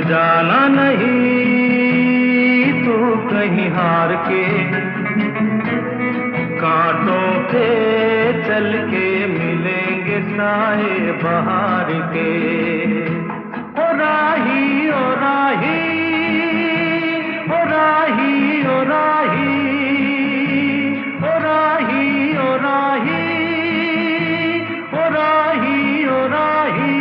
जाना नहीं तू कहीं हार के, कांटों पे चल के मिलेंगे साए बहार के। ओ राही ओ राही ओ राही ओ राही ओ राही ओ राही ओ राही ओ राही।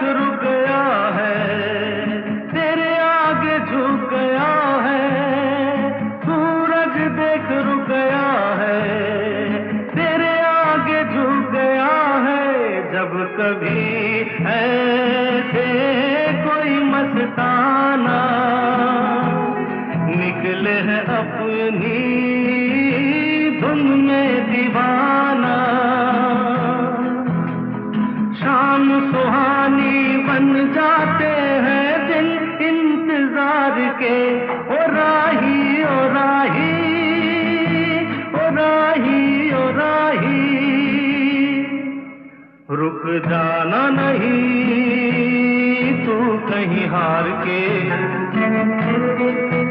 रुक गया है तेरे आगे झुक गया है, सूरज देख रुक गया है तेरे आगे झुक गया है। जब कभी ऐसे कोई मस्ताना निकले है अपनी धुन में दीवाना, शाम सुहानी बन जाते हैं दिन इंतजार के। ओ राही ओ राही ओ राही ओ राही, रुक जाना नहीं तू कहीं हार के,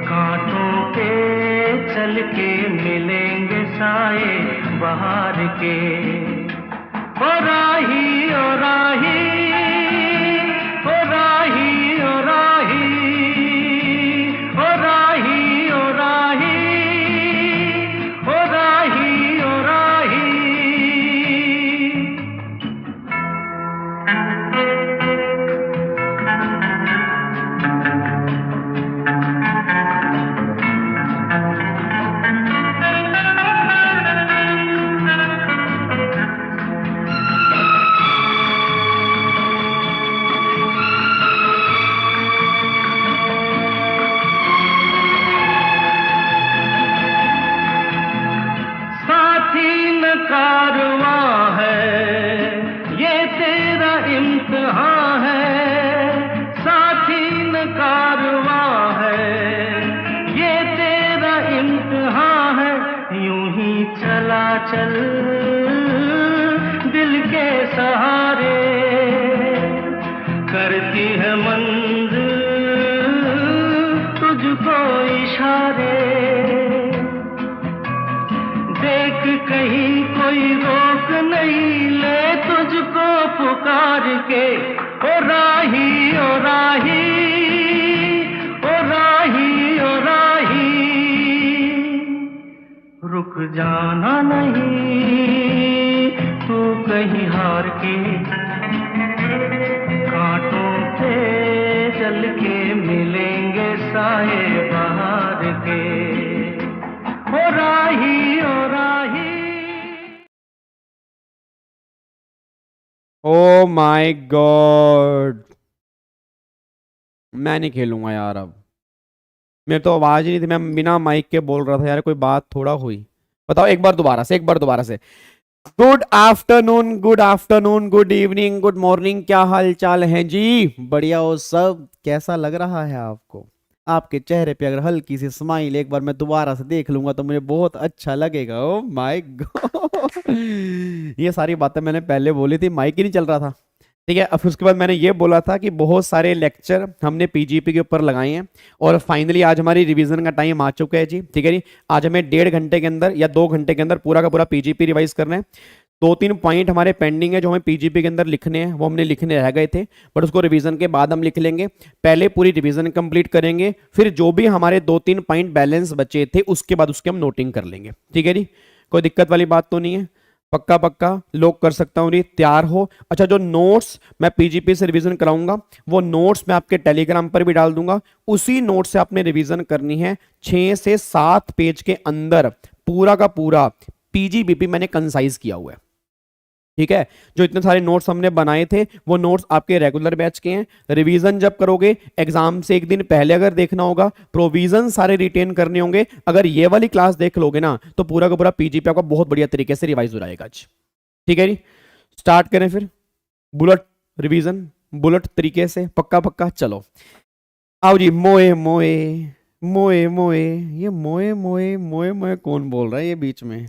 कांटों पे चल के मिलेंगे साए बहार के। ओ राही ओ राही ओ राही ओ राही ओ राही ओ राही ओ राही ओ राही। कारवां है ये तेरा इम्तिहान है, साथी न कारवां है ये तेरा इम्तिहान है। यूं ही चला चल दिल के सहारे, करती है मंजिल तुझको इशारे। देख कहीं कोई रोक नहीं ले तुझको पुकार के। ओ राही ओ राही ओ राही ओ राही, रुक जाना नहीं तू कहीं हार के, कांटों पे चल के मिलेंगे साए बहार के। ओ राही ओ राही। ओ माय गॉड, मैं नहीं खेलूंगा यार अब। मेरे तो आवाज ही नहीं थी, मैं बिना माइक के बोल रहा था यार, कोई बात थोड़ा हुई। बताओ एक बार दोबारा से, एक बार दोबारा से। Good afternoon, good afternoon, good evening, good morning, क्या हाल चाल है जी? बढ़िया हो सब? कैसा लग रहा है आपको? आपके चेहरे पे अगर हल्की सी स्माइल एक बार मैं दोबारा से देख लूंगा तो मुझे बहुत अच्छा लगेगा। ओ माय गॉड, ये सारी बातें मैंने पहले बोली थी, माइक ही नहीं चल रहा था। ठीक है, अब उसके बाद मैंने ये बोला था कि बहुत सारे लेक्चर हमने पीजीपी के ऊपर लगाए हैं और फाइनली आज हमारी रिवीजन का टाइम आ चुका है जी। ठीक है जी, आज हमें 1.5 घंटे के अंदर या 2 घंटे के अंदर पूरा का पूरा पीजीपी रिवाइज करना है। 2-3 पॉइंट हमारे पेंडिंग है जो हमें पीजीपी के अंदर लिखने हैं, वो हमने लिखने रह गए थे, बट उसको रिवीजन के बाद हम लिख लेंगे। पहले पूरी रिवीजन कंप्लीट करेंगे, फिर जो भी हमारे 2-3 पॉइंट बैलेंस बचे थे उसके बाद उसके हम नोटिंग कर लेंगे। ठीक है जी, कोई दिक्कत वाली बात तो नहीं है? पक्का पक्का लॉक कर सकता हूँ, तैयार हो? अच्छा, जो नोट्स मैं पीजीपी से रिवीजन कराऊंगा वो नोट्स मैं आपके टेलीग्राम पर भी डाल दूंगा, उसी नोट से आपने रिवीजन करनी है। 6 से 7 पेज के अंदर पूरा का पूरा पीजीबीपी मैंने कंसाइज किया हुआ है। ठीक है, जो इतने सारे नोट्स हमने बनाए थे वो नोट्स आपके रेगुलर बैच के हैं। रिवीजन जब करोगे एग्जाम से एक दिन पहले अगर देखना होगा, प्रोविजन सारे रिटेन करने होंगे। अगर ये वाली क्लास देख लोगे ना तो पूरा का पूरा पीजीपी आपका बहुत बढ़िया तरीके से रिवाइज हो जाएगा आज। ठीक है जी, स्टार्ट करें फिर। बुलेट रिवीजन बुलेट तरीके से, पक्का पक्का। चलो आओ जी। मोए मोए मोए मोए, ये मोए मोए मोए मोए कौन बोल रहा है ये बीच में?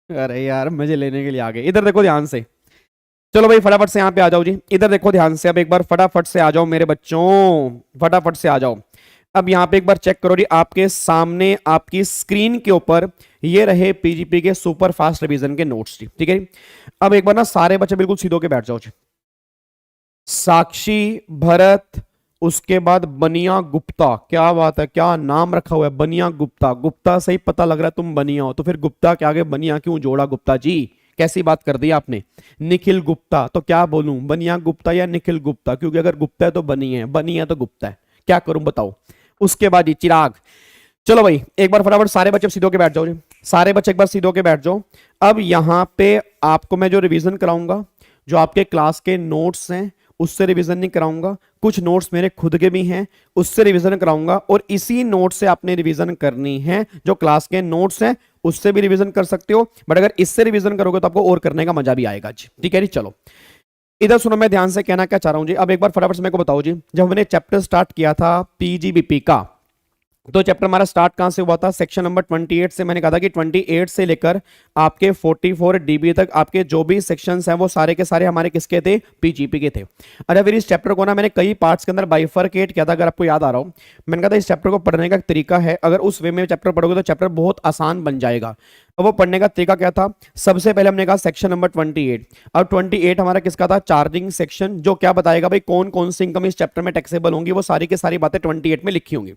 अरे यार मजे लेने के लिए आ गए। इधर देखो ध्यान से। चलो भाई फटाफट से यहाँ पे आ जाओ जी, इधर देखो ध्यान से। अब एक बार फटाफट से आ जाओ मेरे बच्चों, फटाफट से आ जाओ। अब यहाँ पे एक बार चेक करो जी, आपके सामने आपकी स्क्रीन के ऊपर ये रहे पीजीपी के सुपर फास्ट रिवीजन के नोट्स जी, ठीक है जी। अब एक बार ना सारे बच्चे बिल्कुल सीधो के बैठ जाओ जी। साक्षी, भरत, उसके बाद बनिया गुप्ता। क्या बात है, क्या नाम रखा हुआ है, बनिया गुप्ता। गुप्ता से ही पता लग रहा है तुम बनिया हो, तो फिर गुप्ता के आगे बनिया क्यों जोड़ा गुप्ता जी? कैसी बात कर दी आपने। निखिल गुप्ता, तो क्या बोलूं, बनिया गुप्ता या निखिल गुप्ता? क्योंकि अगर गुप्ता है तो बनी है, बनी है तो गुप्ता है, क्या करूं बताओ। उसके बाद जी चिराग। चलो भाई एक बार फटाफट सारे बच्चे सीधो के बैठ जाओ जी, सारे बच्चे एक बार सीधो के बैठ जाओ। अब यहां पे आपको मैं जो रिवीजन कराऊंगा, जो आपके क्लास के नोट्स हैं उससे रिवीजन नहीं कराऊंगा, कुछ नोट्स मेरे खुद के भी हैं उससे रिवीजन कराऊंगा, और इसी नोट से आपने रिवीजन करनी है। जो क्लास के नोट्स हैं उससे भी रिवीजन कर सकते हो, बट अगर इससे रिवीजन करोगे तो आपको और करने का मजा भी आएगा जी, ठीक है जी। चलो इधर सुनो, मैं ध्यान से कहना क्या चाह रहा हूं जी। अब एक बार फटाफट से मेरे को बताओ जी, जब मैंने चैप्टर स्टार्ट किया था पीजीबीपी का, तो चैप्टर हमारा स्टार्ट कहां से हुआ था? सेक्शन नंबर 28 से। मैंने कहा था कि 28 से लेकर आपके 44 डीबी तक आपके जो भी सेक्शंस हैं वो सारे के सारे हमारे किसके थे? पीजीपी के थे। अच्छा फिर इस चैप्टर को ना मैंने कई पार्ट्स के अंदर बाइफरकेट किया था, अगर आपको याद आ रहा हो। मैंने कहा था इस चैप्टर को पढ़ने का एक तरीका है, अगर उस वे में चैप्टर पढ़ोगे तो चैप्टर बहुत आसान बन जाएगा। अब वो पढ़ने का तरीका क्या था? सबसे पहले हमने कहा सेक्शन नंबर 28। अब 28 हमारा किसका था? चार्जिंग सेक्शन, जो क्या बताएगा भाई कौन कौन सी इनकम इस चैप्टर में टैक्सेबल होंगी, वो सारी की सारी बातें 28 में लिखी होंगी।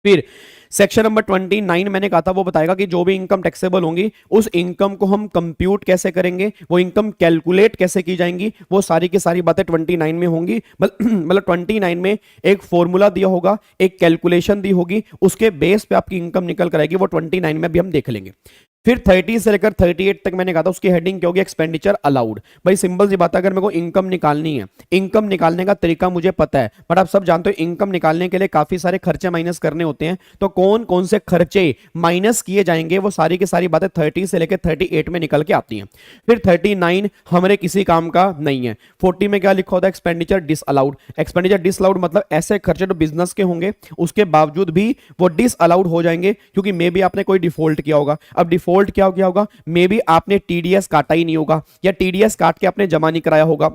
फिर सेक्शन नंबर 29 मैंने कहा था वो बताएगा कि जो भी इनकम टैक्सेबल होंगी उस इनकम को हम कंप्यूट कैसे करेंगे, वो इनकम कैलकुलेट कैसे की जाएंगी, वो सारी की सारी बातें 29 में होंगी। मतलब 29 में एक फॉर्मूला दिया होगा, एक कैलकुलेशन दी होगी, उसके बेस पे आपकी इनकम निकल कर आएगी, वो 29 में भी हम देख लेंगे। फिर 30 से लेकर 38 तक मैंने कहा था उसकी हेडिंग क्या होगी? Expenditure allowed. भाई सिंपल सी बात है, अगर मेरे को इनकम निकालनी है, इनकम निकालने का तरीका मुझे पता है, बट आप सब जानते हो इनकम निकालने के लिए काफी सारे खर्चे माइनस करने होते हैं, तो कौन कौन से खर्चे माइनस किए जाएंगे वो सारी की सारी बातें 30 से लेकर 38 में निकल के आती हैं। फिर 39 हमारे किसी काम का नहीं है। 40 में क्या लिखा होता है? Expenditure disallowed. एक्सपेंडिचर डिसअलाउड मतलब ऐसे खर्चे जो बिजनेस के होंगे उसके बावजूद भी वो डिसअलाउड हो जाएंगे, क्योंकि मे बी आपने कोई डिफॉल्ट किया होगा। अब डिफॉल्ट क्या हो गया होगा? मे बी आपने टीडीएस काटा ही नहीं होगा, या टीडीएस काट के आपने जमा नहीं कराया होगा।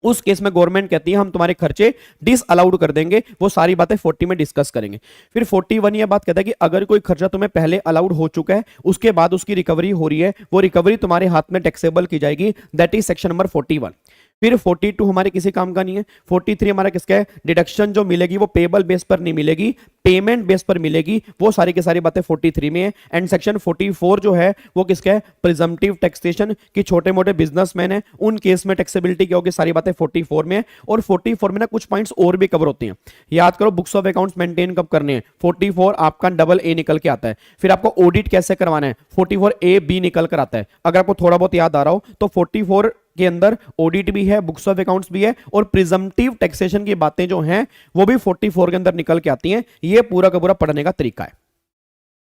उस केस में गवर्नमेंट कहती है हम तुम्हारे खर्चे डिसअलाउड कर देंगे। वो सारी बातें 40 में डिस्कस करेंगे। फिर 41 ये बात कहता है कि अगर कोई खर्चा तुम्हें पहले अलाउड हो चुका है, उसके बाद उसकी रिकवरी हो रही है, वो रिकवरी तुम्हारे हाथ में टैक्सेबल की जाएगी, दैट इज सेक्शन नंबर 41। फिर 42 हमारे किसी काम का नहीं है। 43 हमारा किसका है? डिडक्शन जो मिलेगी वो पेबल बेस पर नहीं मिलेगी, पेमेंट बेस पर मिलेगी, वो सारी की सारी बातें 43 में है। एंड सेक्शन 44 जो है वो किसका है? प्रिजम्पटिव टैक्सेशन की छोटे मोटे बिजनेसमैन है उन केस में टैक्सेबिलिटी क्या होगी, सारी बातें 44 में है। और 44 में ना कुछ पॉइंट्स और भी कवर होते हैं। याद करो बुक्स ऑफ अकाउंट्स मेंटेन कब करने हैं? 44 आपका डबल ए निकल के आता है। फिर आपको ऑडिट कैसे करवाना है? 44 ए बी निकल कर आता है। अगर आपको थोड़ा बहुत याद आ रहा हो तो 44 के अंदर ऑडिट भी है, बुक्स ऑफ अकाउंट्स भी है, और प्रिजम्पटिव टैक्सेशन की बातें जो हैं वो भी 44 के अंदर निकल के आती हैं। ये पूरा का पूरा पढ़ने का तरीका है।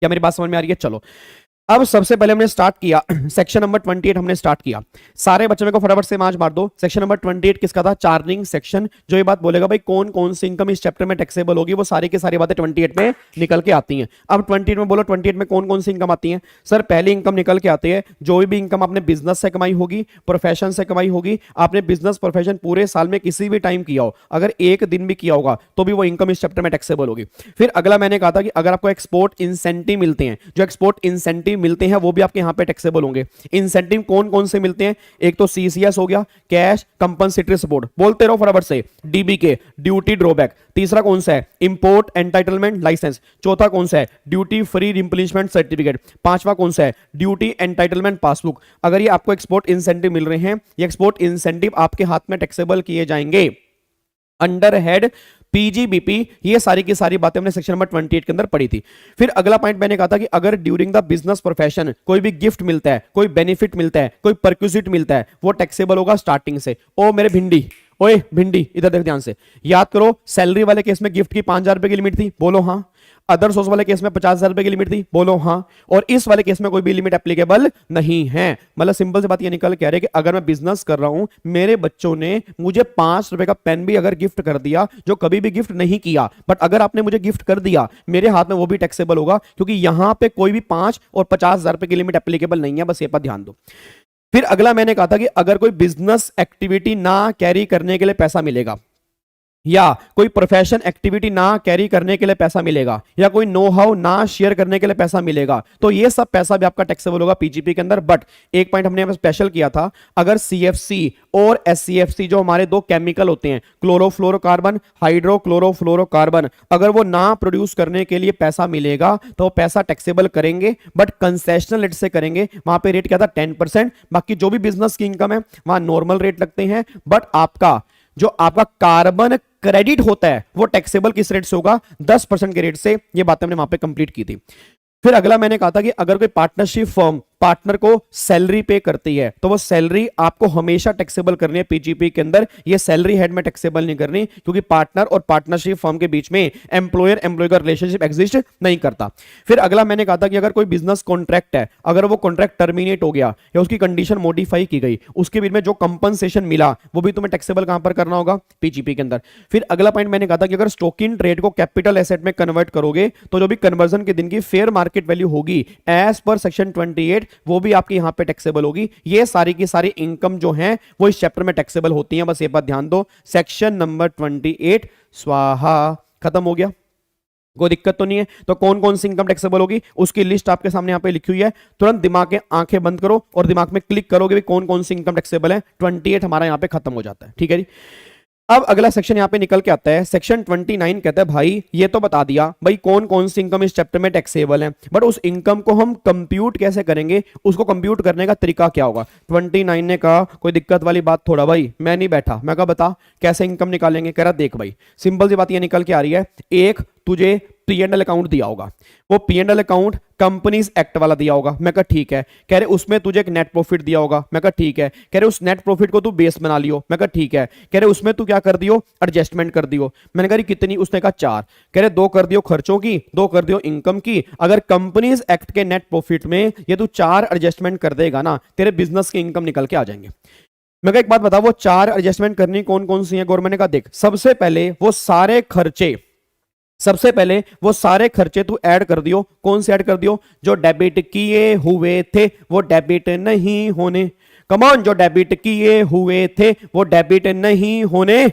क्या मेरी बात समझ में आ रही है? चलो अब सबसे पहले हमने स्टार्ट किया सेक्शन नंबर 28 हमने स्टार्ट किया। सारे बच्चों को फटाफट से मार्च मार दो। सेक्शन नंबर 28 किसका था? Charging section. जो ये बात बोलेगा भाई कौन कौन सी इनकम इस चैप्टर में टैक्सेबल होगी, वो सारी की सारी बातें 28 में निकल के आती हैं। अब 28 में बोलो 28 में कौन कौन सी इनकम आती है? सर पहली इनकम निकल के आती है जो भी इनकम आपने बिजनेस से कमाई होगी, प्रोफेशन से कमाई होगी। आपने बिजनेस प्रोफेशन पूरे साल में किसी भी टाइम किया हो, अगर एक दिन भी किया होगा तो भी वो इनकम इस चैप्टर में टैक्सेबल होगी। फिर अगला मैंने कहा था कि अगर आपको एक्सपोर्ट इंसेंटिव मिलते हैं, जो एक्सपोर्ट इंसेंटिव मिलते हैं वो भी आपके यहाँ पे टैक्सेबल होंगे। इंसेंटिव कौन कौन से मिलते हैं? एक तो सीसीएस हो गया, कैश कंपनसेटरी सपोर्ट, बोलते रहो फटाफट से, डीबीके ड्यूटी ड्रॉबैक। तीसरा कौन सा है? Import entitlement licence. चौथा कौन सा है? Duty free replacement certificate. पांचवा कौन सा है? Duty entitlement passbook. अगर ये आपको एक्सपोर्ट इंसेंटिव मिल रहे हैं, ये एक्सपोर्ट इंसेंटिव आपके हाथ में टैक्सेबल किए जाएंगे अंडर हेड पीजीबीपी। ये सारी की सारी बातें हमने सेक्शन नंबर 28 के अंदर पढ़ी थी। फिर अगला पॉइंट मैंने कहा था कि अगर ड्यूरिंग द बिजनेस प्रोफेशन कोई भी गिफ्ट मिलता है, कोई बेनिफिट मिलता है, कोई परक्यूजिट मिलता है, वो टैक्सेबल होगा स्टार्टिंग से। ओ मेरे भिंडी, ओए भिंडी इधर देख ध्यान से, याद करो सैलरी वाले केस में गिफ्ट की 5,000 रुपए की लिमिट थी, बोलो हाँ। अदर सोर्स वाले केस में 50,000 रुपए की लिमिट थी, बोलो हाँ। और इस वाले केस में कोई भी लिमिट एप्लीकेबल नहीं है। मतलब सिंपल सी बात ये निकल के आ रही है कि अगर मैं बिजनेस कर रहा हूं, मेरे बच्चों ने मुझे 5 रुपए का पेन भी अगर गिफ्ट कर दिया, जो कभी भी गिफ्ट नहीं किया, बट अगर आपने मुझे गिफ्ट कर दिया, मेरे हाथ में वो भी टैक्सेबल होगा, क्योंकि यहां पे कोई भी 5 और 50,000 रुपए की लिमिट एप्लीकेबल नहीं है, बस ये पर ध्यान दो। फिर अगला मैंने कहा था कि अगर कोई बिजनेस एक्टिविटी ना कैरी करने के लिए पैसा मिलेगा, या कोई प्रोफेशन एक्टिविटी ना कैरी करने के लिए पैसा मिलेगा, या कोई नो हाउ ना शेयर करने के लिए पैसा मिलेगा, तो ये सब पैसा भी आपका टैक्सेबल होगा पीजीपी के अंदर। बट एक पॉइंट हमने स्पेशल किया था, अगर सीएफसी और एससीएफसी जो हमारे दो केमिकल होते हैं, क्लोरोफ्लोरोकार्बन, हाइड्रोक्लोरोफ्लोरोकार्बन, अगर वो ना प्रोड्यूस करने के लिए पैसा मिलेगा तो वो पैसा टैक्सेबल करेंगे, बट कंसेशनल रेट से करेंगे। वहां पे रेट क्या था 10%, बाकी जो भी बिजनेस की इनकम है वहां नॉर्मल रेट लगते हैं। बट आपका जो आपका कार्बन क्रेडिट होता है वो टैक्सेबल किस रेट से होगा, 10% के रेट से। ये बात हमने वहां पे कंप्लीट की थी। फिर अगला मैंने कहा था कि अगर कोई पार्टनरशिप फर्म पार्टनर को सैलरी पे करती है, तो वो सैलरी आपको हमेशा टैक्सेबल करनी है पीजीपी के अंदर। ये सैलरी हेड में टैक्सेबल नहीं करनी, क्योंकि पार्टनर और पार्टनरशिप फर्म के बीच में एम्प्लॉयर एम्प्लॉय का रिलेशनशिप एग्जिस्ट नहीं करता। फिर अगला मैंने कहा था कि अगर कोई बिजनेस कॉन्ट्रैक्ट है, अगर वो कॉन्ट्रैक्ट टर्मिनेट हो गया या उसकी कंडीशन मॉडिफाई की गई, उसके बीच में जो कंपनसेशन मिला वो भी तुम्हें टैक्सेबल कहां पर करना होगा, पीजीपी के अंदर। फिर अगला पॉइंट मैंने कहा था कि अगर स्टॉक इन ट्रेड को कैपिटल एसेट में कन्वर्ट करोगे, तो जो भी कन्वर्जन के दिन की फेयर मार्केट वैल्यू होगी एज पर सेक्शन 28, वो भी आपकी यहां पे टैक्सेबल होगी। ये सारी की सारी इनकम जो है वो इस चैप्टर में टैक्सेबल होती हैं, बस ये बात ध्यान दो। सेक्शन नंबर 28 स्वाहा खत्म हो गया, कोई दिक्कत तो नहीं है। तो कौन कौन सी इनकम टैक्सेबल होगी उसकी लिस्ट आपके सामने यहां पे लिखी हुई है। तुरंत दिमाग के आंखें बंद करो और दिमाग में क्लिक करोगे भी कौन कौन सी इनकम टैक्सेबल है। 28 हमारा यहां पे खत्म हो जाता है, ठीक है जी। अब अगला सेक्शन यहां पे निकल के आता है, सेक्शन 29 कहता है भाई ये तो बता दिया भाई कौन कौन सी इनकम इस चैप्टर में टैक्सेबल है, बट उस इनकम को हम कंप्यूट कैसे करेंगे, उसको कंप्यूट करने का तरीका क्या होगा। 29 ने कहा कोई दिक्कत वाली बात थोड़ा भाई, मैं नहीं बैठा। मैं कहा बता कैसे इनकम निकालेंगे। कह रहा देख भाई सिंपल सी बात ये निकल के आ रही है, एक तुझे P&L अकाउंट दिया होगा, वो P&L अकाउंट कंपनीज एक्ट वाला दिया होगा। मैं कहा ठीक है। कह रहे उसमें तुझे एक नेट प्रॉफिट दिया होगा। मैं कहा ठीक है। कह रहे उस नेट प्रॉफिट को तू बेस बना लियो। मैं कहा ठीक है। कह रहे उसमें तू क्या कर दियो, एडजस्टमेंट कर दियो। मैंने कहा कितनी, उसने कहा 4। कह रहे 2 कर दियो खर्चों की, 2 कर दियो इनकम की। अगर कंपनीज एक्ट के नेट प्रॉफिट में ये तू 4 एडजस्टमेंट कर देगा ना, तेरे बिजनेस की इनकम निकल के आ जाएंगे। मैं कहा एक बात बता, वो 4 एडजस्टमेंट करनी कौन कौन सी है। गवर्नमेंट ने कहा देख सबसे पहले वो सारे खर्चे तू ऐड कर दियो। कौन से ऐड कर दियो, जो डेबिट किए हुए थे वो डेबिट नहीं होने। कमॉन, जो डेबिट किए हुए थे वो डेबिट नहीं होने।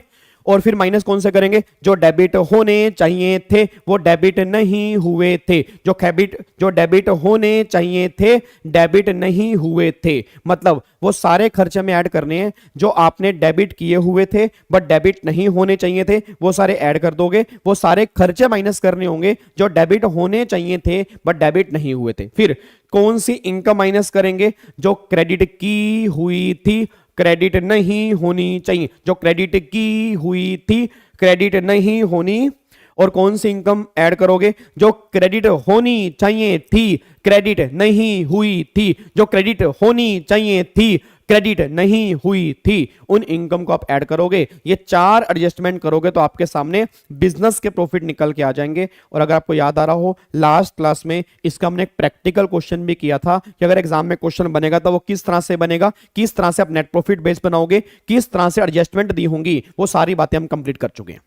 और फिर माइनस कौन से करेंगे, जो डेबिट होने चाहिए थे वो डेबिट नहीं हुए थे। जो डेबिट होने चाहिए थे डेबिट नहीं हुए थे। मतलब वो सारे खर्चे में ऐड करने हैं जो आपने डेबिट किए हुए थे बट डेबिट नहीं होने चाहिए थे, वो सारे ऐड कर दोगे। वो सारे खर्चे माइनस करने होंगे जो डेबिट होने चाहिए थे बट डेबिट नहीं हुए थे। फिर कौन सी इनकम माइनस करेंगे, जो क्रेडिट की हुई थी क्रेडिट नहीं होनी चाहिए, जो क्रेडिट की हुई थी क्रेडिट नहीं होनी। और कौन सी इनकम ऐड करोगे, जो क्रेडिट होनी चाहिए थी क्रेडिट नहीं हुई थी, जो क्रेडिट होनी चाहिए थी क्रेडिट नहीं हुई थी। उन इनकम को आप ऐड करोगे, ये 4 एडजस्टमेंट करोगे तो आपके सामने बिजनेस के प्रॉफिट निकल के आ जाएंगे। और अगर आपको याद आ रहा हो लास्ट क्लास में इसका हमने एक प्रैक्टिकल क्वेश्चन भी किया था कि अगर एग्जाम में क्वेश्चन बनेगा तो वो किस तरह से बनेगा, किस तरह से आप नेट प्रॉफिट बेस बनाओगे, किस तरह से एडजस्टमेंट दी होंगी, वो सारी बातें हम कंप्लीट कर चुके हैं।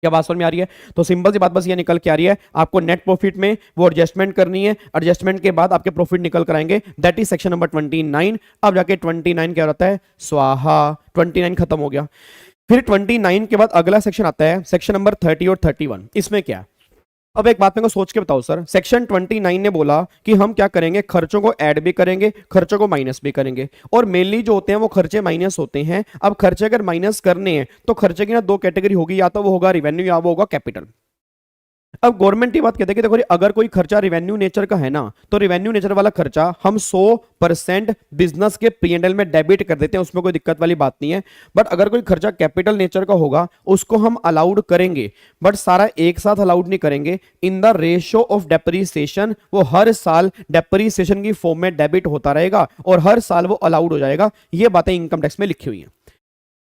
क्या बात समझ में आ रही है। तो सिंपल सी बात बस ये निकल के आ रही है, आपको नेट प्रॉफिट में वो एडजस्टमेंट करनी है, एडजस्टमेंट के बाद आपके प्रॉफिट निकल कर आएंगे। That is section number 29। अब जाके 29 क्या रहता है, स्वाहा। 29 खत्म हो गया। फिर 29 के बाद अगला सेक्शन आता है सेक्शन नंबर 30 और 31। इसमें क्या, अब एक बात मेरे को सोच के बताओ सर, सेक्शन 29 ने बोला कि हम क्या करेंगे, खर्चों को ऐड भी करेंगे खर्चों को माइनस भी करेंगे। और मेनली जो होते हैं वो खर्चे माइनस होते हैं। अब खर्चे अगर माइनस करने हैं तो खर्चे की ना 2 कैटेगरी होगी, या तो वो होगा रिवेन्यू या वो होगा कैपिटल। अब गवर्नमेंट ये बात कहते हैं कि देखो अगर कोई खर्चा रिवेन्यू नेचर का है ना, तो रिवेन्यू नेचर वाला खर्चा हम 100% बिजनेस के P&L में डेबिट कर देते हैं, उसमें कोई दिक्कत वाली बात नहीं है। बट अगर कोई खर्चा कैपिटल नेचर का होगा उसको हम अलाउड करेंगे, बट सारा एक साथ अलाउड नहीं करेंगे। In the ratio of depreciation, वो हर साल डेप्रीसिएशन की फॉर्म में डेबिट होता रहेगा और हर साल वो अलाउड हो जाएगा। ये बातें इनकम टैक्स में लिखी हुई है।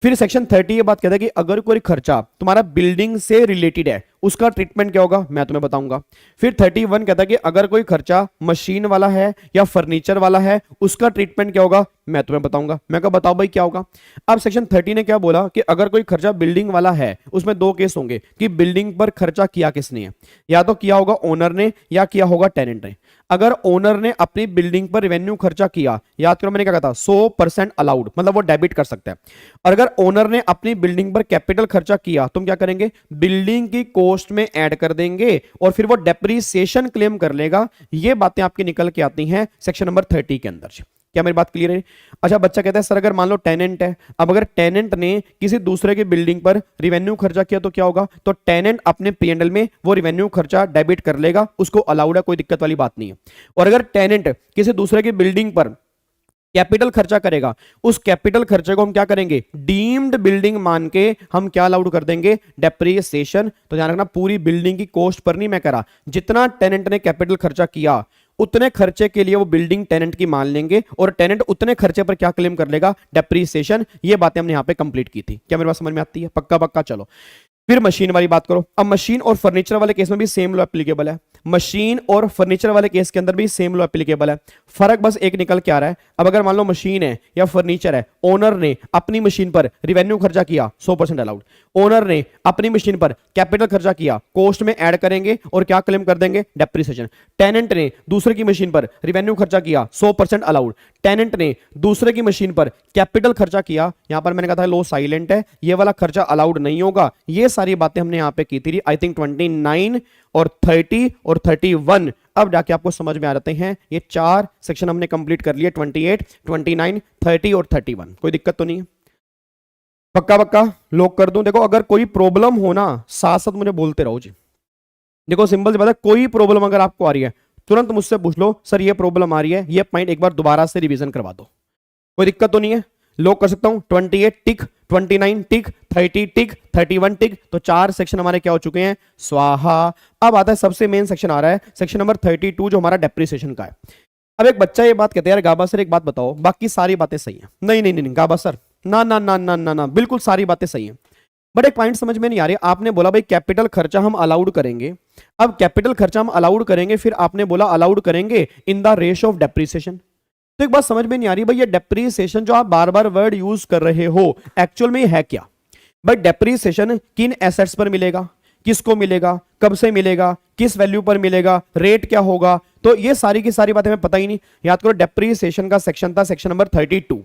फिर सेक्शन 30 ये बात कहता है कि अगर कोई खर्चा तुम्हारा बिल्डिंग से रिलेटेड है उसका ट्रीटमेंट क्या होगा, मैं तुम्हें बताऊंगा। फिर 31 कहता है कि अगर कोई खर्चा मशीन वाला है या फर्नीचर वाला है उसका ट्रीटमेंट क्या होगा, मैं तुम्हें बताऊंगा। मैं कहा बताओ भाई क्या होगा। अब सेक्शन 30 ने क्या बोला कि अगर कोई खर्चा बिल्डिंग वाला है उसमें दो केस होंगे कि बिल्डिंग पर खर्चा किया किसने है, या तो किया होगा ओनर ने या किया होगा टेनेंट ने। अगर ओनर ने अपनी बिल्डिंग पर रेवेन्यू खर्चा किया, याद करो मैंने क्या कहा था, 100% अलाउड, मतलब वो डेबिट कर सकता है। और अगर ओनर ने अपनी बिल्डिंग पर कैपिटल खर्चा किया, तुम क्या करेंगे, बिल्डिंग की कॉस्ट में ऐड कर देंगे और फिर वो डेप्रीसिएशन क्लेम कर लेगा। ये बातें आपकी निकल के आती हैं सेक्शन नंबर 30 के अंदर। क्या मेरी बात क्लियर है? अच्छा, बच्चा कहता है सर अगर मान लो टेनेंट है, अब अगर टेनेंट ने किसी दूसरे की बिल्डिंग पर रिवेन्यू खर्चा किया तो क्या होगा, तो टेनेंट अपने P&L में वो रिवेन्यू खर्चा डेबिट कर लेगा, उसको अलाउड है, कोई दिक्कत वाली बात नहीं है। और अगर टेनेंट किसी दूसरे की बिल्डिंग पर कैपिटल खर्चा करेगा, उस कैपिटल खर्चे को हम क्या करेंगे, डीम्ड बिल्डिंग मान के हम क्या अलाउड कर देंगे, डेप्रिसिएशन। तो ध्यान रखना पूरी बिल्डिंग की कॉस्ट पर नहीं मैं कह रहा, जितना टेनेंट ने कैपिटल खर्चा किया उतने खर्चे के लिए वो बिल्डिंग टेनेंट की मान लेंगे और टेनेंट उतने खर्चे पर क्या क्लेम कर लेगा, डेप्रिसिएशन। ये बातें हमने यहां पे कंप्लीट की थी। क्या मेरे पास समझ में आती है? पक्का पक्का। चलो फिर मशीन वाली बात करो। अब मशीन और फर्नीचर वाले केस में भी सेम लॉ एप्लीकेबल है, मशीन और फर्नीचर वाले केस के अंदर भी सेम लॉ एप्लीकेबल है। फर्क बस एक निकल के आ रहा है, अब अगर मान लो मशीन है या फर्नीचर है, ओनर ने अपनी मशीन पर रिवेन्यू खर्चा किया 100% अलाउड, ओनर ने अपनी मशीन पर कैपिटल खर्चा किया, कॉस्ट में ऐड करेंगे और क्या क्लेम कर देंगे, डेप्रिसिएशन। टेनेंट ने दूसरे की मशीन पर रिवेन्यू खर्चा किया 100% अलाउड, टेनेंट ने दूसरे की मशीन पर कैपिटल खर्चा किया, यहां पर मैंने कहा था लो साइलेंट है, ये वाला खर्चा अलाउड नहीं होगा। ये सारी बातें हमने यहां पे की थी, आई थिंक 29 और 30 और 31। अब जाके आपको समझ में आ जाते हैं। ये चार सेक्शन हमने कंप्लीट कर लिए, 28, 29, 30 और 31। कोई दिक्कत तो नहीं है? पक्का पक्का लोग कर दूं। देखो अगर कोई प्रॉब्लम हो ना, साथ साथ मुझे बोलते रहो जी। देखो सिंपल सी बात है, कोई प्रॉब्लम अगर आपको आ रही है तुरंत मुझसे पूछ लो, सर ये प्रॉब्लम आ रही है, ये पॉइंट एक बार दोबारा से रिवीजन करवा दो। कोई दिक्कत तो नहीं है? लोग कर सकता हूं। 28 टिक, 29 टिक, 30 टिक, 31 टिक। तो चार सेक्शन हमारे क्या हो चुके हैं, स्वाहा। अब आता है सबसे मेन सेक्शन आ रहा है, सेक्शन नंबर 32 जो हमारा डेप्रिसिएशन का है। अब एक बच्चा ये बात कहते हैं यार गाबा सर एक बात बताओ, बाकी सारी बातें सही हैं। नहीं नहीं नहीं गाबा सर, ना ना ना ना ना ना, बिल्कुल सारी बातें सही हैं, बट एक पॉइंट समझ में नहीं आ रही। आपने बोला भाई कैपिटल खर्चा हम अलाउड करेंगे, अब कैपिटल खर्चा हम अलाउड करेंगे, फिर आपने बोला अलाउड करेंगे in the ratio of depreciation. तो एक बात समझ में नहीं आ रही भाई, ये डेप्रिसिएशन जो आप बार बार वर्ड यूज कर रहे हो एक्चुअल में है क्या? भाई डेप्रिसिएशन किन एसेट्स पर मिलेगा, किसको मिलेगा, कब से मिलेगा, किस वैल्यू पर मिलेगा, रेट क्या होगा, तो ये सारी की सारी बातें हमें पता ही नहीं। याद करो डेप्रिसिएशन का सेक्शन था सेक्शन नंबर 32।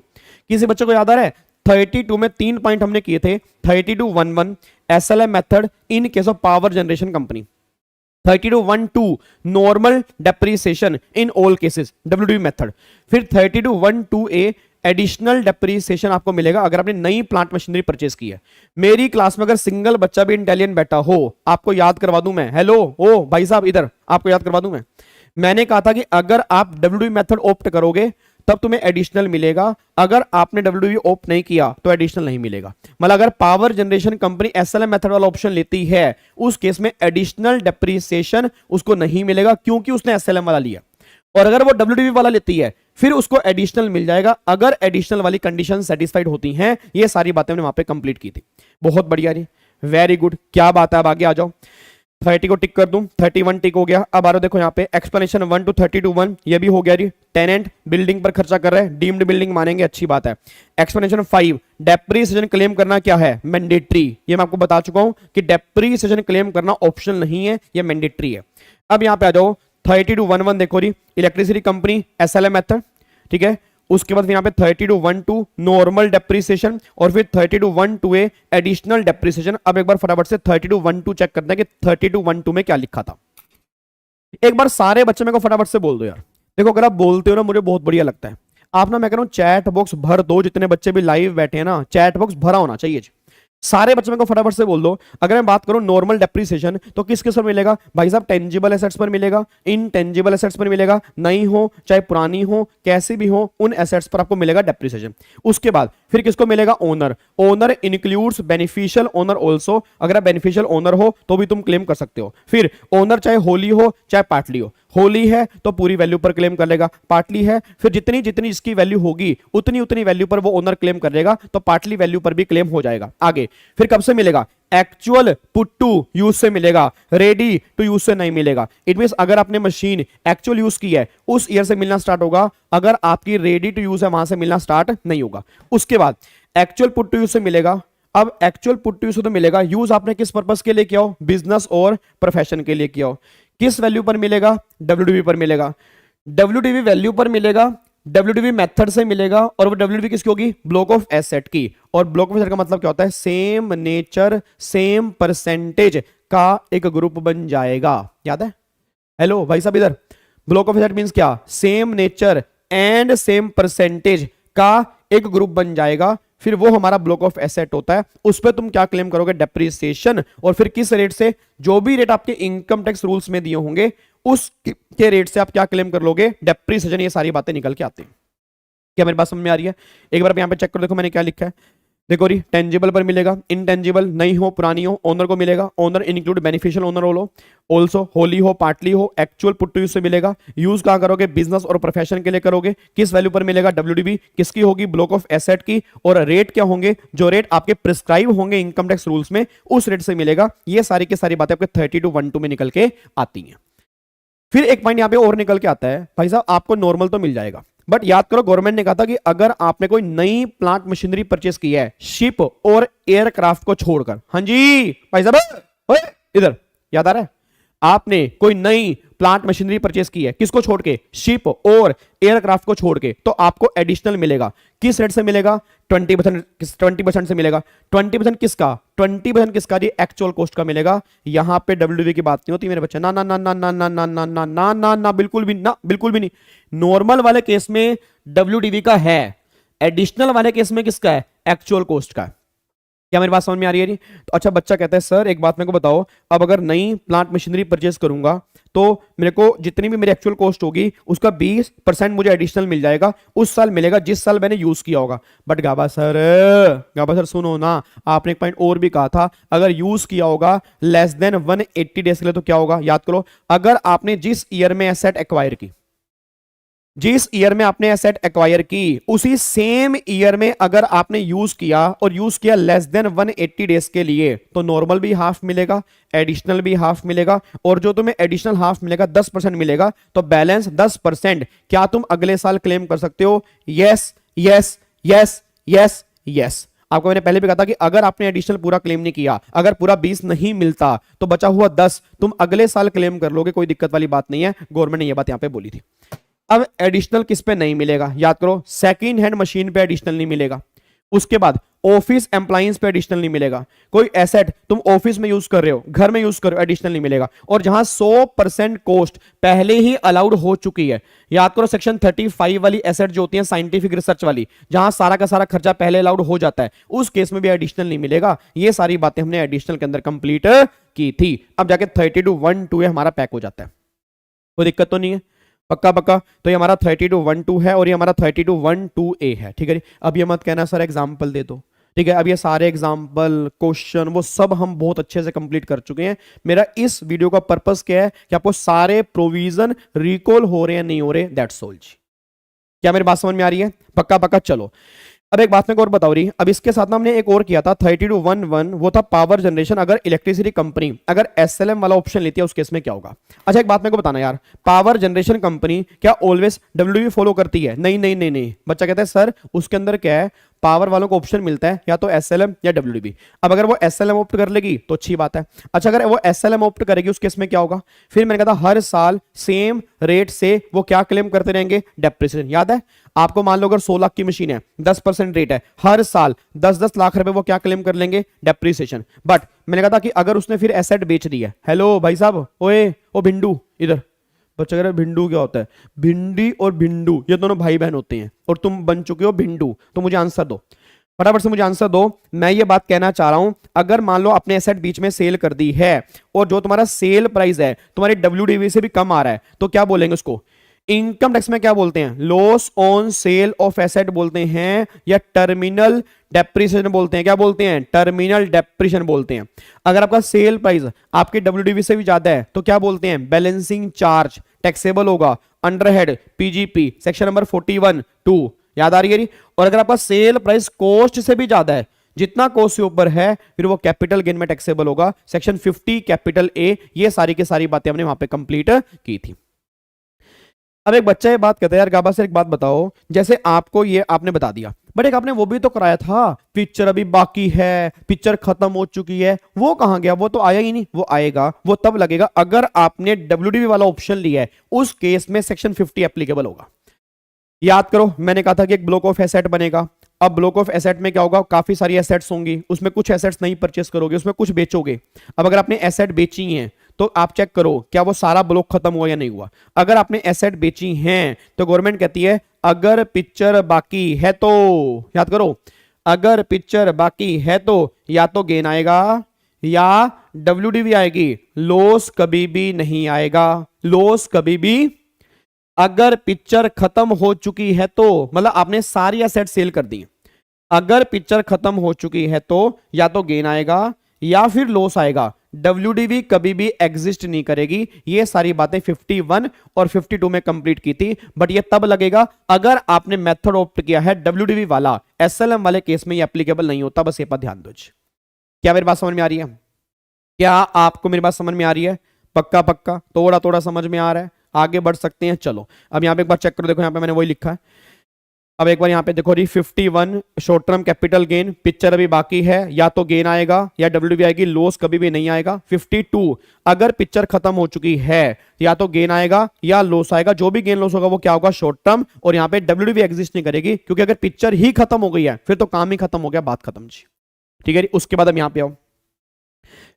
किसी बच्चे को याद आ रहा है? 32 में 3 पॉइंट हमने किए थे। 32(1)(1) SLM method in case of power generation company, 32(1)(2) normal depreciation in all cases WDV method, फिर 32(1)(2)(a) एडिशनल डेप्रिसिएशन आपको मिलेगा अगर आपने नई प्लांट मशीनरी परचेज की है। मेरी क्लास में अगर सिंगल बच्चा भी इंटेलिजेंट बैठा हो, आपको याद करवा दूं मैं, हेलो ओ भाई साहब इधर, आपको याद करवा दूं मैंने कहा था कि अगर आप WDV मेथड ऑप्ट करोगे तब तुम्हें एडिशनल मिलेगा, अगर आपने WDV ऑप्ट नहीं किया तो एडिशनल नहीं मिलेगा। मतलब अगर power generation company SLM method वाला ऑप्शन लेती है उस केस में एडिशनल डेप्रिसिएशन उसको नहीं मिलेगा क्योंकि उसने SLM वाला लिया, और अगर वो WDV वाला लेती है फिर उसको एडिशनल मिल जाएगा अगर एडिशनल वाली कंडीशन सेटिस्फाइड होती हैं। ये सारी बातें हमने वहां पे कंप्लीट की थी। बहुत बढ़िया जी, वेरी गुड। क्या बात है, अब आगे आ जाओ। 30 को टिक कर दूं, 31 टिक हो गया। अब आ रहा देखो यहाँ पे एक्सप्लेनेशन 1 to 32(1) ये भी हो गया जी। टेनेंट बिल्डिंग पर खर्चा कर रहे हैं, डीम्ड बिल्डिंग मानेंगे, अच्छी बात है। एक्सप्लेनेशन 5 डेप्रिसिएशन क्लेम करना क्या है, मैंडेटरी। ये मैं आपको बता चुका हूं कि डेप्रिसिएशन क्लेम करना ऑप्शनल नहीं है, ये मैंडेटरी है। अब यहाँ पे आ जाओ 32(1)(1) देखो जी, इलेक्ट्रिसिटी कंपनी SLM मेथड, ठीक है। उसके बाद यहाँ पे 32(1)(2) नॉर्मल डेप्रिसिएशन और फिर 32(1)(2)(a) एडिशनल डेप्रिसिएशन। अब एक बार फटाफट से 32(1)(2) चेक करते हैं कि 32(1)(2) में क्या लिखा था। एक बार सारे बच्चे मेरे को फटाफट से बोल दो यार। देखो अगर आप बोलते हो ना मुझे बहुत बढ़िया लगता है। आप ना मैं कह रहा हूं चैट बॉक्स भर दो, जितने बच्चे भी लाइव बैठे हैं ना चैट बॉक्स भरा होना चाहिए। सारे बच्चों को फटाफट से बोल दो। अगर मैं बात करूं नॉर्मल डेप्रिसिएशन तो किस किस पर मिलेगा भाई साहब, टेंजिबल एसेट्स पर मिलेगा, इनटेंजिबल एसेट्स पर मिलेगा, नई हो चाहे पुरानी हो कैसी भी हो उन एसेट्स पर आपको मिलेगा डेप्रिसिएशन। उसके बाद फिर किसको मिलेगा, owner. Owner includes beneficial owner also, अगर आप बेनिफिशियल ओनर हो तो भी तुम क्लेम कर सकते हो। फिर ओनर चाहे होली हो चाहे पार्टली हो, होली है तो पूरी वैल्यू पर क्लेम कर लेगा, पार्टली है फिर जितनी जितनी इसकी वैल्यू होगी उतनी उतनी वैल्यू पर वो ओनर क्लेम कर लेगा, तो पार्टली वैल्यू पर भी क्लेम हो जाएगा। आगे फिर कब से मिलेगा? एक्चुअल पुट टू यूज से मिलेगा, रेडी टू यूज से नहीं मिलेगा। इट मींस अगर आपने मशीन एक्चुअल यूज की है उस ईयर से मिलना स्टार्ट होगा, अगर आपकी रेडी टू यूज है वहां से मिलना स्टार्ट नहीं होगा। उसके बाद एक्चुअल पुट टू यूज से मिलेगा। अब एक्चुअल पुट टू यूज तो मिलेगा, यूज आपने किस पर्पस के लिए किया हो? बिजनेस और प्रोफेशन के लिए किया हो। किस वैल्यू पर मिलेगा? डब्ल्यूडीवी पर मिलेगा। डब्ल्यूडीवी वैल्यू पर मिलेगा, डब्ल्यूडीवी मेथड से मिलेगा, और वो डब्ल्यूडीवी किसकी होगी? ब्लॉक ऑफ एसेट की। और ब्लॉक ऑफ एसेट का मतलब क्या होता है? सेम नेचर सेम परसेंटेज का एक ग्रुप बन जाएगा। याद है? हेलो भाई साहब इधर, ब्लॉक ऑफ एसेट मींस क्या? Same nature and same percentage का एक ग्रुप बन जाएगा, फिर वो हमारा ब्लॉक ऑफ एसेट होता है। उस पर तुम क्या क्लेम करोगे? डेप्रिसिएशन। और फिर किस रेट से? जो भी रेट आपके इनकम टैक्स रूल्स में दिए होंगे उस के रेट से आप क्या क्लेम कर लोगे? डेप्रिसिएशन। ये सारी बातें निकल के आती हैं। क्या मेरी बात समझ में आ रही है? एक बार यहां पे चेक करो, देखो मैंने क्या लिखा है। देखो री, टेंजिबल पर मिलेगा, इनटेंजिबल नहीं हो पुरानी हो ओनर को मिलेगा, ओनर इंक्लूड बेनिफिशियल ओनर हो, ऑल्सो होली हो पार्टली हो, एक्चुअल पुट टू यूज से मिलेगा। यूज कहां करोगे? बिजनेस और प्रोफेशन के लिए करोगे। किस वैल्यू पर मिलेगा? डब्ल्यूडीबी। किसकी होगी? ब्लॉक ऑफ एसेट की। और रेट क्या होंगे? जो रेट आपके प्रिस्क्राइब होंगे इनकम टैक्स रूल्स में उस रेट से मिलेगा। ये सारी की सारी बातें आपके 3212 में निकल के आती हैं। फिर एक पॉइंट यहां पे और निकल के आता है, भाई साहब आपको नॉर्मल तो मिल जाएगा, बट याद करो गवर्नमेंट ने कहा था कि अगर आपने कोई नई प्लांट मशीनरी परचेस की है शिप और एयरक्राफ्ट को छोड़कर, हाँ जी भाई साहब ओए इधर, याद आ रहा है? आपने कोई नई प्लांट मशीनरी परचेस की है, किसको छोड़ के? शिप और एयरक्राफ्ट को छोड़ के, तो आपको एडिशनल मिलेगा। किस रेट से मिलेगा? 20% से मिलेगा। 20% किसका? 20% किसका जी? एक्चुअल कॉस्ट का मिलेगा। यहां पे डब्ल्यूडीवी की बात नहीं होती मेरे बच्चे, ना ना ना ना ना ना ना ना ना ना ना ना बिल्कुल भी ना, बिल्कुल भी नहीं। नॉर्मल वाले केस में डब्ल्यूडीवी का है, एडिशनल वाले केस में किसका है? एक्चुअल कॉस्ट का। क्या मेरी बात समझ में आ रही है? तो अच्छा बच्चा कहता है सर एक बात मेरे को बताओ, अब अगर नई प्लांट मशीनरी परचेस करूंगा तो मेरे को जितनी भी मेरी एक्चुअल कॉस्ट होगी उसका 20% मुझे एडिशनल मिल जाएगा, उस साल मिलेगा जिस साल मैंने यूज किया होगा। बट गाबा सर सुनो ना, आपने एक पॉइंट और भी कहा था, अगर यूज किया होगा लेस देन 180 डेज के लिए तो क्या होगा? याद करो, अगर आपने जिस ईयर में एसेट एक्वायर की, जिस ईयर में आपने एसेट एक्वायर की उसी सेम ईयर में अगर आपने यूज किया और यूज किया लेस देन 180 डेज के लिए, तो नॉर्मल भी हाफ मिलेगा, एडिशनल भी हाफ मिलेगा, और जो तुम्हें एडिशनल हाफ मिलेगा 10% मिलेगा, तो बैलेंस 10% क्या तुम अगले साल क्लेम कर सकते हो? Yes yes yes yes yes. आपको मैंने पहले भी कहा था कि अगर आपने एडिशनल पूरा क्लेम नहीं किया, अगर पूरा 20 नहीं मिलता तो बचा हुआ 10 तुम अगले साल क्लेम कर लोगे, कोई दिक्कत वाली बात नहीं है। गवर्नमेंट ने यह बात यहां पे बोली थी। अब एडिशनल किस पे नहीं मिलेगा? याद करो, सेकंड हैंड मशीन पे एडिशनल नहीं मिलेगा। उसके बाद ऑफिस एम्प्लाइंस पे एडिशनल नहीं मिलेगा। कोई एसेट तुम ऑफिस में यूज कर रहे हो, घर में यूज कर रहे हो, एडिशनल नहीं मिलेगा। और जहां 100% कॉस्ट पहले ही अलाउड हो चुकी है, याद करो सेक्शन 35 वाली एसेट जो होती है साइंटिफिक रिसर्च वाली, जहां सारा का सारा खर्चा पहले अलाउड हो जाता है, उस केस में भी एडिशनल नहीं मिलेगा। ये सारी बातें हमने एडिशनल के अंदर कंप्लीट की थी। अब जाके 3212 हमारा पैक हो जाता है, कोई दिक्कत तो नहीं है? पक्का पक्का। तो ये हमारा 3212 है और ये हमारा 3212A है। ठीक है, अब ये मत कहना सर एग्जाम्पल दे दो। ठीक है, अब ये सारे एग्जाम्पल क्वेश्चन वो सब हम बहुत अच्छे से कंप्लीट कर चुके हैं। मेरा इस वीडियो का पर्पस क्या है कि आपको सारे प्रोविजन रिकॉल हो रहे हैं नहीं हो रहे, दैट्स ऑल जी। क्या मेरी बात समझ में आ रही है? पक्का पक्का। चलो अब एक बात में और बताओ रही, अब इसके साथ में हमने एक और किया था 3211, वो था पावर जनरेशन। अगर इलेक्ट्रिसिटी कंपनी अगर एसएलएम वाला ऑप्शन लेती है उस केस में क्या होगा? अच्छा एक बात मेरे को बताना यार, पावर जनरेशन कंपनी क्या ऑलवेज डब्ल्यूडीवी फॉलो करती है? नहीं नहीं नहीं नहीं। बच्चा कहता है सर उसके अंदर क्या है, पावर वालों को ऑप्शन मिलता है या तो एसएलएम या डब्ल्यूडीवी। अब अगर वो एसएलएम ऑप्ट कर लेगी तो अच्छी बात है। अच्छा अगर वो एसएलएम ऑप्ट करेगी उस केस में क्या होगा? फिर मैंने कहा था हर साल सेम रेट से वो क्या क्लेम करते रहेंगे? डेप्रिसिएशन। याद है आपको? मान लो अगर 100 लाख की मशीन है, 10% रेट है, हर साल 10-10 लाख रुपए वो क्या क्लेम कर लेंगे? डेप्रिसिएशन। बट मैंने कहा था कि अगर उसने फिर एसेट बेच दी है, हेलो भाई साहब, ओए ओ भिंडू इधर, बच्चा कह रहे भिंडू क्या होता है? भिंडी और भिंडू ये दोनों भाई बहन होते हैं और तुम बन चुके हो भिंडू, तो मुझे आंसर दो, फटाफट से मुझे आंसर दो। मैं ये बात कहना चाह रहा हूं, अगर मान लो अपने एसेट बीच में सेल कर दी है और जो तुम्हारा सेल प्राइस है तुम्हारी डब्ल्यूडीवी से भी कम आ रहा है, तो क्या बोलेंगे उसको? इनकम टैक्स में क्या बोलते हैं? Loss on sale of asset बोलते हैं या टर्मिनल डेप्रिसिएशन बोलते हैं? क्या बोलते हैं? टर्मिनल डेप्रिसिएशन बोलते हैं। अगर आपका सेल प्राइस आपके डब्ल्यूडीवी से भी ज्यादा है तो क्या बोलते हैं? Balancing charge. टैक्सेबल होगा अंडरहेड पीजीपी सेक्शन नंबर 41(2), याद आ रही है। और अगर आपका सेल प्राइस कॉस्ट से भी ज्यादा है, जितना कॉस्ट से ऊपर है, फिर वो कैपिटल गेन में टैक्सेबल होगा, सेक्शन 50 कैपिटल ए। ये सारी की सारी बातें हमने वहां पे कंप्लीट की थी। अब एक बच्चा ये बात कहता है, यार गाबा सर एक बात बताओ, जैसे आपको ये आपने बता दिया, बट एक आपने वो भी तो कराया था, पिक्चर अभी बाकी है, पिक्चर खत्म हो चुकी है, वो कहां गया? वो तो आया ही नहीं। वो आएगा, वो तब लगेगा अगर आपने WDV वाला ऑप्शन लिया है, उस केस में सेक्शन 50 एप्लीकेबल होगा। याद करो, मैंने कहा था कि एक ब्लॉक ऑफ एसेट बनेगा। अब ब्लॉक ऑफ एसेट में क्या होगा? काफी सारी एसेट्स होंगी, उसमें कुछ एसेट्स नहीं परचेस करोगे, उसमें कुछ बेचोगे। अब अगर आपने एसेट बेची हैं तो आप चेक करो क्या वो सारा ब्लॉक खत्म हुआ या नहीं हुआ। अगर आपने एसेट बेची हैं तो गवर्नमेंट कहती है अगर पिक्चर बाकी है तो, याद करो, अगर पिक्चर बाकी है तो या तो गेन आएगा या WDV आएगी, लॉस कभी भी नहीं आएगा। लॉस कभी भी, अगर पिक्चर खत्म हो चुकी है तो, मतलब आपने सारी एसेट सेल कर दी, अगर पिक्चर खत्म हो चुकी है तो या तो गेन आएगा या फिर लॉस आएगा। WDV कभी भी एग्जिस्ट नहीं करेगी। ये सारी बातें 51 और 52 में कंप्लीट की थी, बट ये तब लगेगा अगर आपने मेथड ऑप्ट किया है WDV वाला। SLM वाले केस में ये एप्लीकेबल नहीं होता, बस ये पर ध्यान दो। क्या मेरी बात समझ में आ रही है? क्या आपको मेरी बात समझ में आ रही है? पक्का पक्का, थोड़ा थोड़ा समझ में आ रहा है? आगे बढ़ सकते हैं। चलो अब यहां पे एक बार चेक करो, देखो यहां पे मैंने वही लिखा है। अब एक बार यहां पे देखो, 51 short term capital gain, picture अभी बाकी है, या तो गेन आएगा या WDV आएगी, लॉस कभी भी नहीं आएगा। 52 अगर पिक्चर खत्म हो चुकी है या तो गेन आएगा या लॉस आएगा, जो भी गेन लॉस होगा वो क्या होगा? Short term. और यहां पे WDV एग्जिस्ट नहीं करेगी, क्योंकि अगर पिक्चर ही खत्म हो गई है फिर तो काम ही खत्म हो गया, बात खत्म जी। ठीक है, उसके बाद हम यहां पे आओ,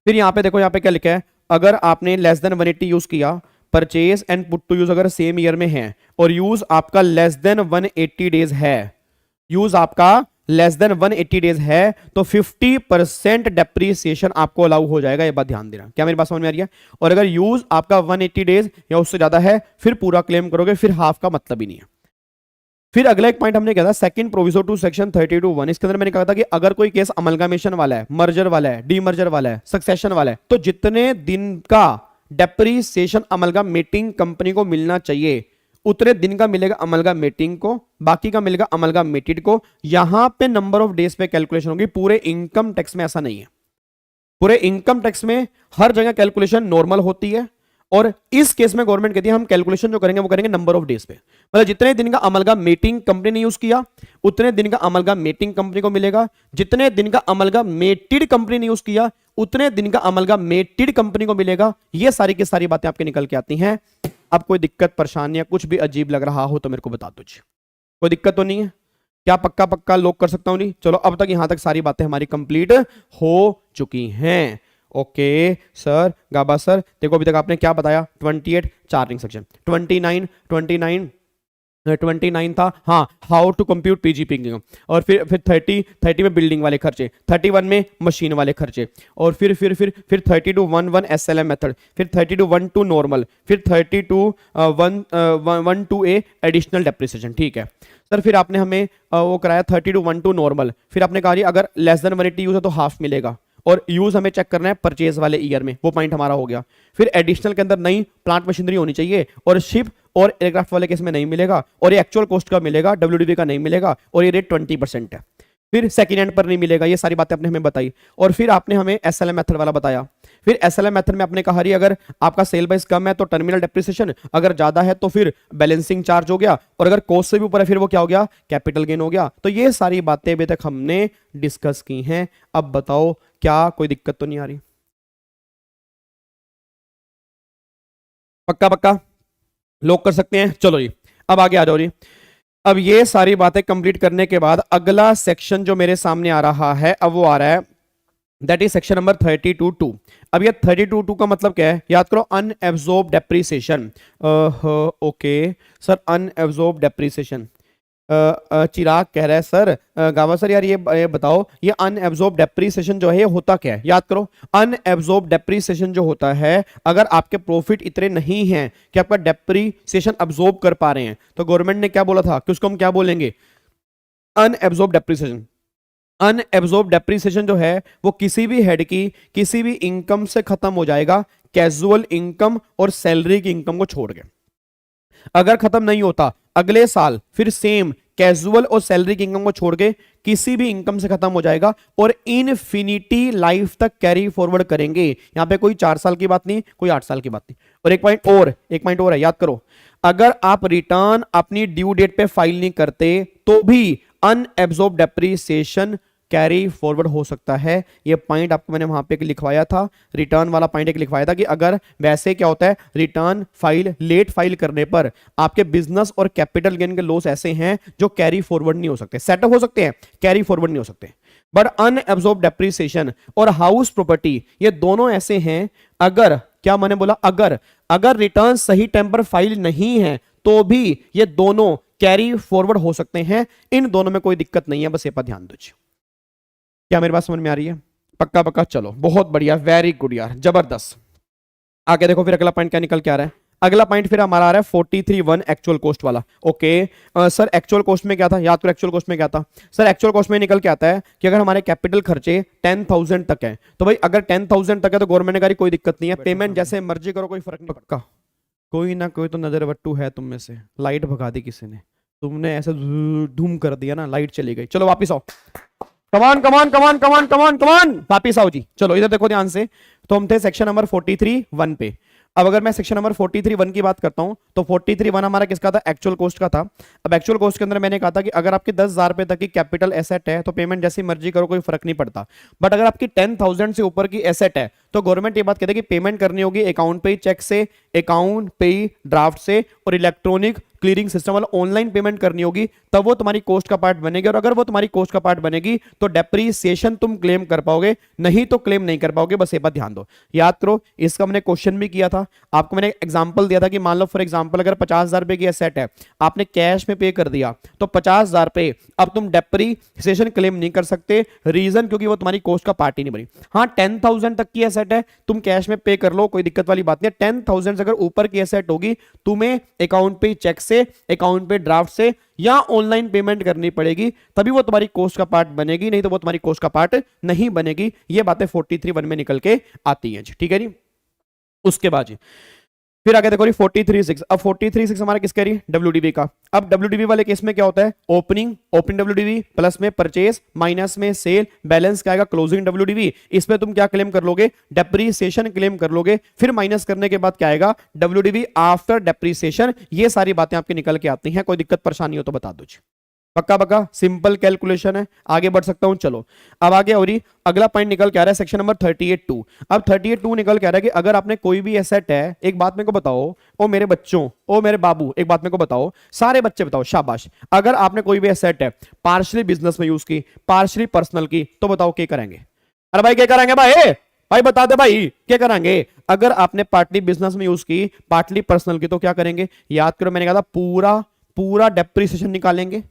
फिर यहां पे देखो, यहां पे क्या लिखा है, अगर आपने लेस देन 180 यूज किया, purchase and put to use अगर सेम ईयर में है और यूज आपका लेस देन 180 डेज है, यूज आपका लेस देन 180 डेज है, तो 50% डेप्रीसिएशन आपको अलाउ हो जाएगा। ये बात ध्यान देना। क्या मेरी बात समझ में आ रही है? और अगर यूज आपका 180 डेज या उससे ज्यादा है फिर पूरा क्लेम करोगे, फिर हाफ का मतलब ही नहीं है। फिर अगला एक पॉइंट हमने कहा था सेकंड प्रोविजो टू सेक्शन 32(1), इसके अंदर मैंने कहा था कि अगर कोई केस अमलगामेशन वाला है, मर्जर वाला है, डीमर्जर वाला है, सक्सेशन वाला है, तो जितने दिन का डेप्रीसिएशन अमलगामेटिंग कंपनी को मिलना चाहिए उतने दिन का मिलेगा अमलगामेटिंग को, बाकी का मिलेगा अमलगामेटेड को। यहां पे नंबर ऑफ डेज पे कैलकुलेशन होगी। पूरे इनकम टैक्स में ऐसा नहीं है। पूरे इनकम टैक्स में हर जगह कैलकुलेशन नॉर्मल होती है, और इस केस में गवर्नमेंट कहती है हम कैलकुलेशन जो करेंगे वो करेंगे नंबर ऑफ डेज पे। मतलब जितने दिन का अमलगामेटिंग कंपनी ने यूज किया उतने दिन का अमलगामेटिंग कंपनी को मिलेगा, जितने दिन का अमलगामेटेड कंपनी ने यूज किया उतने दिन का अमलगामेटेड कंपनी को मिलेगा। ये सारी की सारी बातें आपके निकल के आती हैं। अब कोई दिक्कत परेशानी या कुछ भी अजीब लग रहा हो तो मेरे को बता दो जी। कोई दिक्कत तो नहीं है? क्या पक्का पक्का लॉक कर सकता हूं? नहीं, चलो अब तक यहां तक सारी बातें हमारी कंप्लीट हो चुकी हैं। ओके सर, गाबा सर, देखो अभी तक आपने क्या बताया? 28 चार्जिंग सेक्शन, 29 था, हाँ, हाउ टू कंप्यूट पीजीपी, और फिर 30 में बिल्डिंग वाले खर्चे, 31 में मशीन वाले खर्चे, और फिर 32(1) SLM मेथड, फिर 32(1) नॉर्मल, फिर 32(1) एडिशनल डेप्रिसिएशन। ठीक है सर, फिर आपने हमें वो कराया 32(1) नॉर्मल, फिर आपने कहा अगर लेस देन 180 यूज है तो हाफ मिलेगा, और यूज हमें चेक करना है परचेज वाले ईयर में, वो पॉइंट हमारा हो गया। फिर एडिशनल के अंदर नई प्लांट मशीनरी होनी चाहिए, और शिप और एयरक्राफ्ट वाले केस में नहीं मिलेगा, और ये एक्चुअल कॉस्ट का मिलेगा, WDV का नहीं मिलेगा, और ये रेट 20% है। फिर सेकेंड हैंड पर नहीं मिलेगा। ये सारी बातें आपने हमें बताई, और फिर आपने हमें SLM मेथड वाला बताया। फिर SLM मेथड में आपने कहा अगर आपका सेल प्राइस कम है तो टर्मिनल डेप्रिसिएशन, अगर ज्यादा है तो फिर बैलेंसिंग चार्ज हो गया, और अगर कॉस्ट से भी ऊपर है फिर वो क्या हो गया? कैपिटल गेन हो गया। तो ये सारी बातें अभी तक हमने डिस्कस की हैं। अब बताओ क्या कोई दिक्कत तो नहीं आ रही? पक्का पक्का लॉक कर सकते हैं? चलो जी, अब आगे आ जाओ जी। अब ये सारी बातें कंप्लीट करने के बाद अगला सेक्शन जो मेरे सामने आ रहा है, अब वो आ रहा है दैट इज सेक्शन नंबर 32(2). अब ये 32(2) का मतलब क्या है? याद करो, unabsorb depreciation. Okay sir, unabsorb depreciation. Chirag कह रहा है सर, गावा सर यार ये बताओ, ये अनएब्जॉर्ब डेप्रीसिएशन जो है ये होता क्या है? याद करो, अनएब्जॉर्ब डेप्रीसिएशन जो होता है, अगर आपके प्रॉफिट इतने नहीं हैं कि आपका डेप्रीसिएशन अब्जॉर्ब कर पा रहे हैं, तो गवर्नमेंट ने क्या बोला था कि उसको हम क्या बोलेंगे? Unabsorbed depreciation. अनएब्जॉर्ब डेप्रीसिएशन जो है वो किसी भी हेड की किसी भी इनकम से खत्म हो जाएगा, कैजुअल इनकम और सैलरी की इनकम को छोड़ के। अगर खत्म नहीं होता अगले साल फिर सेम कैजुअल और सैलरी की इनकम को छोड़ के किसी भी इनकम से खत्म हो जाएगा और इनफिनिटी लाइफ तक कैरी फॉरवर्ड करेंगे। यहां पे कोई 4 साल की बात नहीं, कोई 8 साल की बात नहीं। और एक पॉइंट और है, याद करो, अगर आप रिटर्न अपनी ड्यू डेट पे फाइल नहीं करते तो भी अनएब्जॉर्ब डेप्रिसिएशन कैरी फॉरवर्ड हो सकता है। ये पॉइंट आपको मैंने वहां पे लिखवाया था, रिटर्न वाला पॉइंट एक लिखवाया था कि अगर वैसे क्या होता है, रिटर्न फाइल लेट फाइल करने पर आपके बिजनेस और कैपिटल गेन के लॉस ऐसे हैं जो कैरी फॉरवर्ड नहीं हो सकते। सेटअप हो सकते हैं, कैरी फॉरवर्ड नहीं हो सकते। बट अनएब्जॉर्ब डेप्रिसिएशन और हाउस प्रॉपर्टी ये दोनों ऐसे हैं, अगर क्या मैंने बोला, अगर रिटर्न सही टाइम पर फाइल नहीं है तो भी ये दोनों कैरी फॉरवर्ड हो सकते हैं। इन दोनों में कोई दिक्कत नहीं है, बस ये पर ध्यान दीजिए। क्या मेरी बात समझ में आ रही है? पक्का पक्का, चलो बहुत बढ़िया, वेरी गुड यार, जबरदस्त। आगे देखो फिर अगला पॉइंट क्या निकल के आ रहा है। अगला पॉइंट फिर हमारा आ रहा है 43(1) एक्चुअल कॉस्ट वाला। ओके सर, एक्चुअल कॉस्ट में क्या था, याद करो एक्चुअल कॉस्ट में क्या था सर। एक्चुअल कॉस्ट में निकल के आता है कि अगर हमारे कैपिटल खर्चे 10,000 तक है तो भाई अगर 10,000 तक है तो गवर्नमेंट ने कहा कोई दिक्कत नहीं है, पेमेंट जैसे मर्जी करो, कोई फर्क नहीं पड़ता। कोई ना कोई तो नजर वट्टू है तुम में से, लाइट भगा दी किसी ने, तुमने ऐसे धूम कर दिया ना, लाइट चली गई। चलो वापिस आओ, कमान कमान कमान कमान कमान कमान, वापिस आओ जी। चलो इधर देखो ध्यान से, तो हम थे सेक्शन नंबर 43(1) पे। अब अगर मैं सेक्शन नंबर 43(1) की बात करता हूं तो 43(1) हमारा किसका था, एक्चुअल कॉस्ट का था। अब एक्चुअल कॉस्ट के अंदर मैंने कहा था कि अगर आपकी 10,000 रुपए तक की कैपिटल एसेट है तो पेमेंट जैसी मर्जी करो, कोई फर्क नहीं पड़ता। बट अगर आपकी 10,000 से ऊपर की एसेट है तो गवर्नमेंट ये बात कहती है कि पेमेंट करनी होगी अकाउंट पे ही चेक से, अकाउंट पे ही ड्राफ्ट से, और इलेक्ट्रॉनिक क्लियरिंग सिस्टम वाला ऑनलाइन पेमेंट करनी होगी, तब वो तुम्हारी कॉस्ट का पार्ट बनेगी। और अगर वो तुम्हारी कॉस्ट का पार्ट बनेगी तो डेप्रीसिएशन तुम क्लेम कर पाओगे, नहीं तो क्लेम नहीं कर पाओगे। बस ये बात ध्यान दो, याद करो। इसका हमने क्वेश्चन भी किया था, आपको मैंने एग्जांपल दिया था कि मान लो फॉर एग्जांपल अगर 50,000 रुपए की एसेट है, आपने कैश में पे कर दिया तो 50,000 पे अब तुम डेप्रीसिएशन क्लेम नहीं कर सकते। रीजन क्योंकि वो तुम्हारी कॉस्ट का पार्ट ही नहीं बनी। हाँ 10,000 तक की एसेट है, तुम कैश में पे कर लो, कोई दिक्कत वाली बात नहीं है। 10,000 से अगर ऊपर की एसेट होगी तुम्हें अकाउंट पे चेक से, अकाउंट पे ड्राफ्ट से या ऑनलाइन पेमेंट करनी पड़ेगी, तभी वो तुम्हारी कॉस्ट का पार्ट बनेगी, नहीं तो वो तुम्हारी कॉस्ट का पार्ट नहीं बनेगी। ये बातें 43(1) में निकल के आती हैं, ठीक है जी। उसके बाद जी फिर आगे देखो 43(6). अब 43(6) हमारा किसका रही, WDV का। अब WDV वाले केस में क्या होता है, ओपनिंग WDV प्लस में परचेज माइनस में सेल, बैलेंस क्या आएगा, क्लोजिंग WDV। इसमें तुम क्या क्लेम कर लोगे, डेप्रीसिएशन क्लेम कर लोगे। फिर माइनस करने के बाद क्या आएगा, WDV आफ्टर डेप्रीसिएशन। ये सारी बातें आपकी निकल के आती हैं, कोई दिक्कत परेशानी हो तो बता दो जी। पक्का पक्का, सिंपल कैलकुलेशन है, आगे बढ़ सकता हूं। चलो अब आगे और अगला पॉइंट निकल के आ रहा है सेक्शन नंबर 38(2). अब 38(2) निकल के आ रहा है कि अगर आपने कोई भी एसेट है, एक बात मेरे को बताओ, ओ मेरे बच्चों, ओ मेरे बाबू, एक बात मेरे को बताओ, सारे बच्चे बताओ, शाबाश। अगर आपने कोई भी एसेट है पार्शली बिजनेस में यूज की, पार्शली पर्सनल की, तो बताओ क्या करेंगे। अरे भाई क्या करेंगे भाई, भाई बता दे भाई क्या करेंगे। अगर आपने पार्टली बिजनेस में यूज की, पार्टली पर्सनल की, तो क्या करेंगे, याद करो मैंने कहा था पूरा डेप्रिसिएशन निकालेंगे,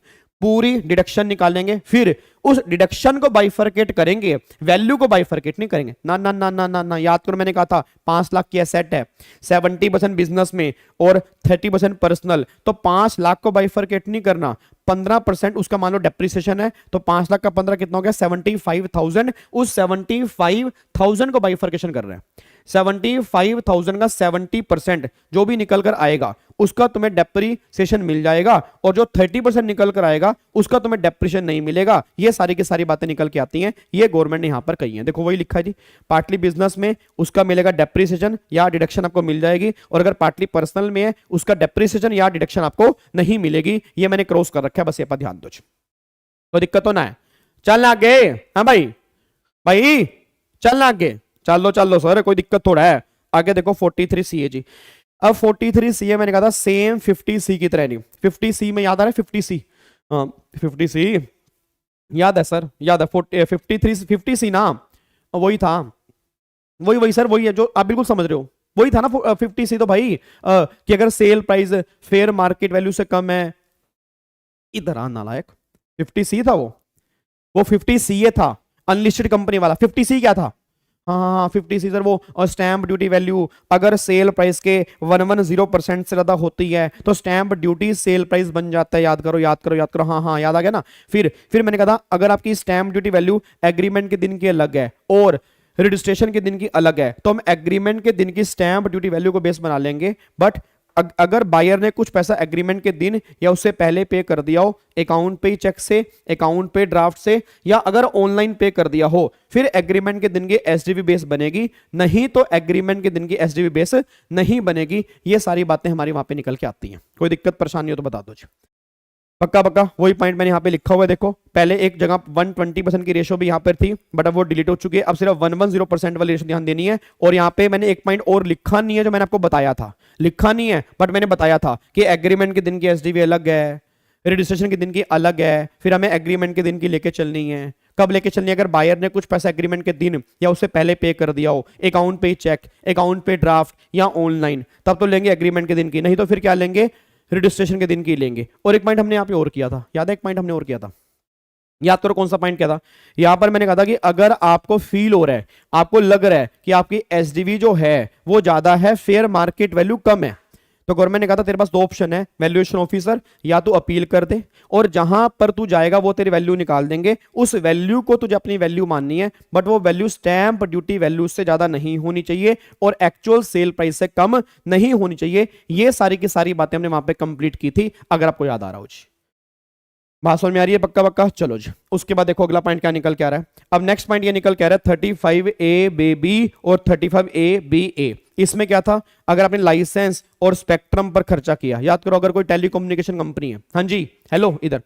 पूरी डिडक्शन निकालेंगे, फिर उस डिडक्शन को बाइफरकेट करेंगे, वैल्यू को बाइफरकेट नहीं करेंगे। ना ना ना ना ना ना, याद करो मैंने कहा था 5 लाख की एसेट है, 70% बिजनेस में और 30% पर्सनल, तो 5 लाख को बाइफरकेट नहीं करना। 15% उसका मान लो डेप्रिसिएशन है, तो 5 लाख का 15 कितना हो गया, 75,000। उस 75,000 को बाइफरकेशन कर रहे हैं। 75,000 का 70% जो भी निकल कर आएगा उसका तुम्हें डेप्रिसिएशन मिल जाएगा, और जो 30% निकल कर आएगा उसका तुम्हें डेप्रिसिएशन नहीं मिलेगा। ये सारी की सारी बातें निकल के आती हैं, ये गवर्नमेंट ने यहां पर कही है। देखो वही लिखा है जी, पार्टली बिजनेस में उसका मिलेगा डेप्रिसिएशन या डिडक्शन आपको मिल जाएगी, और अगर पार्टली पर्सनल में है उसका डेप्रिसिएशन या डिडक्शन आपको नहीं मिलेगी। ये मैंने क्रॉस कर रखा है, बस ये पर ध्यान दो, तो दिक्कत तो ना है। चलना आगे, हाँ भाई भाई चलना आगे, चल लो सर, कोई दिक्कत थोड़ा है। आगे देखो 43C है जी। अब 43C है, मैंने कहा था सेम 50C की तरह नहीं। 50C में याद आ रहा है 50C, 50C याद है सर, याद है 50C ना, वही था, वही सर, वही है जो आप बिल्कुल समझ रहे हो, वही था ना 50C। तो भाई कि अगर sale price fair market value से कम है, इधर आ नालायक, 50C था वो 50CA था, अनलिस्टेड कंपनी वाला। 50C क्या था, हाँ 50C सर, वो स्टैंप ड्यूटी वैल्यू अगर सेल प्राइस के 110% से ज्यादा होती है तो स्टैंप ड्यूटी सेल प्राइस बन जाता है। याद करो, हाँ याद आ गया ना। फिर मैंने कहा था अगर आपकी स्टैंप ड्यूटी वैल्यू एग्रीमेंट के दिन की अलग है और रजिस्ट्रेशन के दिन की अलग है, तो हम एग्रीमेंट के दिन की स्टैंप ड्यूटी वैल्यू को बेस बना लेंगे, बट अगर बायर ने कुछ पैसा एग्रीमेंट के दिन या उससे पहले पे कर दिया हो, अकाउंट पे चेक से, अकाउंट पे ड्राफ्ट से, या अगर ऑनलाइन पे कर दिया हो, फिर एग्रीमेंट के दिन की एसडीवी बेस बनेगी, नहीं तो एग्रीमेंट के दिन की एसडीवी बेस नहीं बनेगी। ये सारी बातें हमारी वहां पे निकल के आती हैं। कोई दिक्कत परेशानी हो तो बता दो जी। पक्का पक्का वही पॉइंट मैंने यहाँ पे लिखा हुआ है, देखो पहले एक जगह 120% की रेशो भी यहाँ पर थी, बट अब वो डिलीट हो चुकी है। अब सिर्फ 110% वाली रेशो ध्यान देनी है। और यहाँ पे मैंने एक पॉइंट और लिखा नहीं है, जो मैंने आपको बताया था, लिखा नहीं है बट मैंने बताया था कि एग्रीमेंट के दिन की एसडीवी अलग है, रजिस्ट्रेशन के दिन की अलग है, फिर हमें एग्रीमेंट के दिन की लेके चलनी है। कब लेके चलनी है? अगर बायर ने कुछ पैसा एग्रीमेंट के दिन या उससे पहले पे कर दिया हो, अकाउंट पे चेक, अकाउंट पे ड्राफ्ट या ऑनलाइन, तब तो लेंगे एग्रीमेंट के दिन की, नहीं तो फिर क्या लेंगे? रजिस्ट्रेशन के दिन की लेंगे। और एक पॉइंट हमने यहाँ पे और किया था, याद है? एक पॉइंट हमने और किया था, याद करो कौन सा पॉइंट किया था? यहां पर मैंने कहा था कि अगर आपको फील हो रहा है, आपको लग रहा है कि आपकी एसडीवी जो है वो ज्यादा है, फेयर मार्केट वैल्यू कम है, तो गवर्नमेंट ने कहा था तेरे पास दो ऑप्शन है वैल्यूएशन ऑफिसर, या तो अपील कर दे और जहां पर तू जाएगा वो तेरी वैल्यू निकाल देंगे। उस वैल्यू को तुझे अपनी वैल्यू माननी है, बट वो वैल्यू स्टैंप ड्यूटी वैल्यू से ज्यादा नहीं होनी चाहिए और एक्चुअल सेल प्राइस से कम नहीं होनी चाहिए। ये सारी की सारी बातें हमने वहां पे कंप्लीट की थी, अगर आपको याद आ रहा हो जी। बात समझ में आ रही है? पक्का पक्का। चलो जी, उसके बाद देखो अगला पॉइंट क्या निकल के आ रहा है। अब नेक्स्ट पॉइंट ये निकल के आ रहा है 35A और 35A। इसमें क्या था? अगर आपने लाइसेंस और स्पेक्ट्रम पर खर्चा किया, याद करो, अगर कोई टेलीकम्युनिकेशन कंपनी है, हाँ जी हेलो इधर,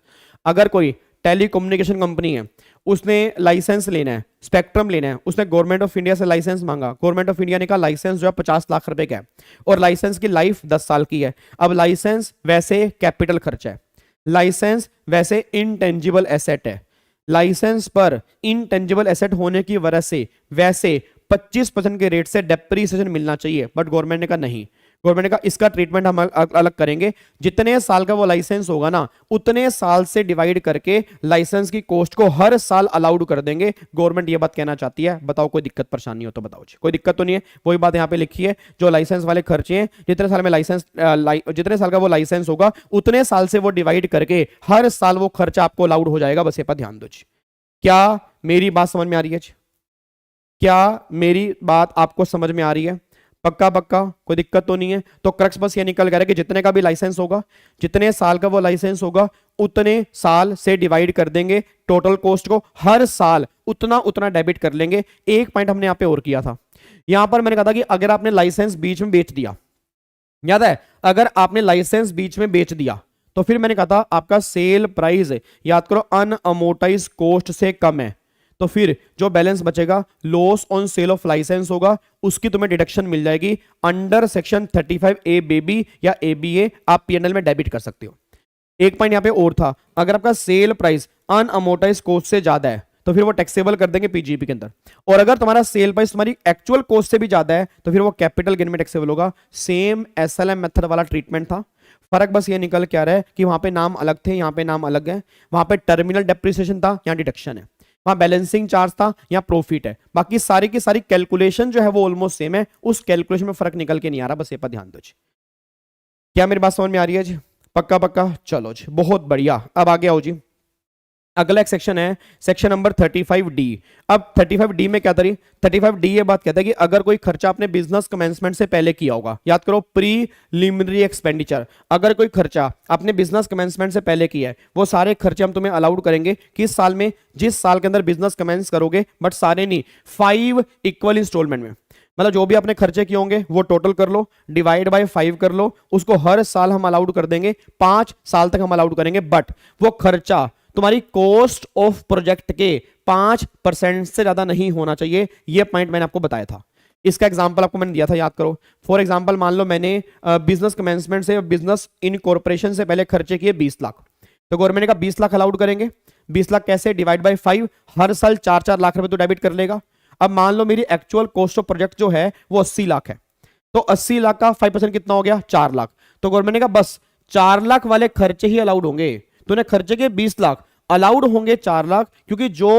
अगर कोई टेलीकम्युनिकेशन कंपनी है, उसने लाइसेंस लेना है, स्पेक्ट्रम लेना है, उसने गवर्नमेंट ऑफ इंडिया से लाइसेंस मांगा, गवर्नमेंट ऑफ इंडिया ने कहा लाइसेंस जो है 50 लाख रुपए का है और लाइसेंस की लाइफ 10 साल की है। अब लाइसेंस वैसे कैपिटल खर्चा है, लाइसेंस वैसे इनटेंजिबल एसेट है, लाइसेंस पर इनटेंजिबल एसेट होने की वजह से वैसे 25% के रेट से डेप्रीसिएशन मिलना चाहिए, बट गवर्नमेंट ने कहा नहीं। गवर्नमेंट ने कहा इसका ट्रीटमेंट हम अलग करेंगे, जितने साल का वो लाइसेंस होगा ना, उतने साल से डिवाइड करके लाइसेंस की कॉस्ट को हर साल अलाउड कर देंगे। गवर्नमेंट ये बात कहना चाहती है। बताओ कोई दिक्कत परेशानी हो तो बताओ जी। कोई दिक्कत तो नहीं है? वही बात यहाँ पे लिखी है, जो लाइसेंस वाले खर्चे हैं, जितने साल में लाइसेंस जितने साल का वो लाइसेंस होगा उतने साल से वो डिवाइड करके हर साल वो खर्चा आपको अलाउड हो जाएगा। बस ये पर ध्यान दो जी। क्या मेरी बात समझ में आ रही है जी? क्या मेरी बात आपको समझ में आ रही है? पक्का पक्का, कोई दिक्कत तो नहीं है? तो क्रक्स बस ये निकल गया कि जितने का भी लाइसेंस होगा, जितने साल का वो लाइसेंस होगा, उतने साल से डिवाइड कर देंगे टोटल कॉस्ट को, हर साल उतना उतना डेबिट कर लेंगे। एक पॉइंट हमने यहां पे और किया था, यहां पर मैंने कहा था कि अगर आपने लाइसेंस बीच में बेच दिया, याद है, अगर आपने लाइसेंस बीच में बेच दिया तो फिर मैंने कहा था आपका सेल प्राइस, याद करो, अनअमोर्टाइज कॉस्ट से कम है, तो फिर जो बैलेंस बचेगा loss on sale of licence होगा, उसकी तुम्हें डिडक्शन मिल जाएगी अंडर सेक्शन 35A बेबी या ABA, आप पीएनएल में डेबिट कर सकते हो। एक पॉइंट यहां पे और था, अगर आपका सेल प्राइस अनअमोर्टाइज कॉस्ट से ज्यादा है तो फिर वो टैक्सेबल कर देंगे पीजीपी के अंदर, और अगर तुम्हारा सेल प्राइस तुम्हारी एक्चुअल कॉस्ट से भी ज्यादा है तो फिर वो कैपिटल गेन में टैक्सेबल होगा। सेम एसएलएम मेथड वाला ट्रीटमेंट था, फर्क बस ये निकल के आ रहा है कि वहां पे नाम अलग थे, यहां पे नाम अलग है। वहां पे टर्मिनल डेप्रिसिएशन था, यहां डिडक्शन है। वहां बैलेंसिंग चार्ज था, यहां प्रॉफिट है। बाकी सारी की सारी कैलकुलेशन जो है वो ऑलमोस्ट सेम है, उस कैलकुलेशन में फर्क निकल के नहीं आ रहा। बस ये पर ध्यान दो जी। क्या मेरी बात समझ में आ रही है जी? पक्का पक्का। चलो जी, बहुत बढ़िया। अब आगे आओ जी, अगला एक सेक्शन है, सेक्शन नंबर 35D। अब 35D में क्या करी? 35D ये बात कहता है कि अगर कोई खर्चा आपने बिजनेस कमेंसमेंट से पहले किया होगा, याद करो प्रीलिमिनरी एक्सपेंडिचर, अगर कोई खर्चा आपने बिजनेस कमेंसमेंट से पहले किया है, वो सारे खर्चे हम तुम्हें अलाउड करेंगे किस साल में? जिस साल के अंदर बिजनेस कमेंस करोगे, बट सारे नहीं, 5 इक्वल इंस्टॉलमेंट में। मतलब जो भी आपने खर्चे किए होंगे वो टोटल कर लो, डिवाइड बाय 5 कर लो, उसको हर साल हम अलाउड कर देंगे, 5 साल तक हम अलाउड करेंगे, बट वो खर्चा तुम्हारी कॉस्ट ऑफ प्रोजेक्ट के 5% से ज्यादा नहीं होना चाहिए। ये पॉइंट मैंने आपको बताया था। इसका एग्जांपल आपको मैंने दिया था, याद करो। फॉर एग्जांपल मान लो मैंने बिजनेस कमेंसमेंट से, बिजनेस इनकॉर्पोरेशन से पहले खर्चे किए 20 लाख, तो गवर्नमेंट ने कहा 20 लाख अलाउड करेंगे। 20 लाख कैसे? डिवाइड बाय 5, हर साल 4-4 लाख रुपए तो डेबिट कर लेगा। अब मान लो मेरी एक्चुअल कॉस्ट ऑफ प्रोजेक्ट जो है वो 80 लाख है, तो 80 लाख का 5% कितना हो गया? 4 लाख। तो गवर्नमेंट ने कहा बस 4 लाख वाले खर्चे ही अलाउड होंगे। तूने खर्चे के 20 लाख, अलाउड होंगे 4 लाख, क्योंकि जो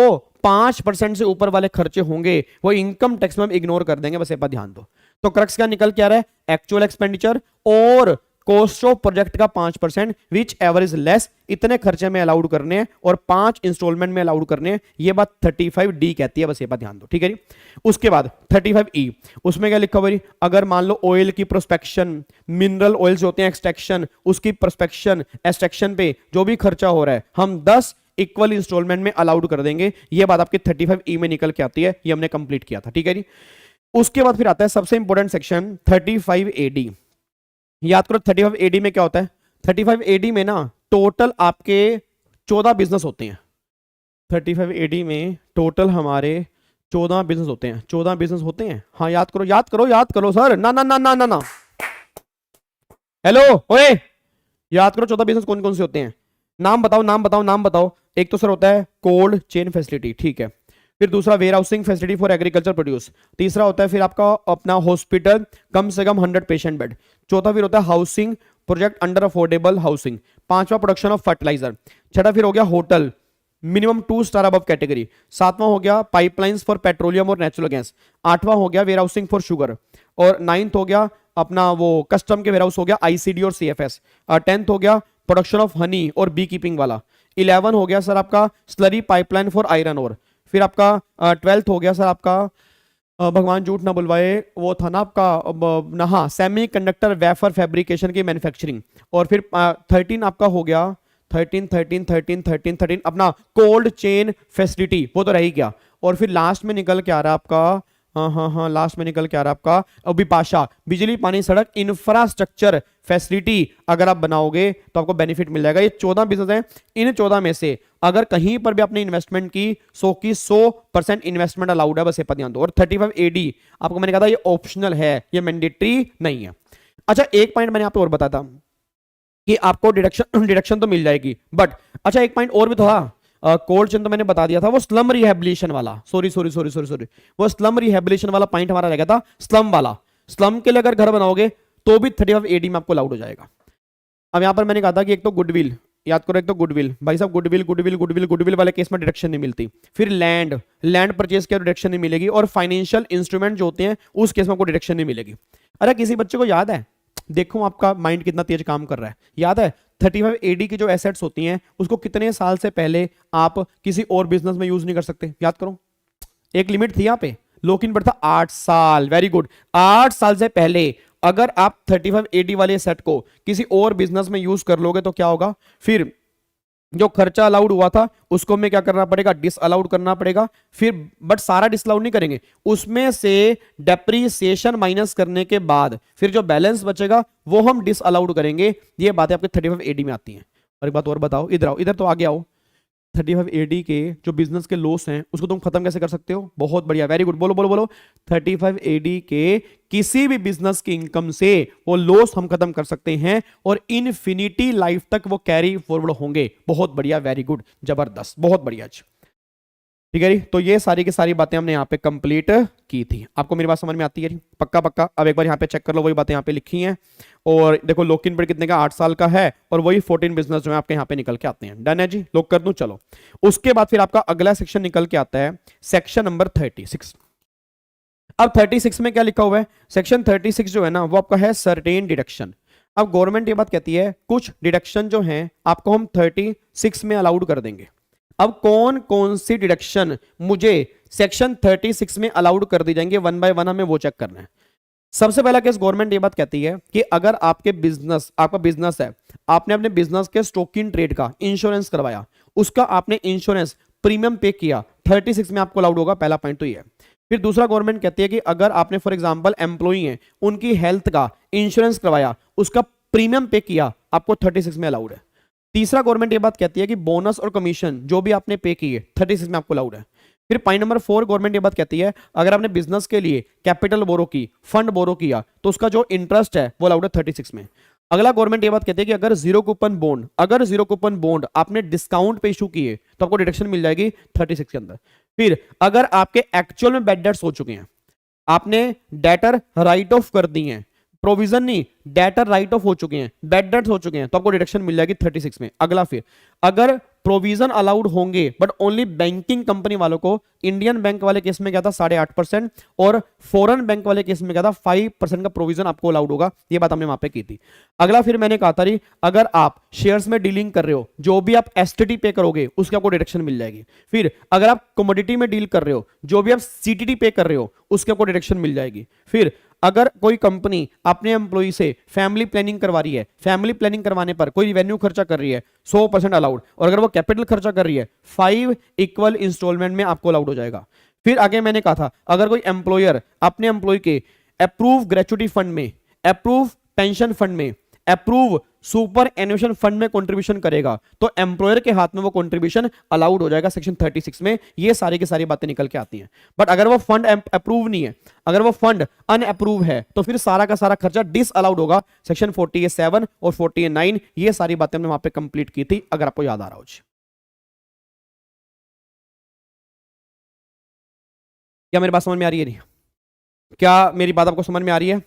5% से ऊपर वाले खर्चे होंगे वो इनकम टैक्स में हम इग्नोर कर देंगे। बस ये पर ध्यान दो। तो क्रक्स क्या निकल के आ रहा है? एक्चुअल एक्सपेंडिचर और कॉस्ट ऑफ प्रोजेक्ट का 5% विच एवर इज लेस, इतने खर्चे में अलाउड करने हैं और 5 इंस्टॉलमेंट में अलाउड करने हैं। ये बात 35D कहती है, बस ये बात ध्यान दो, ठीक है जी। उसके बाद 35E, उसमें क्या लिखा हुआ है, अगर मान लो ऑयल की प्रोस्पेक्शन, मिनरल ऑयल्स होते हैं एक्सट्रैक्शन, उसकी प्रोस्पेक्शन एक्सट्रैक्शन पे जो भी खर्चा हो रहा है हम 10 इक्वल इंस्टॉलमेंट में अलाउड कर देंगे। ये बात आपकी 35E में निकल के आती है, ये हमने कंप्लीट किया था, ठीक है जी। उसके बाद फिर आता है सबसे इंपॉर्टेंट सेक्शन 35AD। याद करो 35AD में क्या होता है। 35AD में ना टोटल आपके 14 बिजनेस होते हैं। 35AD में टोटल हमारे 14 बिजनेस होते हैं। 14 बिजनेस होते हैं, हाँ याद करो याद करो याद करो सर, ना ना ना ना ना ना, हेलो ओए, याद करो 14 बिजनेस कौन कौन से होते हैं। नाम बताओ नाम बताओ नाम बताओ। एक तो सर होता है कोल्ड चेन फैसिलिटी, ठीक है। फिर दूसरा warehousing facility for agriculture produce. तीसरा होता है फिर आपका अपना हॉस्पिटल, कम से कम 100 पेशेंट बेड। चौथा फिर होता है housing project under affordable housing. पांचवा प्रोडक्शन ऑफ फर्टिलाइजर। छठा फिर हो गया hotel minimum 2 star above category. सातवां हो गया पाइपलाइंस फॉर पेट्रोलियम और नेचुरल गैस। आठवां हो गया वेयर हाउसिंग फॉर शुगर। और 9th हो गया अपना वो कस्टम के वेयर हाउस हो गया ICD और CFS। 10th हो गया प्रोडक्शन ऑफ हनी और बी कीपिंग वाला। 11 हो गया सर आपका स्लरी पाइपलाइन फॉर आयरन और। फिर आपका 12th हो गया सर आपका भगवान झूठ ना बुलवाए वो था ना आपका हाँ सेमी कंडक्टर वेफर फैब्रिकेशन की मैन्युफैक्चरिंग। और फिर 13 आपका हो गया 13 अपना कोल्ड चेन फैसिलिटी, वो तो रह ही गया। और फिर लास्ट में निकल के आ रहा है आपका हाँ लास्ट में निकल के आ रहा है आपका बिपाशा बिजली पानी सड़क इंफ्रास्ट्रक्चर फैसिलिटी। अगर आप बनाओगे तो आपको बेनिफिट मिल जाएगा। ये 14 बिजनेस हैं। इन 14 में से अगर कहीं पर भी आपने इन्वेस्टमेंट की 100% इन्वेस्टमेंट अलाउड है, बस ये पर ध्यान दो। और 35AD आपको मैंने कहा था ये ऑप्शनल है, ये मैंडेटरी नहीं है। अच्छा एक पॉइंट मैंने यहाँ पे और बताया था कि आपको डिडक्शन तो मिल जाएगी, बट अच्छा एक पॉइंट और भी था। कोल्ड चेन तो मैंने बता दिया था, वो स्लम रिहेबिलिटेशन वाला, सॉरी वो स्लम रिहेबिलिटेशन वाला पॉइंट हमारा रह गया था। स्लम वाला, स्लम के लिए अगर घर बनाओगे तो भी 35AD में आपको अलाउड हो जाएगा। अब यहां पर मैंने कहा था कि एक तो गुडविल, याद करो एक तो गुडविल, भाई साहब गुडविल वाले केस में डिडक्शन नहीं मिलती। फिर लैंड परचेज के डिडक्शन नहीं मिलेगी। और फाइनेंशियल इंस्ट्रूमेंट जो होते हैं उस केस में आपको डिडक्शन नहीं मिलेगी। अरे किसी बच्चे को याद है, देखो आपका माइंड कितना तेज काम कर रहा है, याद है 35AD की जो एसेट्स होती हैं उसको कितने साल से पहले आप किसी और बिजनेस में यूज नहीं कर सकते, याद करो। एक लिमिट थी यहाँ पे, लॉक इन पर था 8 साल। वेरी गुड, 8 साल से पहले अगर आप 35AD वाले सेट को किसी और बिजनेस में यूज कर लोगे तो क्या होगा, फिर जो खर्चा अलाउड हुआ था उसको हमें क्या करना पड़ेगा, डिस अलाउड करना पड़ेगा। फिर बट सारा डिसअलाउड नहीं करेंगे, उसमें से डेप्रीसिएशन माइनस करने के बाद फिर जो बैलेंस बचेगा वो हम डिस अलाउड करेंगे। ये बातें आपके 35AD में आती हैं। और एक बात और बताओ, इधर आओ, इधर तो आगे आओ। 35AD के जो बिजनेस के लॉस हैं उसको तुम खत्म कैसे कर सकते हो, बहुत बढ़िया, वेरी गुड, बोलो बोलो बोलो। 35AD के किसी भी बिजनेस की इनकम से वो लॉस हम खत्म कर सकते हैं और इनफिनिटी लाइफ तक वो कैरी फॉरवर्ड होंगे। बहुत बढ़िया, वेरी गुड, जबरदस्त, बहुत बढ़िया। ठीक है जी, तो ये सारी की सारी बातें हमने यहाँ पे कंप्लीट की थी। आपको मेरी बात समझ में आती है जी, पक्का पक्का। अब एक बार यहाँ पे चेक कर लो, वही बातें यहाँ पे लिखी हैं। और देखो लॉक इन पीरियड कितने का, 8 साल का है। और वही 14 बिजनेस जो है आपके यहाँ पे निकल के आते हैं। डन है जी, लॉक कर दूं, चलो। उसके बाद फिर आपका अगला सेक्शन निकल के आता है, सेक्शन नंबर 36। अब 36 में क्या लिखा हुआ है, सेक्शन 36 जो है ना वो आपका है सर्टेन डिडक्शन। अब गवर्नमेंट ये बात कहती है कुछ डिडक्शन जो है आपको हम 36 में अलाउड कर देंगे। अब कौन कौन सी डिडक्शन मुझे सेक्शन 36 में अलाउड कर दी जाएंगे, वन बाय वन हमें वो चेक करना है। सबसे पहला केस गवर्नमेंट ये बात कहती है कि अगर आपका बिजनेस है, आपने अपने बिजनेस के स्टॉक इन ट्रेड का इंश्योरेंस करवाया, उसका आपने इंश्योरेंस प्रीमियम पे किया, 36 में आपको अलाउड होगा। पहला पॉइंट तो ये है। फिर दूसरा गवर्नमेंट कहती है कि अगर आपने फॉर एग्जांपल एम्प्लॉई है, उनकी हेल्थ का इंश्योरेंस करवाया, उसका प्रीमियम पे किया, आपको 36 में अलाउड है। तीसरा गवर्नमेंट ये बात कहती है कि बोनस और कमीशन जो भी आपने पे की है 36 में आपको अलाउड है। फिर पॉइंट नंबर 4 गवर्नमेंट ये बात कहती है अगर आपने बिजनेस के लिए कैपिटल बोरो की, फंड बोरो किया, तो उसका जो इंटरेस्ट है वो अलाउड है 36 में। अगला गवर्नमेंट ये बात कहती है कि अगर जीरो कूपन बॉन्ड आपने डिस्काउंट पे इशू किए तो आपको डिडक्शन मिल जाएगी 36 के अंदर। फिर अगर आपके एक्चुअल में बैड डेट्स हो चुके हैं, आपने डेटर राइट ऑफ कर दी हैं, प्रोविजन नहीं, डेटर राइट ऑफ हो चुके हैं, बैड डेट्स हो चुके हैं, तो आपको डिडक्शन मिल जाएगी 36 में। अगला फिर अगर प्रोविजन अलाउड होंगे बट ओनली बैंकिंग कंपनी वालों को, इंडियन बैंक वाले केस में क्या था 8.5% और फॉरेन बैंक वाले केस में क्या था 5% का प्रोविजन आपको अलाउड होगा, ये बात हमने वहां पे की थी। अगला फिर मैंने कहा था अगर आप शेयर्स में डीलिंग कर रहे हो, जो भी आप एसटीटी पे करोगे उसकी आपको डिडक्शन मिल जाएगी। फिर अगर आप कमोडिटी में डील कर रहे हो, जो भी आप सीटीटी पे कर रहे हो उसकी आपको डिडक्शन मिल जाएगी। फिर अगर कोई कंपनी अपने एम्प्लॉई से फैमिली प्लानिंग करवा रही है, फैमिली प्लानिंग करवाने पर कोई रेवेन्यू खर्चा कर रही है 100% अलाउड, और अगर वो कैपिटल खर्चा कर रही है 5 इक्वल इंस्टॉलमेंट में आपको अलाउड हो जाएगा। फिर आगे मैंने कहा था अगर कोई एम्प्लॉयर अपने एम्प्लॉय के अप्रूव ग्रेचुटी फंड में, अप्रूव पेंशन फंड में, अप्रूव सुपर एनुएशन फंड में कंट्रीब्यूशन करेगा तो एम्प्लॉयर के हाथ में वो कंट्रीब्यूशन अलाउड हो जाएगा सेक्शन 36 में। ये सारी की सारी बातें निकल के आती हैं। बट अगर वो फंड अप्रूव नहीं है, अगर वो फंड अनअप्रूव है, तो फिर सारा का सारा खर्चा डिस अलाउड होगा सेक्शन 47 और 49। ये सारी बातें हमने वहां पे कंप्लीट की थी, अगर आपको याद आ रहा हो। क्या मेरी बात समझ में आ रही है? नहीं, क्या मेरी बात आपको समझ में आ रही है?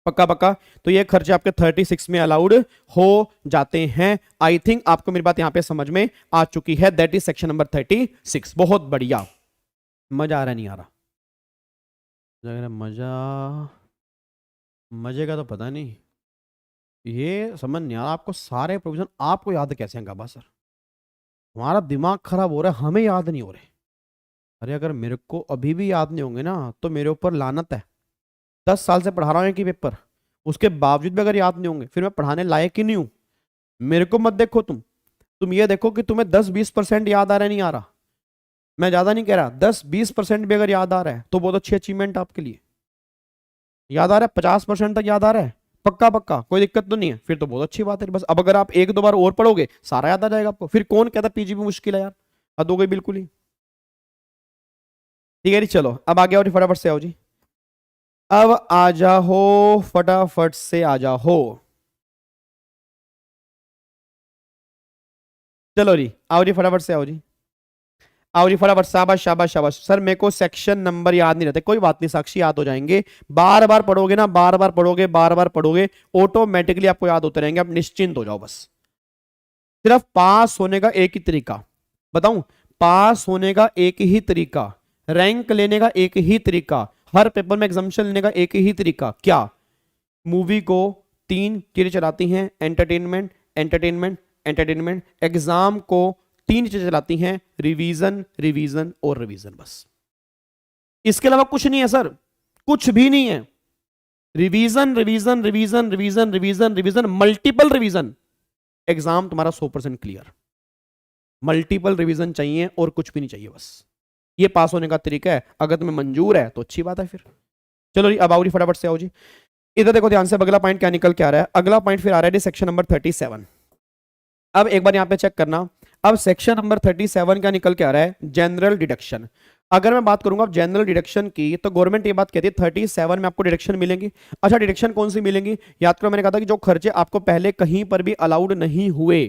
पक्का पक्का। तो ये खर्चे आपके 36 में अलाउड हो जाते हैं। आई थिंक आपको मेरी बात यहां पे समझ में आ चुकी है। That is section number 36। बहुत बढ़िया। मजा आ रहा नहीं आ रहा? मजे का तो पता नहीं, ये समझ नहीं आ रहा आपको सारे प्रोविजन आपको याद कैसे हैं गाबा सर? हमारा दिमाग खराब हो रहा है, हमें याद नहीं हो रहे। अरे अगर मेरे को अभी भी याद नहीं होंगे ना तो मेरे ऊपर लानत है। 10 साल से पढ़ा रहा हूं कि पेपर, उसके बावजूद भी अगर याद नहीं होंगे फिर मैं पढ़ाने लायक ही नहीं हूं। मेरे को मत देखो तुम ये देखो कि तुम्हें 10-20% याद आ रहा है, नहीं आ रहा। मैं ज्यादा नहीं कह रहा, 10-20% भी अगर याद आ रहा है तो बहुत अच्छी अचीवमेंट आपके लिए। याद आ रहा है 50% तक याद आ रहा है, पक्का पक्का, कोई दिक्कत तो नहीं है, फिर तो बहुत अच्छी बात है। बस अब अगर आप 1-2 बार और पढ़ोगे सारा याद आ जाएगा आपको। फिर कौन कहता पीजीबी मुश्किल है यार, हद हो गई बिल्कुल ही। ठीक है जी, चलो अब आगे आओ जी, फटाफट से आओ जी, अब आ जाओ, फटाफट से आ जाओ। चलो जी, आओ जी, फटाफट से आओ जी, आओ जी फटाफट। शाबाश शाबाश शाबाश सर, मेरे को सेक्शन नंबर याद नहीं रहते, कोई बात नहीं साक्षी, याद हो जाएंगे। बार बार पढ़ोगे ना, बार बार पढ़ोगे, बार बार पढ़ोगे, ऑटोमेटिकली आपको याद होते रहेंगे। आप निश्चिंत हो जाओ बस। सिर्फ पास होने का एक ही तरीका बताऊं, पास होने का एक ही तरीका, रैंक लेने का एक ही तरीका, हर पेपर में एग्जामिनेशन लेने का एक ही तरीका। क्या? मूवी को 3 चीजें चलाती हैं, एंटरटेनमेंट एंटरटेनमेंट एंटरटेनमेंट। एग्जाम को 3 चीजें चलाती हैं, रिवीजन रिवीजन और रिवीजन। बस इसके अलावा कुछ नहीं है सर, कुछ भी नहीं है। Revision revision revision revision revision revision, multiple revision, exam तुम्हारा 100% क्लियर। मल्टीपल रिवीजन चाहिए और कुछ भी नहीं चाहिए, बस ये पास होने का तरीका है। अगर तुम्हें मंजूर है तो अच्छी बात है। फिर चलो जी, अब आओ जी, फटाफट से आओ जी। इधर देखो ध्यान से, अगला पॉइंट क्या निकल के आ रहा है। अगला पॉइंट फिर आ रहा है सेक्शन नंबर 37। अब एक बार यहां पे चेक करना, अब सेक्शन नंबर 37 क्या निकल के आ रहा है, जनरल डिडक्शन। अगर मैं बात करूंगा जनरल डिडक्शन की, तो गवर्नमेंट ये बात कहती है 37 में आपको डिडक्शन मिलेंगी। अच्छा, डिडक्शन कौन सी मिलेंगी? याद करो मैंने कहा था कि जो खर्चे आपको पहले कहीं पर भी अलाउड नहीं हुए,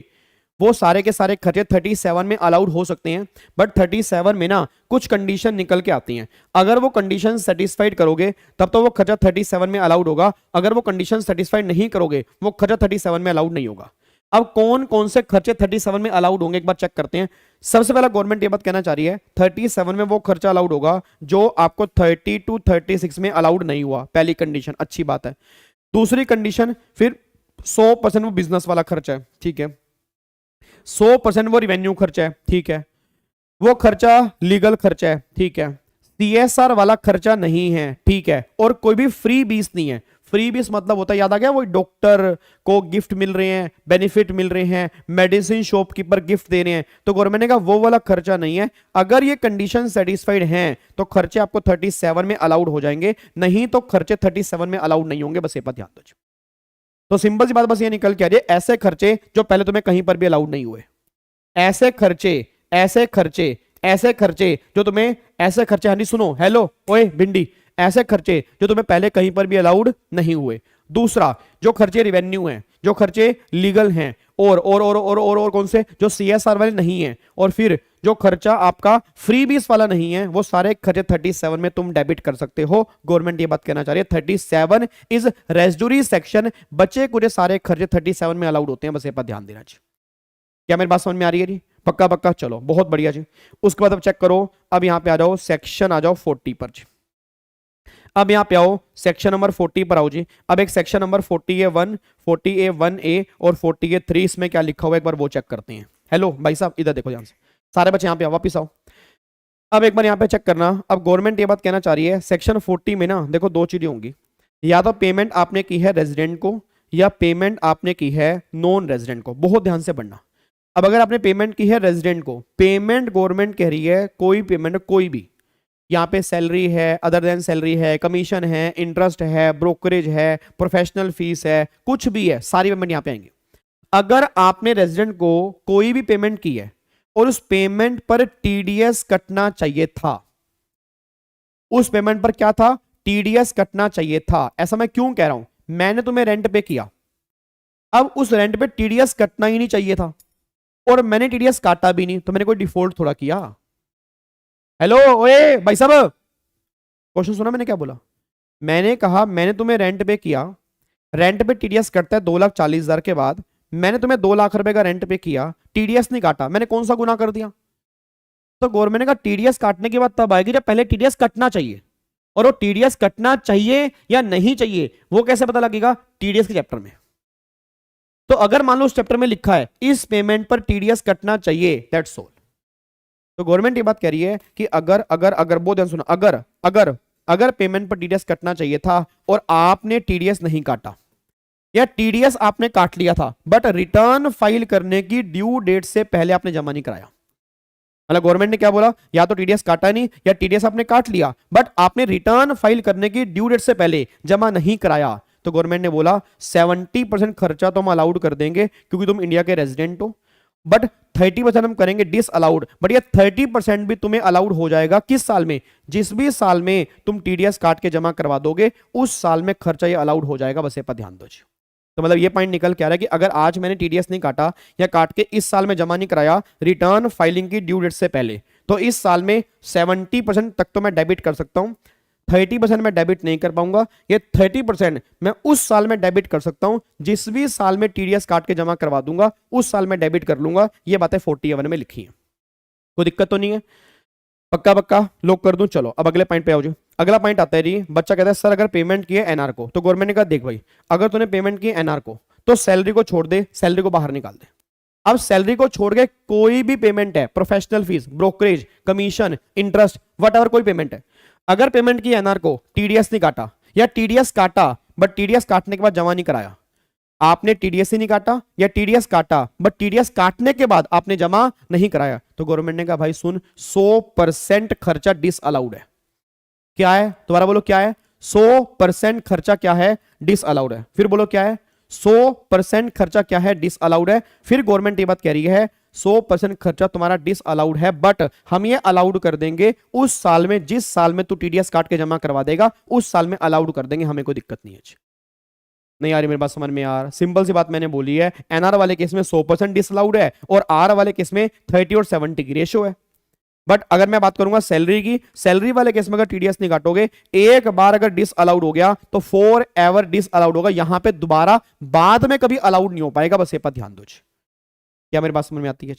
वो सारे के सारे खर्चे 37 में अलाउड हो सकते हैं। बट 37 में ना कुछ कंडीशन निकल के आती हैं। अगर वो कंडीशन सेटिस्फाइड करोगे तब तो वो खर्चा 37 में अलाउड होगा, अगर वो कंडीशन सेटिस्फाइड नहीं करोगे वो खर्चा 37 में अलाउड नहीं होगा। अब कौन कौन से खर्चे 37 में अलाउड होंगे एक बार चेक करते हैं। सबसे पहला गवर्नमेंट ये बात कहना चाह रही है 37 में वो खर्चा अलाउड होगा जो आपको 30 to 36 में अलाउड नहीं हुआ, पहली कंडीशन, अच्छी बात है। दूसरी कंडीशन, फिर 100% वो बिजनेस वाला खर्चा है, ठीक है, 100% वो रिवेन्यू खर्चा है, ठीक है, वो खर्चा लीगल खर्चा है, ठीक है, सीएसआर वाला खर्चा नहीं है, ठीक है, और कोई भी फ्री बीस नहीं है। फ्री बीस मतलब होता है, याद आ गया, वो डॉक्टर को गिफ्ट मिल रहे हैं, बेनिफिट मिल रहे हैं, मेडिसिन शॉपकीपर गिफ्ट दे रहे हैं, तो गवर्नमेंट ने कहा वो वाला खर्चा नहीं है। अगर ये कंडीशन सेटिस्फाइड हैं तो खर्चे आपको 37 में अलाउड हो जाएंगे, नहीं तो खर्चे 37 में अलाउड नहीं होंगे। बस ये बात ध्यान दो। तो सिंपल सी बात बस ये निकल के आ रही है, ऐसे खर्चे जो पहले तुम्हें कहीं पर भी अलाउड नहीं हुए, ऐसे खर्चे ऐसे खर्चे ऐसे खर्चे जो तुम्हें, ऐसे खर्चे, हाँ सुनो, हेलो ओए भिंडी, ऐसे खर्चे जो तुम्हें पहले कहीं पर भी अलाउड नहीं हुए, दूसरा जो खर्चे रिवेन्यू हैं, जो खर्चे लीगल हैं, और कौन से, जो CSR वाले नहीं हैं, और फिर जो खर्चा आपका फ्री बीस वाला नहीं है, वो सारे खर्चे 37 में तुम डेबिट कर सकते हो। गवर्नमेंट ये बात कहना चाह रही है 37 इज रेजिडुअरी सेक्शन, बचे कुछ सारे खर्चे 37 में अलाउड होते हैं, बस ये पर ध्यान देना चाहिए। क्या मेरी बात समझ में आ रही है जी? पक्का पक्का, चलो बहुत बढ़िया जी। उसके बाद अब चेक करो, अब यहां पे आ जाओ सेक्शन, आ जाओ 40 पर जी। अब यहां पे आओ सेक्शन नंबर 40 पर आओ जी। अब एक सेक्शन नंबर 40A1, 40A1A और 40A3, इसमें क्या लिखा हुआ है एक बार वो चेक करते हैं। हेलो भाई साहब इधर देखो ध्यान से, सारे बच्चे यहां पे आओ, वापिस आओ। अब एक बार यहां पे चेक करना, अब गवर्नमेंट ये बात कहना चाह रही है सेक्शन 40 में ना देखो दो चीजें होंगी, या तो पेमेंट आपने की है रेजिडेंट को, या पेमेंट आपने की है नॉन रेजिडेंट को। बहुत ध्यान से पढ़ना। अब अगर आपने पेमेंट की है रेजिडेंट को, पेमेंट गवर्नमेंट कह रही है कोई पेमेंट, कोई भी, यहाँ पे सैलरी है, अदर देन सैलरी है, कमीशन है, इंटरेस्ट है, ब्रोकरेज है, प्रोफेशनल फीस है, कुछ भी है, सारी पेमेंट यहाँ पे आएंगी। अगर आपने रेजिडेंट को कोई भी पेमेंट की है और उस पेमेंट पर TDS कटना चाहिए था, उस पेमेंट पर क्या था, TDS कटना चाहिए था। ऐसा मैं क्यों कह रहा हूं, मैंने तुम्हें रेंट पे किया, अब उस रेंट पे TDS कटना ही नहीं चाहिए था, और मैंने TDS काटा भी नहीं, तो मैंने कोई डिफॉल्ट थोड़ा किया। हेलो ओए भाई साहब, क्वेश्चन सुना मैंने क्या बोला? मैंने कहा मैंने तुम्हें रेंट पे किया, रेंट पे TDS कटता है 2,40,000 के बाद, मैंने तुम्हें 2 लाख रुपए का रेंट पे किया, TDS नहीं काटा, मैंने कौन सा गुनाह कर दिया? तो गवर्नमेंट ने कहा TDS काटने की बात तब आएगी जब पहले TDS कटना चाहिए, और वो TDS कटना चाहिए या नहीं चाहिए वो कैसे पता लगेगा? TDS के चैप्टर में। तो अगर मान लो उस चैप्टर में लिखा है इस पेमेंट पर TDS कटना चाहिए, दैट्स ऑल। तो गवर्नमेंट ये बात कह रही है कि अगर अगर अगर बहुत ध्यान सुनो, अगर अगर अगर पेमेंट पर TDS कटना चाहिए था और आपने TDS नहीं काटा, या TDS आपने काट लिया था बट रिटर्न फाइल करने की ड्यू डेट से पहले आपने जमा नहीं कराया, मतलब गवर्नमेंट ने क्या बोला, या तो TDS काटा नहीं या TDS आपने काट लिया बट आपने रिटर्न फाइल करने की ड्यू डेट से पहले जमा नहीं कराया, तो गवर्नमेंट ने बोला 70% खर्चा तो हम अलाउड कर देंगे क्योंकि तुम इंडिया के रेजिडेंट हो, बट 30% हम करेंगे डिस अलाउड। बट ये 30% भी तुम्हें अलाउड हो जाएगा किस साल में? जिस भी साल में तुम TDS काट के जमा करवा दोगे उस साल में खर्चा ये अलाउड हो जाएगा, बस ये पर ध्यान दो। तो मतलब ये पॉइंट निकल के आ रहा है कि अगर आज मैंने TDS नहीं काटा या काट के इस साल में जमा नहीं कराया रिटर्न फाइलिंग की ड्यू डेट से पहले, तो इस साल में 70% तक तो मैं डेबिट कर सकता हूं, 30% मैं डेबिट नहीं कर पाऊंगा। ये 30% मैं उस साल में डेबिट कर सकता हूं, जिस भी साल में TDS काट के जमा करवा दूंगा उस साल में डेबिट कर लूंगा। ये बातें 41 में लिखी है, कोई दिक्कत तो नहीं है? पक्का पक्का लोग कर दूं। चलो अब अगले पॉइंट पे आओ जी। अगला पॉइंट आता है जी, बच्चा कहता है सर अगर पेमेंट की है NR को, तो गवर्नमेंट ने कहा देख भाई अगर तूने पेमेंट की है NR को तो सैलरी को छोड़ दे, सैलरी को बाहर निकाल दे। अब सैलरी को छोड़ के कोई भी पेमेंट है, professional fees, brokerage, commission, interest, what कोई पेमेंट है, अगर पेमेंट की NR को TDS नहीं काटा या TDS काटा बट TDS काटने के बाद जमा नहीं कराया, आपने TDS ही नहीं काटा या TDS काटा बट TDS काटने के बाद आपने जमा नहीं कराया, तो गवर्नमेंट ने कहा भाई सुन 100% खर्चा डिस अलाउड है। क्या है? दोबारा बोलो क्या है? 100% खर्चा क्या है? डिस अलाउड है। फिर बोलो क्या है? 100% खर्चा क्या है? डिस अलाउड है। फिर गवर्नमेंट ये बात कह रही है 100% खर्चा तुम्हारा डिस अलाउड है, बट हम ये अलाउड कर देंगे उस साल में जिस साल में तू TDS काट के जमा करवा देगा उस साल में अलाउड कर देंगे, हमें कोई दिक्कत नहीं है। नहीं यार मेरे बात समझ में यार, सिंपल सी बात मैंने बोली है, NR वाले केस में 100% डिसअलाउड है और R वाले केस में 30 और 70 की रेशियो है। बट अगर मैं बात करूंगा सैलरी की, सैलरी वाले केस में अगर TDS नहीं काटोगे, एक बार अगर डिस अलाउड हो गया तो फॉर एवर डिस अलाउड होगा, यहां पे दोबारा बाद में कभी अलाउड नहीं हो पाएगा, बस ये पर ध्यान दो। क्या मेरी बात समझ में आती है?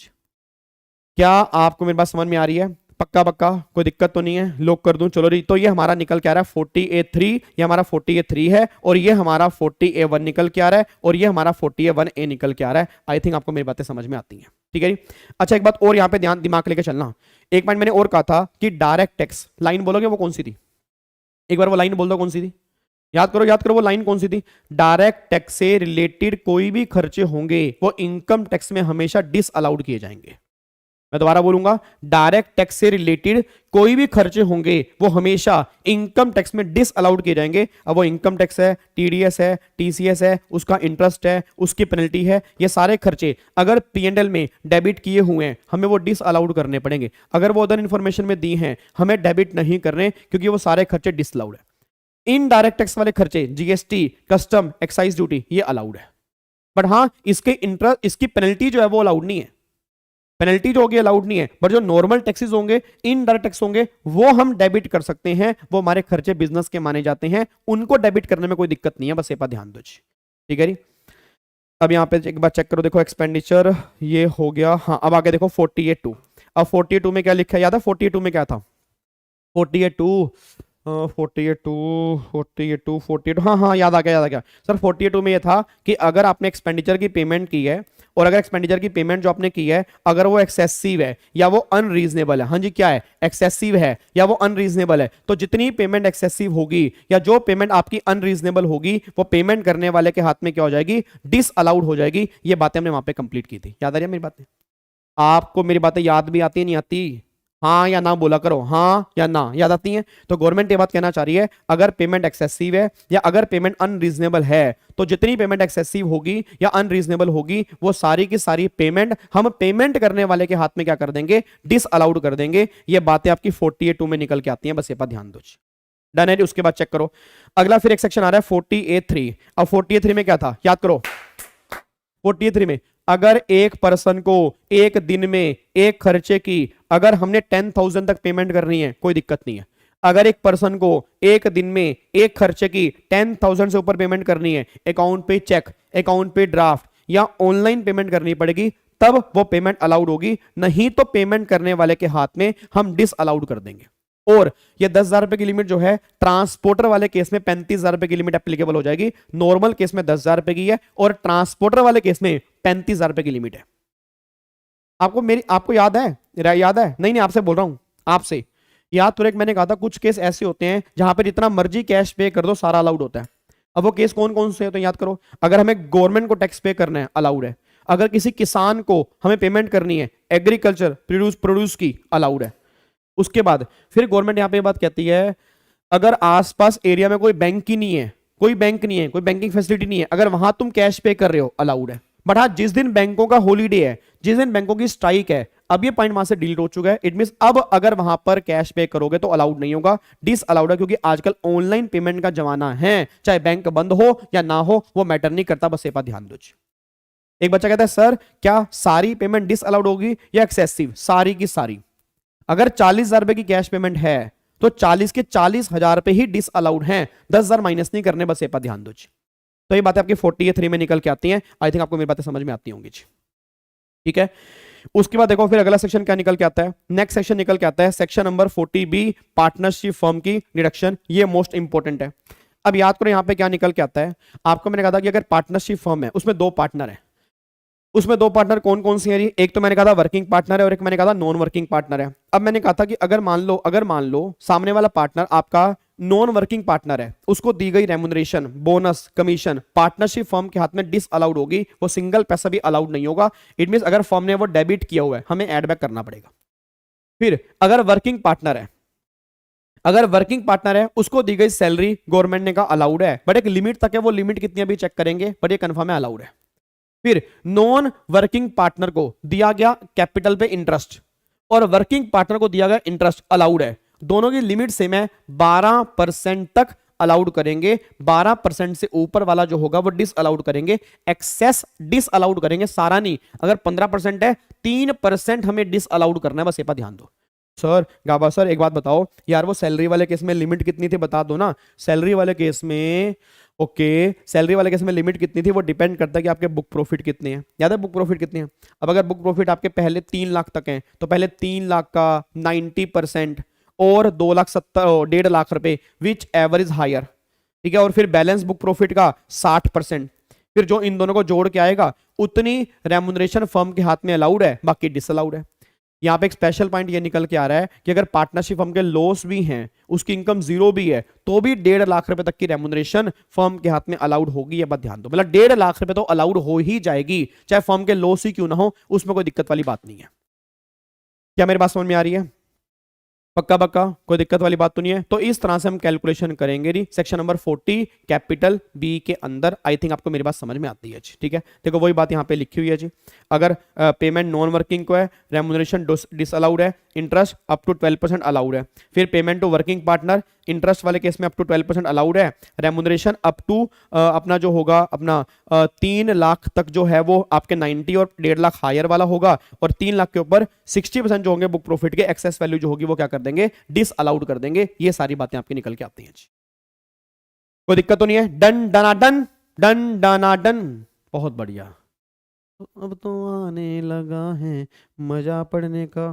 क्या आपको मेरी बात समझ में आ रही है? पक्का पक्का कोई दिक्कत तो नहीं है? लोग कर दूं। चलो जी, तो ये हमारा निकल के आ रहा है 40A3, ये हमारा 40A3 है और ये हमारा 40A1 निकल के आ रहा है और ये हमारा 40A1A निकल के आ रहा है। आई थिंक आपको मेरी बातें समझ में आती हैं, ठीक है जी। अच्छा एक बात और यहाँ पे ध्यान दिमाग लेके चलना, एक पॉइंट मैंने और कहा था कि डायरेक्ट टैक्स, लाइन बोलोगे वो कौन सी थी? एक बार वो लाइन बोल दो कौन सी थी, याद करो वो लाइन कौन सी थी? डायरेक्ट टैक्स से रिलेटेड कोई भी खर्चे होंगे वो इनकम टैक्स में हमेशा डिस अलाउड किए जाएंगे। मैं दोबारा बोलूंगा, डायरेक्ट टैक्स से रिलेटेड कोई भी खर्चे होंगे वो हमेशा इनकम टैक्स में डिस अलाउड किए जाएंगे। अब वो इनकम टैक्स है, TDS है, TCS है, उसका इंटरेस्ट है, उसकी पेनल्टी है, ये सारे खर्चे अगर P&L में डेबिट किए हुए हैं हमें वो डिस अलाउड करने पड़ेंगे। अगर वो अदर इंफॉर्मेशन में दी हैं हमें डेबिट नहीं करने, क्योंकि वो सारे खर्चे डिस अलाउड है। इनडायरेक्ट टैक्स वाले खर्चे, जीएसटी, कस्टम, एक्साइज ड्यूटी, ये अलाउड है। बट हाँ, इसके इंटरेस्ट, इसकी पेनल्टी जो है वो अलाउड नहीं है। पेनल्टी जो होगी अलाउड नहीं है, बट जो नॉर्मल टैक्सेस होंगे, इनडायरेक्ट टैक्स होंगे, वो हम डेबिट कर सकते हैं। वो हमारे खर्चे बिजनेस के माने जाते हैं, उनको डेबिट करने में कोई दिक्कत नहीं है। बस ये बात ध्यान दो जी, ठीक है जी। अब यहाँ पे एक बार चेक करो, देखो एक्सपेंडिचर ये हो गया। हाँ, अब आगे देखो 48(2). अब 48(2) में क्या लिखा है, याद है 48(2) में क्या था? 48(2), 48(2), हाँ, याद आ गया सर। 48(2) में ये था कि अगर आपने एक्सपेंडिचर की पेमेंट की है, और अगर एक्सपेंडिचर की पेमेंट जो आपने की है, अगर वो एक्सेसिव है या वो अनरीजनेबल है, हाँ जी, क्या है, एक्सेसिव है या वो अनरीजनेबल है, तो जितनी पेमेंट एक्सेसिव होगी या जो पेमेंट आपकी अनरीजनेबल होगी, वो पेमेंट करने वाले के हाथ में क्या हो जाएगी, डिसअलाउड हो जाएगी। ये बातें हमने वहां पे कंप्लीट की थी, याद आ रही है मेरी बातें? आपको मेरी बातें याद भी आती है, नहीं आती? हाँ या ना बोला करो, हाँ या ना, याद आती है? तो गवर्नमेंट ये बात कहना चाह रही है, अगर पेमेंट एक्सेसिव है या अगर पेमेंट अनरीजनेबल है, तो जितनी पेमेंट एक्सेसिव होगी या अनरीजनेबल होगी, वो सारी की सारी पेमेंट हम पेमेंट करने वाले के हाथ में क्या कर देंगे, डिसअलाउड कर देंगे। ये बातें आपकी 48(2) में निकल के आती हैं, बस ये बात ध्यान दो। डन है? उसके बाद चेक करो, अगला फिर एक सेक्शन आ रहा है 48(3). अब 48(3) में क्या था, याद करो। 48(3) में अगर एक पर्सन को एक दिन में एक खर्चे की, अगर हमने 10,000 तक पेमेंट करनी है, कोई दिक्कत नहीं है। अगर एक पर्सन को एक दिन में एक खर्चे की 10,000 से ऊपर पेमेंट करनी है, अकाउंट पे चेक, अकाउंट पे ड्राफ्ट या ऑनलाइन पेमेंट करनी पड़ेगी, तब वो पेमेंट अलाउड होगी। नहीं तो पेमेंट करने वाले के हाथ में हम डिसअलाउड कर देंगे। और ये 10,000 रुपए की लिमिट जो है, ट्रांसपोर्टर वाले केस में 35,000 रुपए की लिमिट एप्लीकेबल हो जाएगी। नॉर्मल केस में 10,000 रुपए की है, और ट्रांसपोर्टर वाले केस में 35,000 रुपए की लिमिट है। आपको याद है? याद है? नहीं, आपसे बोल रहा हूं, आपसे याद तो। एक मैंने कहा था कुछ केस ऐसे होते हैं जहां पर जितना मर्जी कैश पे कर दो, सारा अलाउड होता है। अब वो केस कौन कौन से होते हैं, याद करो। अगर हमें गवर्नमेंट को टैक्स पे करना है, अलाउड है। अगर किसी किसान को हमें पेमेंट करनी है, एग्रीकल्चर प्रोड्यूस की, अलाउड है। उसके बाद फिर गवर्नमेंट यहां पे बात कहती है, अगर आसपास एरिया में कोई बैंक ही नहीं है, कोई बैंक नहीं है, कोई बैंकिंग फैसिलिटी नहीं है, अगर वहां तुम कैश पे कर रहे हो, अलाउड है। बट हाँ, जिस दिन बैंकों का हॉलीडे है, जिस दिन बैंकों की स्ट्राइक है, अब ये पॉइंट वहां से डिलीट हो चुका है। इट मींस अब अगर वहां पर कैश पे करोगे तो अलाउड नहीं होगा, डिस अलाउड है। क्योंकि आजकल ऑनलाइन पेमेंट का जमाना है, चाहे बैंक बंद हो या ना हो, वो मैटर नहीं करता। बस ये बात ध्यान दो। एक बच्चा कहता है, सर क्या सारी पेमेंट डिस अलाउड होगी या एक्सेसिव? सारी की सारी। अगर 40,000 रुपए की कैश पेमेंट है, तो 40 के 40,000 रुपए ही डिस अलाउड हैं, 10,000 माइनस नहीं करने। बस ये बात ध्यान दो। तो ये बातें आपकी 48(3) में निकल के आती हैं। आई थिंक आपको मेरी बातें समझ में आती होंगी जी, ठीक है। उसके बाद देखो फिर अगला सेक्शन क्या निकल के आता है। नेक्स्ट सेक्शन निकल के आता है section number 40B, partnership firm की डिडक्शन। ये मोस्ट इंपॉर्टेंट है। अब याद करो यहाँ पे क्या निकल के आता है। आपको मैंने कहा था कि अगर पार्टनरशिप फर्म है, उसमें 2 पार्टनर है। उसमें 2 पार्टनर कौन कौन सी है? एक तो मैंने कहा था वर्किंग पार्टनर है, और एक मैंने कहा था नॉन वर्किंग पार्टनर है। अब मैंने कहा था कि अगर मान लो सामने वाला पार्टनर आपका नॉन वर्किंग पार्टनर है, उसको दी गई remuneration, bonus, commission partnership firm के हाथ में डिस अलाउड होगी। वो सिंगल पैसा भी अलाउड नहीं होगा। इट मींस अगर फर्म ने वो डेबिट किया हुआ है, हमें एड बैक करना पड़ेगा। फिर अगर वर्किंग पार्टनर है, उसको दी गई सैलरी गवर्नमेंट ने कहा अलाउड है, बट एक लिमिट तक है। वो लिमिट कितनी अभी चेक करेंगे, बट ये कंफर्म है अलाउड है। फिर नॉन वर्किंग पार्टनर को दिया गया कैपिटल पे इंटरेस्ट, और वर्किंग पार्टनर को दिया गया इंटरेस्ट, अलाउड है। दोनों की लिमिट सेम है, 12% तक अलाउड करेंगे। 12% से ऊपर वाला जो होगा वो डिस अलाउड करेंगे। एक्सेस डिस अलाउड करेंगे, सारा नहीं। अगर 15% है, 3% हमें डिस अलाउड करना है। बस ये पर ध्यान दो। सर गाबा सर एक बात बताओ यार, वो सैलरी वाले केस में लिमिट कितनी थी, बता दो ना। सैलरी वाले केस में सैलरी वाले केस में लिमिट कितनी थी, वो डिपेंड करता है कि आपके बुक प्रॉफिट कितने हैं। याद है बुक प्रॉफिट कितने हैं? अब अगर बुक प्रॉफिट आपके पहले 3 लाख तक हैं, तो पहले 3 लाख का 90% और 1.5 लाख रुपए, विच एवर इज हायर, ठीक है। और फिर बैलेंस बुक प्रॉफिट का 60%। फिर जो इन दोनों को जोड़ के आएगा, उतनी रेम्युनरेशन फर्म के हाथ में अलाउड है, बाकी डिसअलाउड है। यहाँ पे एक स्पेशल पॉइंट ये निकल के आ रहा है कि अगर पार्टनरशिप फर्म के लॉस भी हैं, उसकी इनकम 0 भी है, तो भी 1.5 लाख रुपए तक की रेम्युनरेशन फर्म के हाथ में अलाउड होगी। ये बात ध्यान दो। मतलब 1.5 लाख रुपए तो अलाउड हो ही जाएगी, चाहे फर्म के लॉस ही क्यों ना हो, उसमें कोई दिक्कत वाली बात नहीं है। क्या मेरी बात समझ में आ रही है? पक्का कोई दिक्कत वाली बात तो नहीं है। तो इस तरह से हम कैलकुलेशन करेंगे जी सेक्शन नंबर 40 कैपिटल बी के अंदर। आई थिंक आपको मेरी बात समझ में आती है जी, ठीक है। देखो वही बात यहाँ पे लिखी हुई है जी। अगर पेमेंट नॉन वर्किंग को है, रेम्युनरेशन डिसअलाउड है, इंटरेस्ट अप टू 12% अलाउड है। फिर payment to working partner, interest वाले केस में अप टू 12% अलाउड है। रेमुनरेशन अप टू अपना जो होगा अपना 3 लाख तक जो है वो आपके 90 और 1.5 लाख हायर वाला होगा, और 3 लाख के ऊपर 60% जो होंगे बुक प्रॉफिट के एक्सेस वैल्यू जो होगी वो क्या कर देंगे, डिस अलाउड कर देंगे। ये सारी बातें आपकी निकल के आती हैं जी, कोई दिक्कत तो नहीं है। डन डना डन, डन डना डन, बहुत बढ़िया। अब तो आने लगा है मजा पढ़ने का,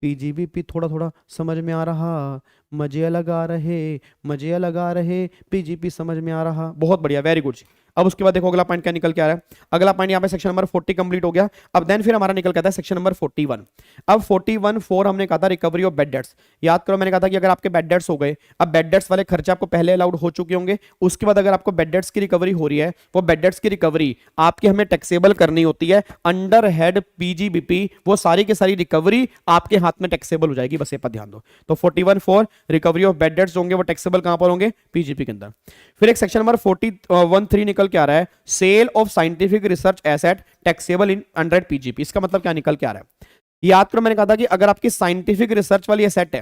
पीजीबीपी थोड़ा थोड़ा समझ में आ रहा, मजे लगा रहे, मजे लगा रहे, पीजीपी समझ में आ रहा, बहुत बढ़िया, वेरी गुड जी। अब उसके बाद देखो अगला पॉइंट क्या निकल के आ रहा है। अगला पॉइंट यहाँ पे सेक्शन नंबर 40 कंप्लीट हो गया। अब देन फिर हमारा निकल के आता है सेक्शन नंबर 41। अब 41(4) हमने कहा था रिकवरी ऑफ बेड डेट्स। याद करो मैंने कहा था कि अगर आपके बेड डेट्स हो गए, अब बेड डेट्स वाले खर्चे आपको पहले अलाउड हो चुके होंगे, उसके बाद अगर आपको बेड डेट्स की रिकवरी हो रही है, वो बेड डेट्स की रिकवरी आपकी हमें टैक्सेबल करनी होती है अंडर हेड पीजीबीपी, वो सारी की सारी रिकवरी आपके हाथ में टैक्सेबल हो जाएगी, बस ये पर ध्यान दो। तो 41(4) रिकवरी ऑफ बेड डेट्स होंगे वो टैक्सेबल कहां पर होंगे, पीजीपी के अंदर। फिर एक सेक्शन नंबर 41(3) निकल के आ रहा है, sale of scientific research asset taxable in under PGP. इसका मतलब क्या निकल के आ रहा है, याद करो मैंने कहा था कि अगर आपकी साइंटिफिक रिसर्च वाली एसेट है,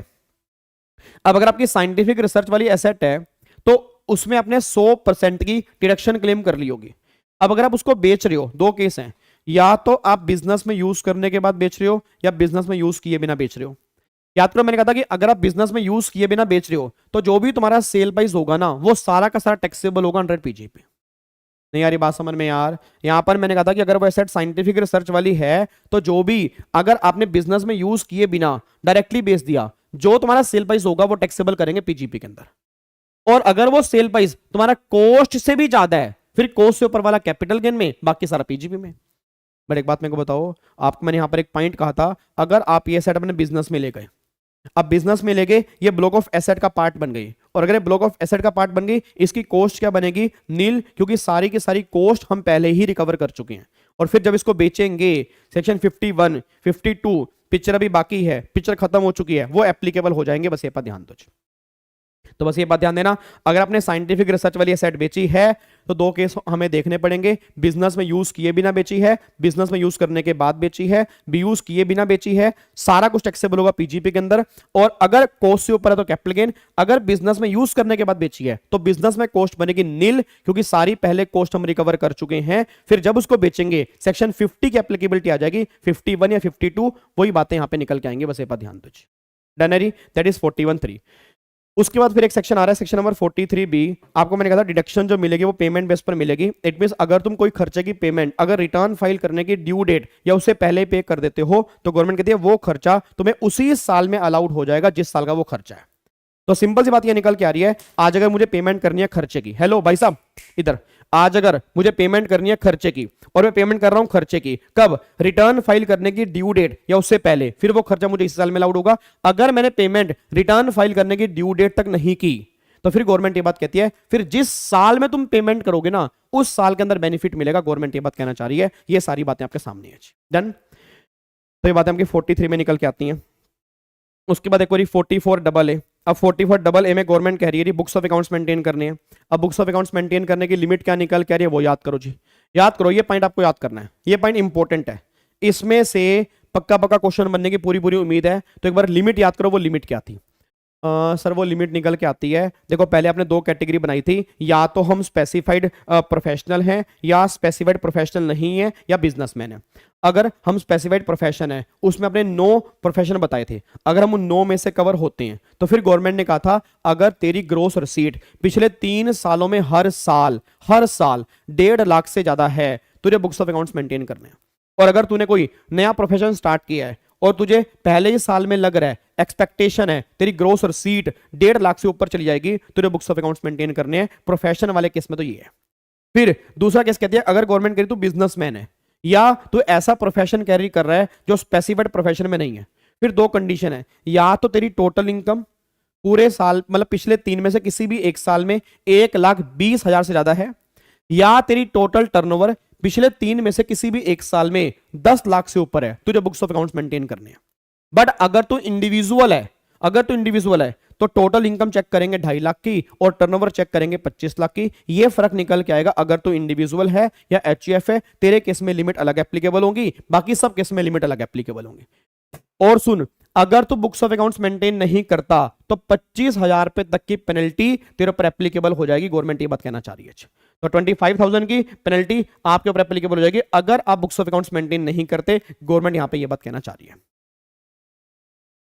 अब अगर आपकी साइंटिफिक रिसर्च वाली एसेट है तो उसमें आपने 100% की डिडक्शन क्लेम कर ली होगी। अब अगर आप उसको बेच रहे हो, दो केस हैं, या तो आप बिजनेस में यूज करने के बाद बेच रहे हो या बिजनेस में यूज किए बिना बेच रहे हो। याद करो मैंने कहा था कि अगर आप बिजनेस में यूज किए बिना बेच रहे हो तो जो भी तुम्हारा सेल प्राइस होगा ना वो सारा का सारा टैक्सेबल होगा अंडर पीजीपी। नहीं यार ये बात समझ में यार, यहां पर मैंने कहा था कि अगर वो एसेट साइंटिफिक रिसर्च वाली है तो जो भी अगर आपने बिजनेस में यूज किए बिना डायरेक्टली बेच दिया, जो तुम्हारा सेल प्राइस होगा वो टैक्सेबल करेंगे पीजीपी के अंदर। और अगर वो सेल प्राइस तुम्हारा कॉस्ट से भी ज्यादा है, फिर कॉस्ट से ऊपर वाला कैपिटल गेन में, बाकी सारा पीजीपी में। बट एक बात मेरे को बताओ, आपको मैंने यहां पर एक पॉइंट कहा था, अगर आप ये एसेट अपने बिजनेस में ले गए, अब बिजनेस में ले गए, ये ब्लॉक ऑफ एसेट का पार्ट बन गई, और अगर ये ब्लॉक ऑफ एसेट का पार्ट बन गई, इसकी कॉस्ट क्या बनेगी, नील, क्योंकि सारी की सारी कॉस्ट हम पहले ही रिकवर कर चुके हैं। और फिर जब इसको बेचेंगे सेक्शन 51, 52 पिक्चर अभी बाकी है, पिक्चर खत्म हो चुकी है, वो एप्लीकेबल हो जाएंगे, बस ये पर ध्यान दो। तो बस ये बात ध्यान देना, अगर आपने साइंटिफिक रिसर्च वाली एसेट बेची है तो दो केस हमें देखने पड़ेंगे, बिजनेस में यूज किए बिना बेची है, बिजनेस में यूज करने के बाद बेची है, यूज किए बिना बेची है, सारा कुछ टैक्सेबल होगा पीजीपी के अंदर। और अगर कॉस्ट से ऊपर है तो कैपिटल गेन, अगर बिजनेस में यूज करने के बाद बेची है तो बिजनेस में कॉस्ट बनेगी नील, क्योंकि सारी पहले कॉस्ट हम रिकवर कर चुके हैं। फिर जब उसको बेचेंगे सेक्शन 50 की एप्लीकेबिलिटी आ जाएगी, 51 या 52 वही बातें यहां पर निकल के आएंगे, बस ये पर ध्यान दो। डनरी, दैट इज 41(3). उसके बाद फिर एक सेक्शन आ रहा है सेक्शन नंबर 43(b). आपको मैंने कहा था डिडक्शन जो मिलेगी वो पेमेंट बेस पर मिलेगी। इट मींस अगर तुम कोई खर्चे की पेमेंट अगर रिटर्न फाइल करने की ड्यू डेट या उससे पहले पे कर देते हो तो गवर्नमेंट कहती है वो खर्चा तुम्हें उसी साल में अलाउड हो जाएगा जिस साल का वो खर्चा है। तो सिंपल सी बात ये निकल के आ रही है, आज अगर मुझे पेमेंट करनी है खर्चे की, हेलो भाई साहब इधर, आज अगर मुझे पेमेंट करनी है खर्चे की और मैं पेमेंट कर रहा हूं खर्चे की कब, रिटर्न फाइल करने की ड्यू डेट या उससे पहले, फिर वो खर्चा मुझे इस साल में अलाउड होगा। अगर मैंने पेमेंट रिटर्न फाइल करने की ड्यू डेट तक नहीं की तो फिर गवर्नमेंट ये बात कहती है फिर जिस साल में तुम पेमेंट करोगे ना उस साल के अंदर बेनिफिट मिलेगा। गवर्नमेंट ये बात कहना चाह रही है, ये सारी बातें आपके सामने है। डन, तो ये बातें आपकी 43 में निकल के आती हैं। उसके बाद एक बार 44AA। अब 44AA में गवर्नमेंट कह रही है बुक्स ऑफ अकाउंट्स मेंटेन करने हैं। अब बुक्स ऑफ अकाउंट्स मेंटेन करने की लिमिट क्या निकल के आ रही है वो याद करो जी, याद करो, ये पॉइंट आपको याद करना है, ये पॉइंट इंपॉर्टेंट है, इसमें से पक्का पक्का क्वेश्चन बनने की पूरी पूरी उम्मीद है। तो एक बार लिमिट याद करो, वो लिमिट क्या थी सर, वो लिमिट निकल के आती है, देखो पहले आपने दो कैटेगरी बनाई थी, या तो हम स्पेसिफाइड प्रोफेशनल हैं या स्पेसिफाइड प्रोफेशनल नहीं है या बिजनेसमैन है। अगर हम स्पेसिफाइड प्रोफेशन है उसमें अपने 9 प्रोफेशन बताए थे, अगर हम उन 9 में से कवर होते हैं तो फिर गवर्नमेंट ने कहा था अगर तेरी ग्रोस रिसीट पिछले 3 सालों में हर साल 1.5 लाख से ज्यादा है तुझे बुक्स ऑफ अकाउंट्स मेंटेन करने हैं। और अगर तूने कोई नया प्रोफेशन स्टार्ट किया है और तुझे पहले ही साल में लग रहा है, एक्सपेक्टेशन है तेरी ग्रोस रिसीट 1.5 लाख से ऊपर चली जाएगी, तुझे बुक्स ऑफ अकाउंट्स मेंटेन करने हैं। प्रोफेशन वाले केस में तो ये है। फिर दूसरा केस कहती है अगर गवर्नमेंट कह रही तू बिजनेसमैन है या तू ऐसा प्रोफेशन कैरी कर रहा है जो स्पेसिफाइड प्रोफेशन में नहीं है, फिर दो कंडीशन है, या तो तेरी टोटल इनकम पूरे साल मतलब पिछले 3 में से किसी भी एक साल में 1,20,000 से ज्यादा है, या तेरी टोटल टर्नओवर पिछले 3 में से किसी भी एक साल में 10 लाख से ऊपर है, तुझे बुक्स ऑफ अकाउंट्स मेंटेन करने हैं। बट अगर तू इंडिविजुअल है तो टोटल इनकम चेक करेंगे 2.5 लाख की और टर्नओवर चेक करेंगे 25 लाख की। ये फर्क निकल के आएगा अगर तू इंडिविजुअल है या एचयूएफ है, तेरे केस में लिमिट अलग एप्लीकेबल होगी, बाकी सब केस में लिमिट अलग एप्लीकेबल होंगी। और सुन, अगर तू बुक्स ऑफ अकाउंट्स मेंटेन नहीं करता तो 25,000 रुपए तक की पेनल्टी तेरे ऊपर एप्लीकेबल हो जाएगी। गवर्नमेंट ये बात कहना चाह रही है। तो 25,000 की पेनल्टी आपके ऊपर एप्लीकेबल हो जाएगी अगर आप बुक्स ऑफ अकाउंट्स मेंटेन नहीं करते। गवर्नमेंट यहां पे ये बात कहना चाह रही है।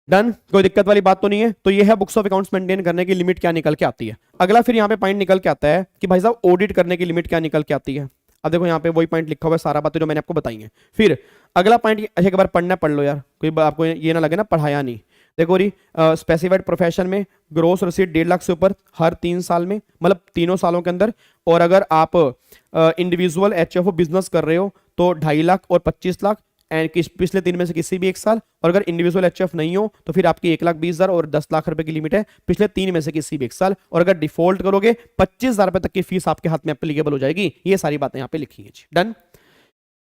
डन, कोई दिक्कत वाली बात तो नहीं है। तो ये है बुक्स ऑफ अकाउंट्स मेंटेन करने की लिमिट क्या निकल के आती है। अगला फिर यहाँ पे पॉइंट निकल के आता है कि भाई साहब ऑडिट करने की लिमिट क्या निकल के आती है। अब देखो यहाँ पे वही पॉइंट लिखा हुआ है, सारा बातें जो मैंने आपको बताई है। फिर अगला पॉइंट एक बार पढ़ना पढ़ लो यार, कोई आपको ये ना लगे ना पढ़ाया नहीं। देखो री स्पेसिफाइड प्रोफेशन में ग्रोस रसीद 1.5 लाख से ऊपर हर 3 साल में, मतलब तीनों सालों के अंदर। और अगर आप इंडिविजुअल एचएफओ बिजनेस कर रहे हो तो 2.5 लाख और 25 लाख एंड पिछले 3 में से किसी भी एक साल। और अगर इंडिविजुअल एचएफ नहीं हो तो फिर आपकी 1,20,000 और 10 लाख रुपए की लिमिट है पिछले 3 में से किसी भी एक साल। और अगर डिफॉल्ट करोगे 25,000 रुपए तक की फीस आपके हाथ में एप्लीकेबल हो जाएगी। ये सारी बातें यहाँ पे लिखी है। डन,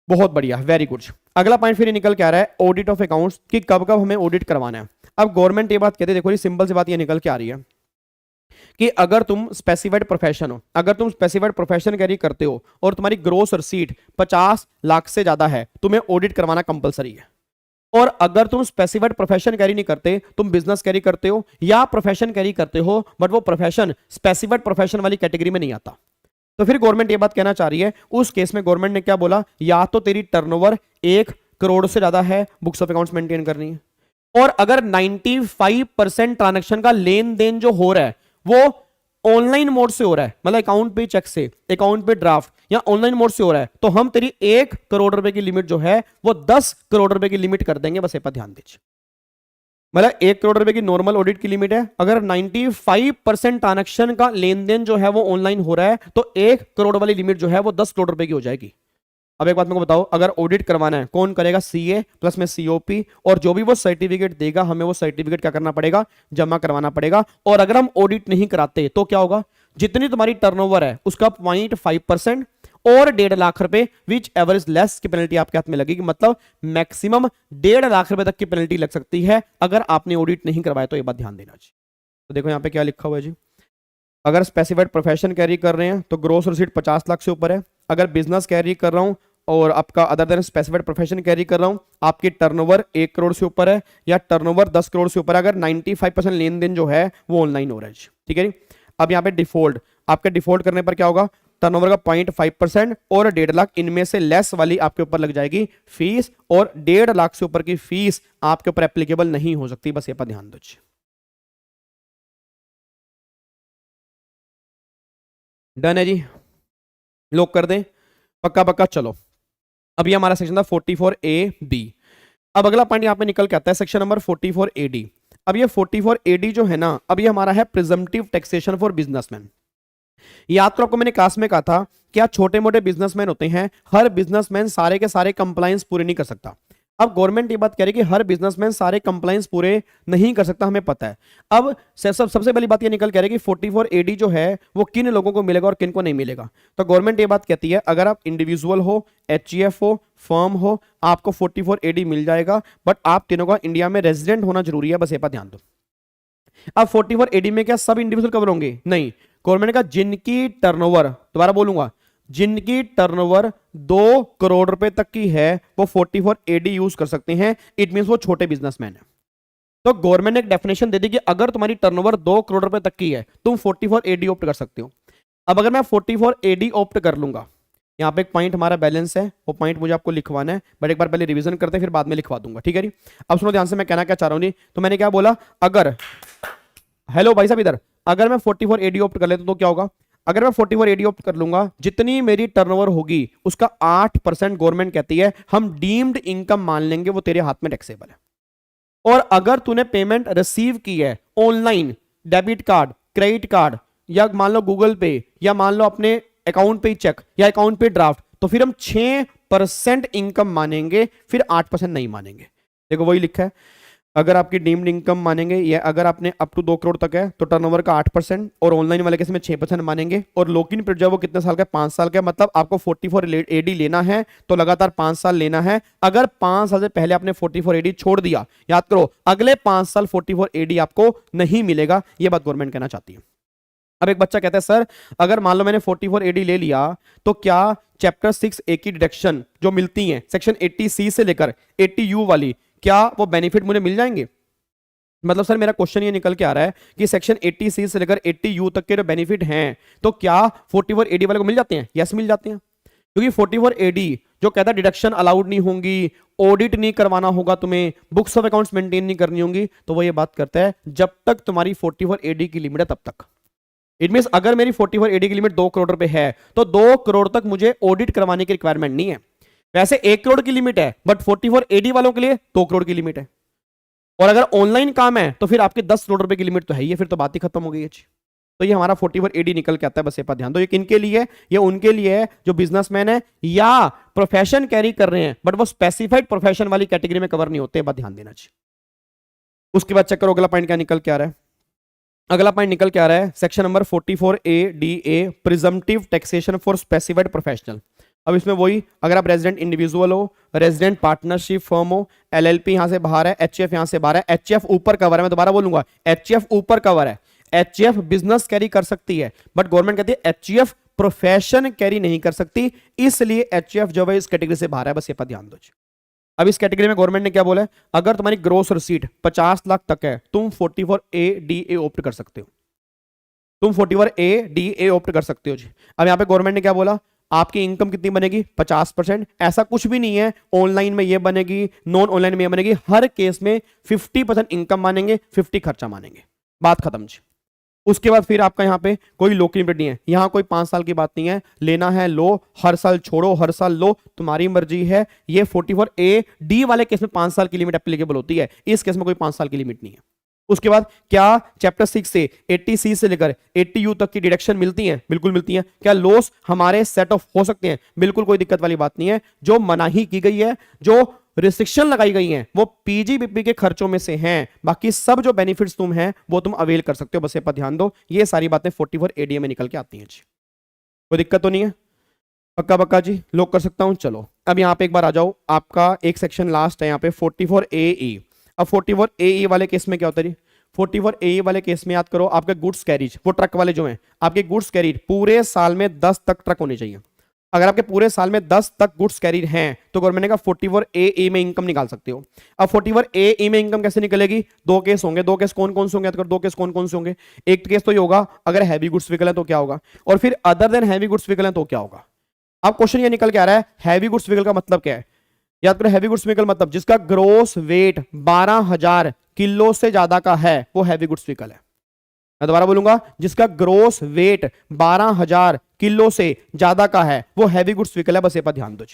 बहुत बढ़िया, वेरी गुड। अगला पॉइंट फिर निकल के आ रहा है ऑडिट ऑफ अकाउंट्स कि कब कब हमें ऑडिट करवाना है। अब गवर्नमेंट ये बात कहती है, देखो ये सिंपल सी बात ये निकल के आ रही है कि अगर तुम स्पेसिफाइड प्रोफेशन हो, अगर तुम स्पेसिफाइड प्रोफेशन कैरी करते हो और तुम्हारी ग्रोस रसीट 50 लाख से ज्यादा है, तुम्हें ऑडिट करवाना कंपलसरी है। और अगर तुम स्पेसिफाइड प्रोफेशन कैरी नहीं करते, तुम बिजनेस कैरी करते हो या प्रोफेशन कैरी करते हो बट वो प्रोफेशन स्पेसिफाइड प्रोफेशन वाली कैटेगरी में नहीं आता, तो फिर गवर्नमेंट ये बात कहना चाह रही है। उस केस में गवर्नमेंट ने क्या बोला, या तो तेरी टर्नओवर 1 करोड़ से ज्यादा है, बुक्स ऑफ अकाउंट्स मेंटेन करनी है। और अगर 95% ट्रांजैक्शन का लेन देन जो हो रहा है वो ऑनलाइन मोड से हो रहा है, मतलब अकाउंट पे चेक से, अकाउंट पे ड्राफ्ट या ऑनलाइन मोड से हो रहा है, तो हम तेरी 1 करोड़ रुपए की लिमिट जो है वो 10 करोड़ रुपए की लिमिट कर देंगे। बस ये पर ध्यान दीजिए, मतलब 1 करोड़ रुपए की नॉर्मल ऑडिट की लिमिट है। अगर 95% ट्रांजैक्शन का लेन देन जो है वो ऑनलाइन हो रहा है तो 1 करोड़ वाली लिमिट जो है वो 10 करोड़ रुपए की हो जाएगी। अब एक बात मेरे को बताओ, अगर ऑडिट करवाना है कौन करेगा, सीए प्लस में सीओपी, और जो भी वो सर्टिफिकेट देगा हमें वो सर्टिफिकेट क्या करना पड़ेगा, जमा करवाना पड़ेगा। और अगर हम ऑडिट नहीं कराते तो क्या होगा, जितनी तुम्हारी टर्नओवर है उसका 0.5% और 1.5 लाख रुपए विच एवर इज लेस की पेनल्टी आपके हाथ में लगेगी। मतलब मैक्सिमम 1.5 लाख रुपए तक की पेनल्टी लग सकती है अगर आपने ऑडिट नहीं करवाया। तो ये बात ध्यान देना चाहिए। तो देखो यहाँ पे क्या लिखा हुआ है जी, अगर स्पेसिफाइड प्रोफेशन कैरी कर रहे हैं तो ग्रोस रिसीट 50 लाख से ऊपर है। अगर बिजनेस कैरी कर रहा हूं और आपका other than specified profession carry कर रहा हूं, आपकी टर्नओवर 1 करोड़ से ऊपर है या टर्नओवर 10 करोड़ से ऊपर है, अगर 95% लेन देन जो है वो ऑनलाइन हो रहा है। ठीक है जी। अब यहाँ पे डिफॉल्ट, आपके डिफॉल्ट करने पर क्या होगा, टर्नओवर का 0.5% और 1.5 लाख इनमें से लेस वाली आपके ऊपर लग जाएगी फीस, और 1.5 लाख से ऊपर की फीस आपके ऊपर एप्लीकेबल नहीं हो सकती। बस ये पर ध्यान दीजिए। डन है जी, लोग कर दें, पक्का पक्का। चलो अब ये हमारा सेक्शन था 44A-B। अब अगला पॉइंट यहां पे निकल के आता है सेक्शन नंबर 44A-D। अब ये 44A-D जो है ना, अब ये हमारा है प्रिजम्पटिव टैक्सेशन फॉर बिजनेसमैन। याद तो आपको मैंने क्लास में कहा था क्या छोटे मोटे बिजनेसमैन होते हैं, हर बिजनेसमैन सारे के सारे कंप्लायंस पूरे नहीं कर सकता। अब गवर्नमेंट ये बात कह रही है कि हर बिजनेसमैन सारे कंप्लायंस पूरे नहीं कर सकता, हमें पता है। अब सबसे पहली बात ये निकल कह रही है कि 44AD जो है वो किन लोगों को मिलेगा और किन को नहीं मिलेगा। तो गवर्नमेंट ये बात कहती है अगर आप इंडिविजुअल हो, एचईएफ हो, फर्म हो, आपको 44AD मिल जाएगा, बट आप तीनों का इंडिया में रेजिडेंट होना जरूरी है। बस ये पर ध्यान दो। अब 44AD में क्या सब इंडिविजुअल कवर होंगे? नहीं, गवर्नमेंट का जिनकी टर्नओवर, दोबारा बोलूंगा, जिनकी टर्नओवर 2 करोड़ रुपए तक की है वो 44AD यूज कर सकते हैं। इट मींस वो छोटे बिजनेसमैन है। तो गवर्नमेंट ने एक डेफिनेशन दे दी कि अगर तुम्हारी टर्नओवर 2 करोड़ रुपए तक की है तुम 44AD ऑप्ट कर सकते हो। अब अगर मैं 44AD ऑप्ट कर लूंगा, यहाँ पे एक पॉइंट हमारा बैलेंस है, वो पॉइंट मुझे आपको लिखवाना है, बट एक बार पहले रिवीजन करते हैं फिर बाद में लिखवा दूंगा। ठीक है जी। अब सुनो ध्यान से, मैं कहना क्या चाह रहा हूँ जी। तो मैंने क्या बोला, अगर, हेलो भाई साहब इधर, अगर मैं 44AD ऑप्ट कर लेता तो क्या होगा, अगर मैं 44AD ऑप्ट कर लूंगा, जितनी मेरी टर्नओवर होगी उसका 8% गवर्नमेंट कहती है हम डीम्ड इनकम मान लेंगे, वो तेरे हाथ में टैक्सेबल है। और अगर तूने पेमेंट रिसीव की है online, debit card, credit card, या मान लो गूगल पे, या मान लो अपने अकाउंट पे चेक या अकाउंट पे ड्राफ्ट, तो फिर हम 6% इनकम मानेंगे, फिर 8% नहीं मानेंगे। देखो वही लिखा है, अगर आपकी डीम्ड इनकम मानेंगे या अगर आपने अप टू 2 करोड़ तक है तो टर्नओवर का 8%, और ऑनलाइन वाले केस में 6% मानेंगे। और लॉक इन पीरियड जो है वो कितने साल का है, 5 साल का। मतलब आपको 44AD लेना है तो लगातार 5 साल लेना है। अगर 5 साल से पहले आपने 44AD छोड़ दिया, याद करो अगले 5 साल 44AD आपको नहीं मिलेगा। ये बात गवर्नमेंट कहना चाहती है। अब एक बच्चा कहता है सर अगर मान लो मैंने 44AD ले लिया तो क्या चैप्टर 6A की डिडक्शन जो मिलती है सेक्शन 80C से लेकर 80U वाली, क्या वो बेनिफिट मुझे मिल जाएंगे? मतलब सर मेरा क्वेश्चन ये निकल के आ रहा है कि सेक्शन 80C से लेकर 80U तक के जो बेनिफिट हैं तो क्या 44AD वाले को मिल जाते हैं? यस मिल जाते हैं, क्योंकि 44AD जो कहता है डिडक्शन अलाउड नहीं होंगी, ऑडिट नहीं करवाना होगा तुम्हें, बुक्स ऑफ अकाउंट्स मेंटेन नहीं करनी होंगी, तो वो ये बात करता है जब तक तुम्हारी 44AD की लिमिट है तब तक। इट मींस अगर मेरी 44AD की लिमिट 2 करोड़ रुपए है तो 2 करोड़ तक मुझे ऑडिट करवाने की रिक्वायरमेंट नहीं है। वैसे 1 करोड़ की लिमिट है, बट 44AD वालों के लिए 2 करोड़ की लिमिट है। और अगर ऑनलाइन काम है तो फिर आपके 10 करोड़ रुपए की लिमिट तो है ही, फिर तो बात ही खत्म हो गई है। तो ये हमारा 44AD निकल के आता है, बस ये पर ध्यान दो। ये किनके लिए है? ये उनके लिए है जो बिजनेसमैन है या प्रोफेशन कैरी कर रहे हैं बट वो स्पेसिफाइड प्रोफेशन वाली कैटेगरी में कवर नहीं होते, बात ध्यान देना चाहिए। उसके बाद चेक करो अगला पॉइंट क्या निकल के आ रहा है। अगला पॉइंट निकल के आ रहा है section number 44A presumptive taxation for specified professional. अब इसमें वही, अगर आप रेजिडेंट इंडिविजुअल हो, रेजिडेंट पार्टनरशिप फर्म हो, LLP यहां से बाहर है, HF यहां से बाहर है, HF ऊपर कवर है, मैं दोबारा बोलूंगा HF ऊपर कवर है। HF बिजनेस कैरी कर सकती है बट गवर्नमेंट कहती है HF प्रोफेशन कैरी नहीं कर सकती, इसलिए HF जो है इस कैटेगरी से बाहर है, बस ये पर ध्यान दो। अब इस कैटेगरी में गवर्नमेंट ने क्या बोला है, अगर तुम्हारी ग्रोस रिसीट 50 लाख तक है तुम 44A ऑप्ट कर सकते हो, तुम 44A ऑप्ट कर सकते हो जी। अब यहां पे गवर्नमेंट ने क्या बोला, आपकी इनकम कितनी बनेगी 50%, ऐसा कुछ भी नहीं है ऑनलाइन में ये बनेगी नॉन ऑनलाइन में ये बनेगी, हर केस में 50% इनकम मानेंगे 50 खर्चा मानेंगे, बात खत्म जी। उसके बाद फिर आपका यहाँ पे कोई लो की लिमिट नहीं है, यहाँ कोई 5 साल की बात नहीं है, लेना है लो, हर साल छोड़ो हर साल लो, तुम्हारी मर्जी है। ये 44AD वाले केस में 5 साल की लिमिट एप्लीकेबल होती है, इस केस में कोई 5 साल की लिमिट नहीं है। उसके बाद क्या चैप्टर 6 से 80C से लेकर 80U तक की डिडक्शन मिलती है? बिल्कुल मिलती है। क्या लॉस हमारे सेट ऑफ हो सकते हैं? बिल्कुल, कोई दिक्कत वाली बात नहीं है। जो मनाही की गई है, जो रिस्ट्रिक्शन लगाई गई हैं, वो PGBP के खर्चों में से हैं, बाकी सब जो बेनिफिट्स तुम हैं वो तुम अवेल कर सकते हो, बस ये पर ध्यान दो। ये सारी बातें 44AD में निकल के आती हैं जी, कोई दिक्कत तो नहीं है? पक्का पक्का जी, लॉक कर सकता हूं। चलो अब यहां पे एक बार आ जाओ, आपका एक सेक्शन लास्ट है यहाँ पे 44AE। अब 44AE वाले केस में क्या होता है? 44AE वाले केस में याद करो, आपके गुड्स कैरीज, वो ट्रक वाले जो हैं, आपके गुड्स कैरीज पूरे साल में 10 तक ट्रक होने चाहिए। अगर आपके पूरे साल में 10 तक गुड्स कैरीड हैं तो गवर्नमेंट ने कहा 44AE में इनकम निकाल सकते हो। अब 44AE में इनकम कैसे निकलेगी? 2 केस होंगे। 2 केस कौन कौन से होंगे? 2 केस कौन कौन से होंगे? एक केस तो ये होगा अगर हैवी गुड्स व्हीकल है तो क्या होगा, और फिर other than heavy goods vehicle है तो क्या होगा। अब क्वेश्चन ये निकल के आ रहा है, हैवी गुड्स व्हीकल का मतलब क्या है? याद करो, हैवी गुड्स व्हीकल मतलब जिसका ग्रोस वेट 12,000 किलो से ज्यादा का है वो हैवी गुड्स व्हीकल है। मैं दोबारा बोलूंगा, जिसका ग्रोस वेट 12,000 किलो से ज्यादा का है वो हैवी गुड्स व्हीकल है, बस ये पर ध्यान दो।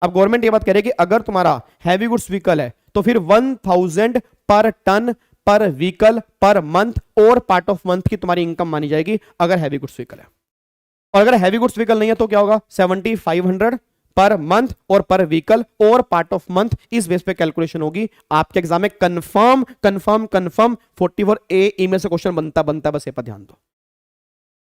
अब गवर्नमेंट ये बात कह रही है कि अगर तुम्हारा हैवी गुड्स व्हीकल है तो फिर 1000 पर टन पर व्हीकल पर मंथ और पार्ट ऑफ मंथ की तुम्हारी इनकम मानी जाएगी अगर हैवी गुड्स व्हीकल है। और अगर हैवी गुड्स व्हीकल नहीं है तो क्या होगा? 7500 पर मंथ और पर व्हीकल और पार्ट ऑफ मंथ, इस बेस पे कैलकुलेशन होगी। आपके एग्जाम में कंफर्म कंफर्म कंफर्म 44AE में से क्वेश्चन बनता, बस ये पर ध्यान दो।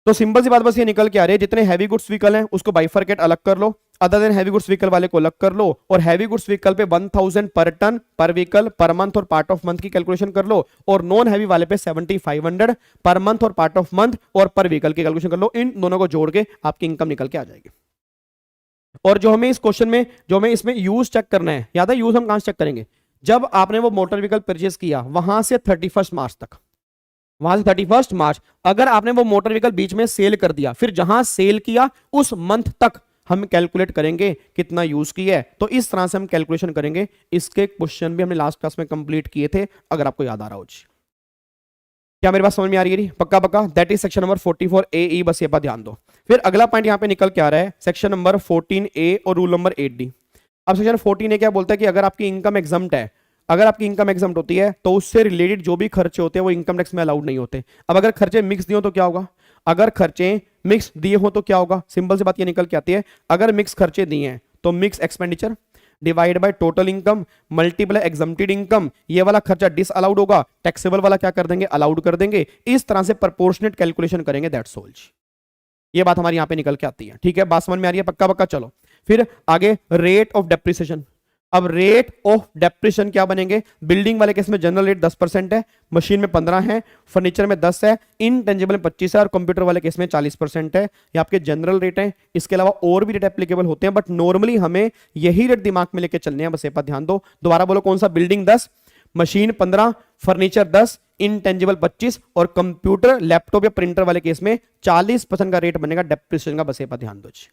तो सिंपल सी बात बस ये निकल के आ रही है, जितने हैवी गुड्स व्हीकल हैं उसको बाइफरकेट अलग कर लो, other than heavy goods vehicle वाले को अलग कर लो, और हैवी गुड्स व्हीकल पे 1000 पर टन पर व्हीकल पर मंथ और पार्ट ऑफ मंथ की कैलकुलेशन कर लो, और नॉन हैवी वाले पे 7500 पर मंथ और पार्ट ऑफ मंथ और पर व्हीकल की कैलकुलेशन कर लो। इन दोनों को जोड़ के आपकी इनकम निकल के आ जाएगी। और जो हमें इस क्वेश्चन में, जो हमें इसमें यूज चेक करना है, याद है यूज हम कहां से चेक करेंगे? जब आपने वो मोटर व्हीकल परचेस किया वहां से 31 मार्च तक, वहां से 31 मार्च, अगर आपने वो मोटर व्हीकल बीच में सेल कर दिया, फिर जहां सेल किया उस मंथ तक हम कैलकुलेट करेंगे कितना यूज किया है। तो इस तरह से हम कैलकुलेशन करेंगे। इसके क्वेश्चन भी हमने लास्ट क्लास में कंप्लीट किए थे, अगर आपको याद आ रहा हो। क्या मेरी बात समझ में आ रही है? पक्का पक्का। That is section number 44AE, बस ये बात ध्यान दो। फिर अगला पॉइंट यहां पे निकल के आ रहा है सेक्शन नंबर 14A और रूल नंबर 8D। अब सेक्शन 14A क्या बोलता है कि अगर आपकी इनकम एग्जम्प्ट है, अगर आपकी इनकम एग्जम्प्ट होती है तो उससे रिलेटेड जो भी खर्चे होते हैं वो इनकम टैक्स में अलाउड नहीं होते। अब अगर खर्चे मिक्स दिए हो तो क्या होगा? अगर खर्चे मिक्स दिए हो तो क्या होगा? सिंपल सी बात ये निकल के आती है, अगर मिक्स खर्चे दिए हैं तो mix expenditure divide by total income multiply exempted income, ये वाला खर्चा डिस अलाउड होगा, टैक्सेबल वाला क्या कर देंगे? अलाउड कर देंगे। इस तरह से प्रोपोर्शनेट कैलकुलेशन करेंगे, दैट्स ऑल। ये बात हमारी यहां पे निकल के आती है। ठीक है, बात समझ में आ रही है? पक्का पक्का। चलो फिर आगे, रेट ऑफ डेप्रिसिएशन। अब रेट ऑफ डेप्रिसिएशन क्या बनेंगे? बिल्डिंग वाले केस में जनरल रेट 10% है, मशीन में 15 है, फर्नीचर में 10 है, इनटेंजिबल में 25 है, और कंप्यूटर वाले केस में 40% है। ये आपके जनरल रेट हैं। इसके अलावा और भी रेट एप्लीकेबल होते हैं, बट नॉर्मली हमें यही रेट दिमाग में लेके चलने हैं, बस ये पर ध्यान दो। दोबारा बोलो, कौन सा? बिल्डिंग 10, मशीन 15, फर्नीचर 10, इनटेंजिबल 25 और कंप्यूटर लैपटॉप या प्रिंटर वाले केस में 40% का रेट बनेगा डेप्रिसिएशन का। बस ये बात ध्यान दो जी,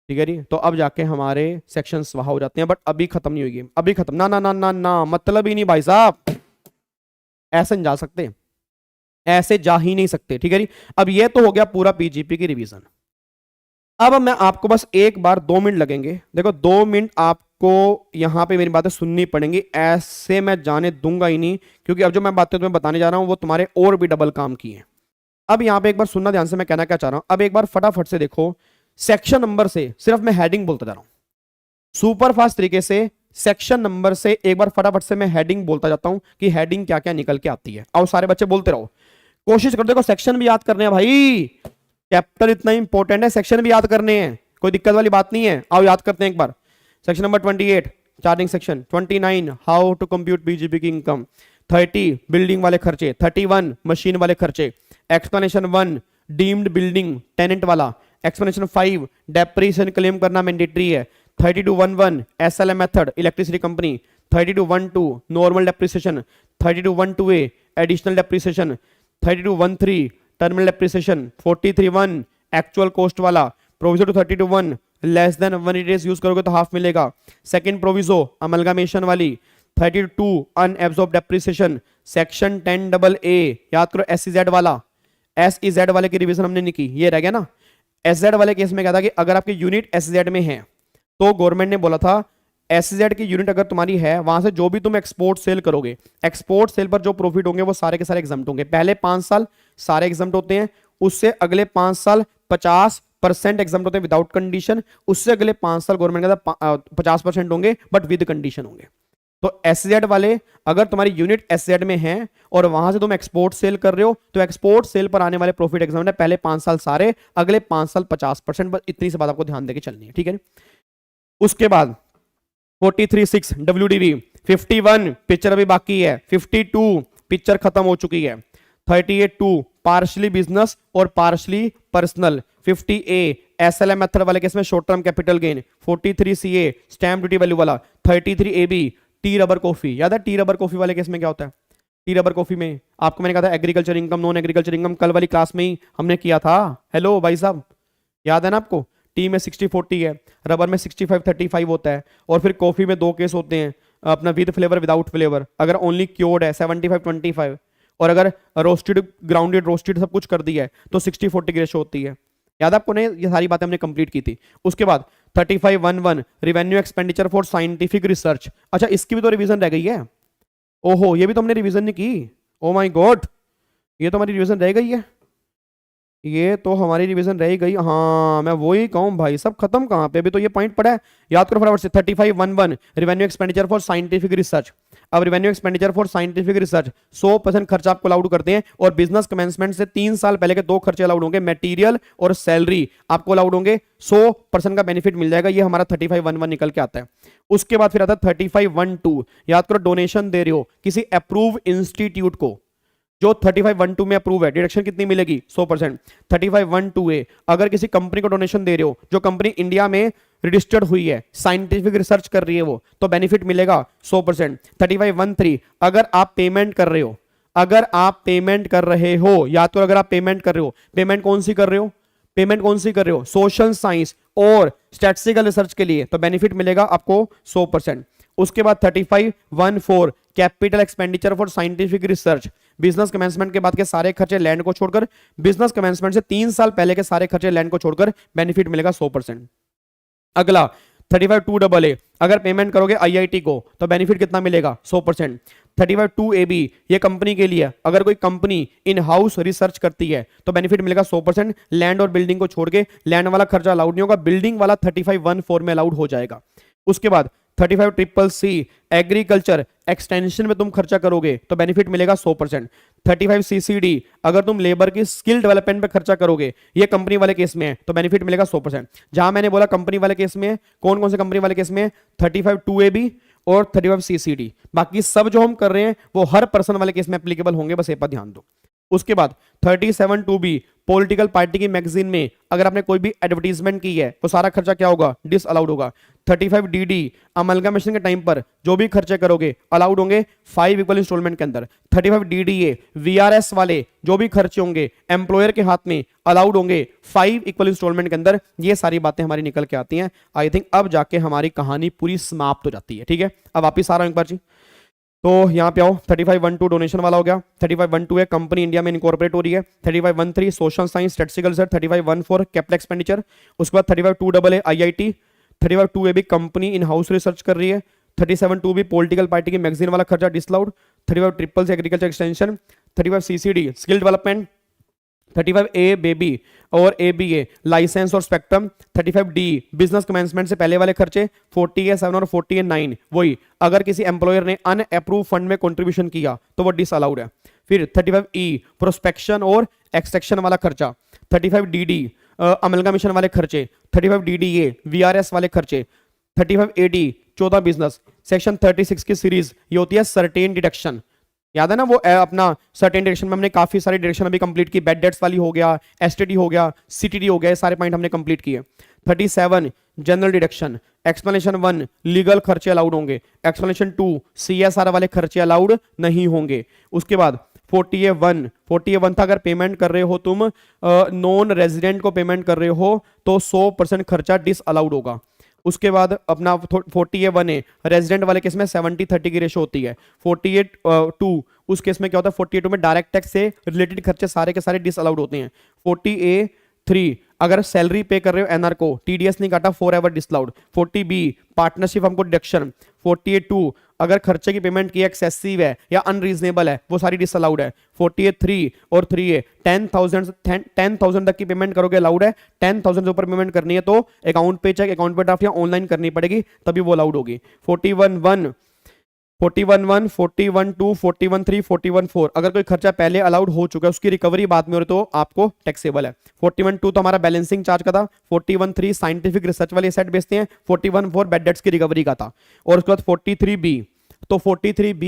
ठीक है जी। तो अब जाके हमारे सेक्शंस वहां हो जाते हैं, बट अभी खत्म नहीं होगी, अभी खत्म ना ना ना ना ना, मतलब ही नहीं भाई साहब, ऐसे नहीं जा सकते, ऐसे जा ही नहीं सकते, ठीक है जी। अब ये तो हो गया पूरा पीजीपी की रिवीजन। अब मैं आपको बस एक बार 2 मिनट लगेंगे, देखो 2 मिनट आपको यहां पे मेरी बातें सुननी पड़ेंगी, ऐसे मैं जाने दूंगा ही नहीं, क्योंकि अब जो मैं बातें तुम्हें बताने जा रहा हूं वो तुम्हारे और भी डबल काम की है। अब यहां पे एक बार सुनना ध्यान से, मैं कहना क्या चाह रहा हूं। अब एक बार फटाफट से देखो, सेक्शन नंबर से सिर्फ मैं हेडिंग बोलता जा रहा हूं, सुपर फास्ट तरीके से सेक्शन नंबर से एक बार फटाफट से मैं हेडिंग बोलता जाता हूं कि हेडिंग क्या क्या निकल के आती है। आओ सारे बच्चे बोलते रहो, कोशिश कर, देखो सेक्शन भी याद करने हैं भाई, चैप्टर इतना इंपॉर्टेंट है, सेक्शन भी याद करने हैं, कोई दिक्कत वाली बात नहीं है। आओ याद करते हैं एक बार। Section number 28 charging section, 29 how to compute BGP की इनकम, 30 बिल्डिंग वाले खर्चे, 31 मशीन वाले खर्चे, एक्सप्लेनेशन 1 डीम्ड बिल्डिंग टेनेंट वाला, एक्सप्लेनेशन 5 डेप्रिसिएशन क्लेम करना मैंडेटरी है, 3211 SLM method electricity company, 3212 normal depreciation, 3212A additional depreciation, 3213 terminal depreciation, 431 actual cost वाला, proviso to 32 less than 1 days use करोगे तो हाफ मिलेगा, सेकंड प्रोविजो अमलगामेशन वाली, 32 अनएब्सॉर्ब डेप्रिसिएशन, सेक्शन 10AA याद करो SEZ वाला, SEZ वाले की रिवीजन हमने नहीं की, ये रह गया ना। SZ वाले केस में क्या था कि अगर आपकी यूनिट SEZ में है तो गवर्नमेंट ने बोला था SEZ की यूनिट अगर तुम्हारी है, वहां से जो भी तुम एक्सपोर्ट सेल करोगे, एक्सपोर्ट सेल पर जो प्रॉफिट होंगे वो सारे के सारे एग्जम्प्ट होंगे। पहले 5 साल सारे एग्जम्प्ट होते हैं, उससे अगले 5 साल 50% एग्जम्प्ट होते हैं विदाउट कंडीशन, उससे अगले 5 साल गवर्नमेंट का 50% होंगे बट विद कंडीशन होंगे। तो SEZ वाले अगर तुम्हारी यूनिट SEZ में है और वहां से तुम एक्सपोर्ट सेल कर रहे हो तो एक्सपोर्ट सेल पर आने वाले प्रॉफिट एग्जाम है पहले 5 साल सारे, अगले 5 साल 50%, बस इतनी सी बात आपको ध्यान देके चलनी है, ठीक है। उसके बाद 43.6 WDV, 51 पिक्चर अभी बाकी है, 52 पिक्चर खत्म हो चुकी है, 38.2 पार्शली बिजनेस और partially personal, 50A SLM method वाले केस में short term capital gain, 43CA stamp duty value वाला, 33AB टी रबर कॉफी। याद है टी रबर कॉफी वाले केस में क्या होता है? टी रबर कॉफी में आपको मैंने कहा था agriculture income, non agriculture income, कल वाली क्लास में ही हमने किया था। हेलो भाई साहब, याद है ना आपको? टी में 60-40 है, रबर में 65-35 होता है, और फिर कॉफी में 2 केस होते हैं, अपना विद फ्लेवर विदाउट फ्लेवर। अगर ओनली क्योर्ड है 75-25, और अगर रोस्टेड ग्राउंडेड रोस्टेड सब कुछ कर दिया है तो 60-40 की रेशो होती है। याद आपको? नहीं, ये सारी बातें हमने कंप्लीट की थी। उसके बाद 35.11 revenue expenditure for scientific research. अच्छा, इसकी भी तो रिवीजन रह गई है। ओहो, ये भी तो हमने रिवीजन नहीं की। ओ माय गॉड, ये तो हमारी रिवीजन रह गई है, ये तो हमारी रिवीजन रह गई। हाँ, मैं वही कहूँ भाई, सब खत्म कहाँ पे? अभी तो ये पॉइंट पड़ा है, याद करो फटाफट से। 35.11 revenue expenditure for scientific research. अब revenue expenditure for scientific research 100% खर्चा आपको अलाउड करते हैं, और बिजनेस कमेंसमेंट से 3 साल पहले के 2 खर्चे अलाउड होंगे, मटेरियल और सैलरी आपको अलाउड होंगे। 100% का बेनिफिट मिल जाएगा। ये हमारा 35.11 निकल के आता है। उसके बाद फिर आता है 35.12, याद करो डोनेशन दे रहे हो किसी अप्रूव इंस्टीट्यूट को, जो 35.12 में अप्रूव है, डिडक्शन कितनी मिलेगी? 100%। 35.12A अगर किसी कंपनी को डोनेशन दे रहे हो, जो कंपनी इंडिया में रजिस्टर्ड हुई है, साइंटिफिक रिसर्च कर रही है वो, तो बेनिफिट मिलेगा 100%। 35.13 अगर आप पेमेंट कर रहे हो, अगर आप पेमेंट कर रहे हो, याद करो अगर आप पेमेंट कर रहे हो, पेमेंट कौन सी कर रहे हो? पेमेंट कौन सी कर रहे हो? सोशल साइंस और स्टैटिस्टिकल रिसर्च के लिए, तो बेनिफिट मिलेगा आपको 100%। उसके बाद 35.14 capital expenditure for scientific research, business commencement के बाद के सारे खर्चे लैंड को छोड़कर, बिजनेस कमेंसमेंट से 3 साल पहले के सारे खर्चे लैंड को छोड़कर बेनिफिट मिलेगा 100%। अगला 35.2AA अगर पेमेंट करोगे IIT को तो बेनिफिट कितना मिलेगा? 100%। 35.2AB ये कंपनी के लिए, अगर कोई कंपनी इन हाउस रिसर्च करती है तो बेनिफिट मिलेगा 100%। लैंड और बिल्डिंग को छोड़ के, लैंड वाला खर्चा अलाउड नहीं होगा, बिल्डिंग वाला 35.14 में अलाउड हो जाएगा। उसके बाद 35CCC एग्रीकल्चर एक्सटेंशन में तुम खर्चा करोगे तो बेनिफिट मिलेगा 100%। 35CCD अगर तुम लेबर की स्किल डेवलपमेंट पे खर्चा करोगे, ये कंपनी वाले केस में है, तो बेनिफिट मिलेगा 100%। जहां मैंने बोला कंपनी वाले केस में, कौन कौन से कंपनी वाले केस में? 35.2AB और 35CCD। बाकी सब जो हम कर रहे हैं वो हर पर्सन वाले केस में एप्लीकेबल होंगे, बस ये पर ध्यान दो। उसके बाद 37(2)(b) पॉलिटिकल पार्टी की मैगजीन में अगर आपने कोई भी एडवर्टीजमेंट की है वो सारा खर्चा क्या होगा, डिसअलाउड होगा। 35(d)(d) अमलगामेशन के टाइम पर जो भी खर्चे करोगे अलाउड होंगे 5 इक्वल इंस्टॉलमेंट के अंदर। 35(d)(a) वीआरएस वाले जो भी खर्चे होंगे एम्प्लॉयर के हाथ में अलाउड होंगे 5 इक्वल इंस्टॉलमेंट के अंदर। ये सारी बातें हमारी निकल के आती हैं। आई थिंक अब जाके हमारी कहानी पूरी समाप्त हो जाती है। ठीक है, अब वापिस आ रहा हूं एक बार जी। तो यहाँ पे आओ, 35(1)(2) डोनेशन वाला हो गया। 35(1)(2) है कंपनी इंडिया में इनकॉर्पोरेट हो रही है। 35(1)(3) social science statistical research. 35(1)(4) capital expenditure. उसके बाद 35(2)(a) आईआईटी। 35(2)(a) भी कंपनी इन हाउस रिसर्च कर रही है। 37(2)(b) पॉलिटिकल पार्टी की मैगजीन वाला खर्चा डिसलाउड। 35(3) agriculture extension. 35(CCD) skill development. 35(a) baby और ABA लाइसेंस और स्पेक्ट्रम। 35(d) बिजनेस कमेंसमेंट से पहले वाले खर्चे। 40(7) और 40(9) वही अगर किसी एम्प्लॉयर ने अनअप्रूव फंड में कंट्रीब्यूशन किया तो वो डिसअलाउड है। फिर 35(e) प्रोस्पेक्शन और एक्सट्रैक्शन वाला खर्चा। 35(d)(d) अमलगामेशन वाले खर्चे। 35(d)(a) VRS वाले खर्चे। 35(a)(d) 14 business. सेक्शन 36 की सीरीज ये होती है सर्टेन डिडक्शन। याद है ना वो अपना सर्टेन डायरेक्शन में हमने काफी सारी डायरेक्शन अभी कंप्लीट की। बैड डेट्स वाली हो गया, एसटीडी हो गया, सीटीडी हो गया, ये सारे पॉइंट हमने कंप्लीट किए। 37 जनरल डिडक्शन। एक्सप्लेनेशन 1 लीगल खर्चे अलाउड होंगे। एक्सप्लेनेशन 2 CSR वाले खर्चे अलाउड नहीं होंगे। उसके बाद 40(1) था अगर पेमेंट कर रहे हो तुम नॉन रेजिडेंट को पेमेंट कर रहे हो तो 100% खर्चा डिसअलाउड होगा। उसके बाद अपना 40(1) रेजिडेंट वाले केस में 70-30 की रेशो होती है। 48(2) उस केस में क्या होता है, 48(2) में डायरेक्ट टैक्स से रिलेटेड खर्चे सारे के सारे डिसअलाउड होते हैं। 40(a)(3) अगर सैलरी पे कर रहे हो एनआर को, TDS नहीं काटा, for ever disallowed. 40(b) partnership हमको डिडक्शन। 48(2) अगर खर्चे की पेमेंट की एक्सेसिव है या अनरीजनेबल है वो सारी डिसअलाउड है। 48(3) और 3(a) 10,000 तक की पेमेंट करोगे अलाउड है। 10,000 से ऊपर पेमेंट करनी है तो अकाउंट पे चेक, अकाउंट पे ड्राफ्ट या ऑनलाइन करनी पड़ेगी तभी वो अलाउड होगी। 41(1), 41(1), 41(2), 41(3), 41(4) अगर कोई खर्चा पहले अलाउड हो चुका है उसकी रिकवरी बाद में हो रही तो आपको टैक्सेबल है। 41(2) तो हमारा बैलेंसिंग चार्ज का था। 41(3) साइंटिफिक रिसर्च वाले सेट बेचते हैं। 41(4) बैड डेट्स की रिकवरी का था। और उसके बाद 43(b) तो 43(b)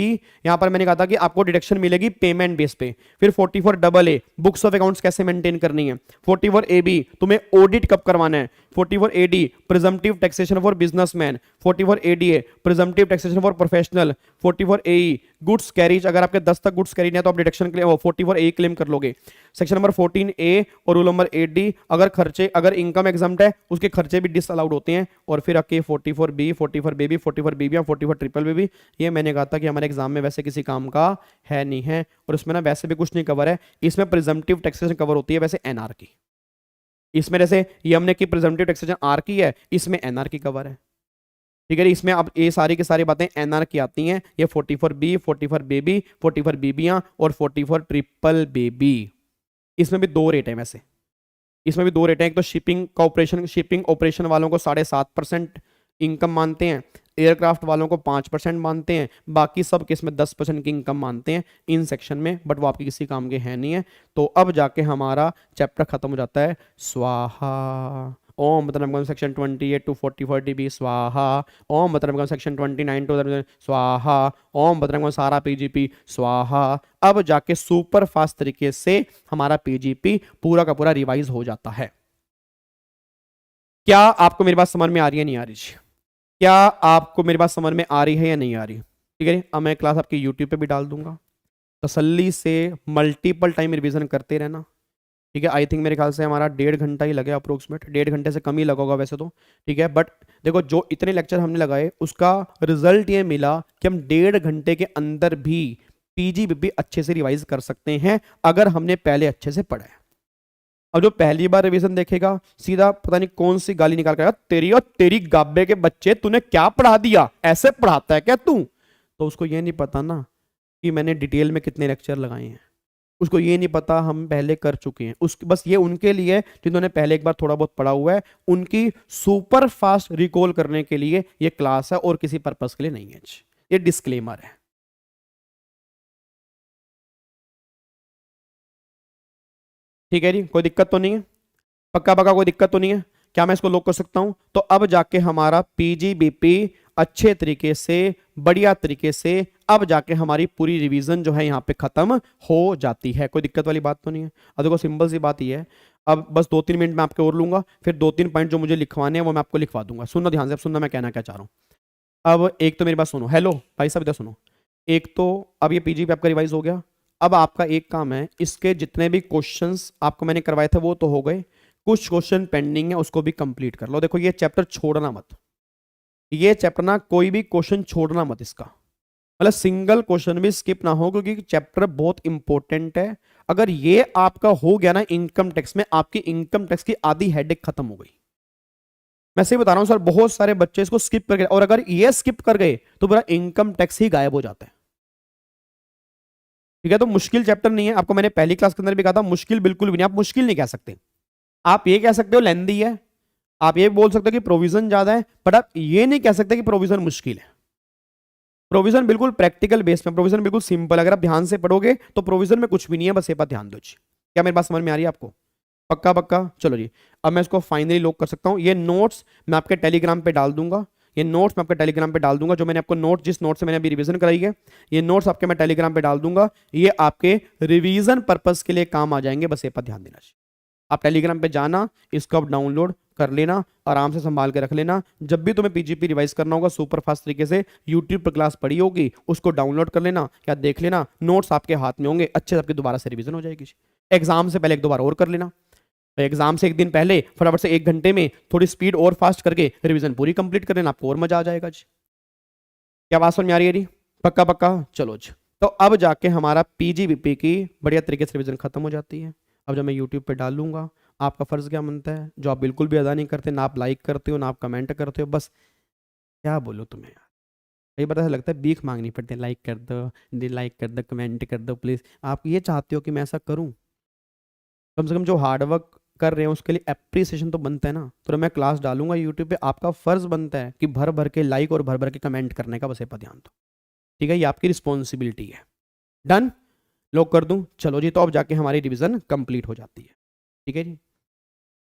यहां पर मैंने कहा था कि आपको डिडक्शन मिलेगी पेमेंट बेस पे। फिर 44(a) बुक्स ऑफ अकाउंट्स कैसे मेंटेन करनी है। 44(ab) तुम्हें ऑडिट कब करवाना है। 44(ad) presumptive taxation for businessman. 44(ada) presumptive taxation for professional. 44(ae) goods carries, अगर आपके 10 तक गुड्स कैरी नहीं है तो आप डिडक्शन क्लेम 44(a) क्लेम कर लोगे। सेक्शन नंबर 14(a) और रूल नंबर 8D अगर इनकम एग्जम्प्ट है उसके खर्चे भी डिसअलाउड होते हैं। और फिर आके 44(b), 44(b)(b), 44(b)(b) और 44(BB)(b) ये मैंने कहा था कि हमारे एग्जाम में वैसे किसी काम का है नहीं है और इसमें ना वैसे भी कुछ नहीं कवर है। इसमें प्रिजम्पटिव टैक्सेशन कवर होती है वैसे एनआर की। इसमें जैसे ये हमने की प्रिजम्पटिव टैक्सेशन आर की है, इसमें एनआर की कवर है। ठीक है, इसमें अब ये सारी की सारी बातें एनआर की आती हैं। ये 44(b), 44(BB), 44(BB) और 44(BBB) इसमें भी 2 रेट है। वैसे इसमें भी 2 रेट हैं। एक तो शिपिंग ऑपरेशन वालों को 7.5% इनकम मानते हैं, एयरक्राफ्ट वालों को 5% मानते हैं, बाकी सब केस में 10% की इनकम मानते हैं इन सेक्शन में, बट वो आपकी किसी काम के हैं नहीं है। तो अब जाके हमारा चैप्टर खत्म हो जाता है। स्वाहा ओम मतलब सेक्शन 28 to 44 स्वाहा। ओम मतलब सेक्शन 29 to स्वाहा। ओम मतलब सारा पीजीपी स्वाहा। अब जाके सुपर फास्ट तरीके से हमारा पीजीपी पूरा का पूरा रिवाइज हो जाता है। क्या आपको मेरी बात समझ में आ रही है, नहीं आ रही? क्या आपको मेरी बात समझ में आ रही है या नहीं आ रही? ठीक है, अब मैं क्लास आपकी यूट्यूब पे भी डाल दूंगा। तसल्ली से मल्टीपल टाइम रिवीजन करते रहना। ठीक है, आई थिंक मेरे ख्याल से हमारा 1.5 घंटा ही लगे अप्रोक्सीमेट, 1.5 घंटे से कम ही लगा होगा वैसे तो। ठीक है, बट देखो जो इतने लेक्चर हमने लगाए उसका रिजल्ट ये मिला कि हम 1.5 घंटे के अंदर भी पीजीबीपी अच्छे से रिवाइज कर सकते हैं अगर हमने पहले अच्छे से पढ़ा है। अब जो पहली बार रिवीजन देखेगा सीधा पता नहीं कौन सी गाली निकाल कर तेरी और तेरी गाबे के बच्चे तूने क्या पढ़ा दिया, ऐसे पढ़ाता है क्या तू? तो उसको ये नहीं पता ना कि मैंने डिटेल में कितने लेक्चर लगाए हैं। उसको ये नहीं पता हम पहले कर चुके हैं। बस ये उनके लिए जिन्होंने पहले एक बार थोड़ा बहुत पढ़ा हुआ है, उनकी सुपर फास्ट रिकॉल करने के लिए ये क्लास है और किसी पर्पस के लिए नहीं है। ये डिस्क्लेमर है। ठीक है जी, कोई दिक्कत तो नहीं है? पक्का कोई दिक्कत तो नहीं है? क्या मैं इसको लॉक कर सकता हूं? तो अब जाके हमारा पीजीबीपी अच्छे तरीके से, बढ़िया तरीके से अब जाके हमारी पूरी रिवीजन जो है यहाँ पे खत्म हो जाती है। कोई दिक्कत वाली बात तो नहीं है। अब देखो सिंपल सी बात ये है, अब बस 2-3 मिनट में आपके और लूंगा, फिर 2-3 पॉइंट जो मुझे लिखवाने हैं वो मैं आपको लिखवा दूंगा। सुनना ध्यान से, अब सुनना मैं कहना क्या चाह रहा हूँ। अब एक तो मेरी बात सुनो, हेलो भाई साहब इधर सुनो। एक तो अब ये पीजी पे आपका रिवाइज हो गया। अब आपका एक काम है, इसके जितने भी क्वेश्चंस आपको मैंने करवाए थे वो तो हो गए, कुछ क्वेश्चन पेंडिंग है उसको भी कंप्लीट कर लो। देखो ये चैप्टर छोड़ना मत, ये चैप्टर ना कोई भी क्वेश्चन छोड़ना मत इसका, मतलब सिंगल क्वेश्चन भी स्किप ना हो, क्योंकि चैप्टर बहुत इंपॉर्टेंट है। अगर ये आपका हो गया ना इनकम टैक्स में, आपकी इनकम टैक्स की आधी हेडेक खत्म हो गई। मैं सही बता रहा हूं सर, बहुत सारे बच्चे इसको स्किप कर गए, और अगर ये स्किप कर गए तो पूरा इनकम टैक्स ही गायब हो जाता है। ठीक है, तो मुश्किल चैप्टर नहीं है, आपको मैंने पहली क्लास के अंदर भी कहा था, मुश्किल बिल्कुल भी नहीं। आप मुश्किल नहीं कह सकते, आप ये कह सकते हो लेंदी है, आप ये बोल सकते हो कि प्रोविजन ज्यादा है, बट आप ये नहीं कह सकते कि प्रोविजन मुश्किल है। प्रोविजन बिल्कुल प्रैक्टिकल बेस में, प्रोविजन बिल्कुल सिंपल, अगर आप ध्यान से पढ़ोगे तो प्रोविजन में कुछ भी नहीं है, बस ये बात ध्यान दो। क्या मेरी बात समझ में आ रही है आपको? पक्का पक्का, चलो जी। अब मैं इसको फाइनली लॉक कर सकता हूं। ये नोट्स मैं आपके टेलीग्राम पे डाल दूंगा, ये नोट्स मैं आपके टेलीग्राम पे डाल दूंगा, जो मैंने आपको नोट, जिस नोट से मैंने अभी रिवीजन कराई है, ये नोट्स आपके मैं टेलीग्राम पे डाल दूंगा। ये आपके रिवीजन पर्पस के लिए काम आ जाएंगे, बस ये पर ध्यान देना चाहिए। आप टेलीग्राम पे जाना, इसको आप डाउनलोड कर लेना, आराम से संभाल के रख लेना। जब भी तुम्हें पीजीपी रिवाइज करना होगा सुपर फास्ट तरीके से, यूट्यूब पर क्लास पड़ी होगी, उसको डाउनलोड कर लेना या देख लेना, नोट्स आपके हाथ में होंगे, अच्छे से आपकी दोबारा से रिवीजन हो जाएगी। एग्जाम से पहले एक दो बार और कर लेना, एग्जाम से एक दिन पहले फटाफट से 1 घंटे में थोड़ी स्पीड और फास्ट करके रिवीजन पूरी कंप्लीट कर लेना, आपको और मजा आ जाएगा जी। क्या बात समझ में आ रही है जी? पक्का पक्का, चलो जी। तो अब जाके हमारा पीजीबीपी की बढ़िया तरीके से रिवीजन खत्म हो जाती है। अब जब मैं यूट्यूब पे डालूंगा, आपका फर्ज क्या बनता है, जो आप बिल्कुल भी अदा नहीं करते, ना आप लाइक करते हो ना आप कमेंट करते हो, बस क्या बोलो तुम्हें यार, कई बार ऐसा लगता है भीख मांगनी पड़ती है, लाइक कर दो, लाइक कर दो, कमेंट कर दो प्लीज। आप ये चाहते हो कि मैं ऐसा करूं? कम से कम जो हार्डवर्क कर रहे हैं उसके लिए एप्रिसिएशन तो बनता है ना। तो मैं क्लास डालूंगा यूट्यूब पे, आपका फर्ज बनता है कि भर भर के लाइक और भर भर के कमेंट करने का, बस ये पर ध्यान दो। ठीक है, ये आपकी रिस्पॉन्सिबिलिटी है। डन, लॉक कर दूं? चलो जी, तो अब जाके हमारी रिवीजन कंप्लीट हो जाती है। ठीक है जी।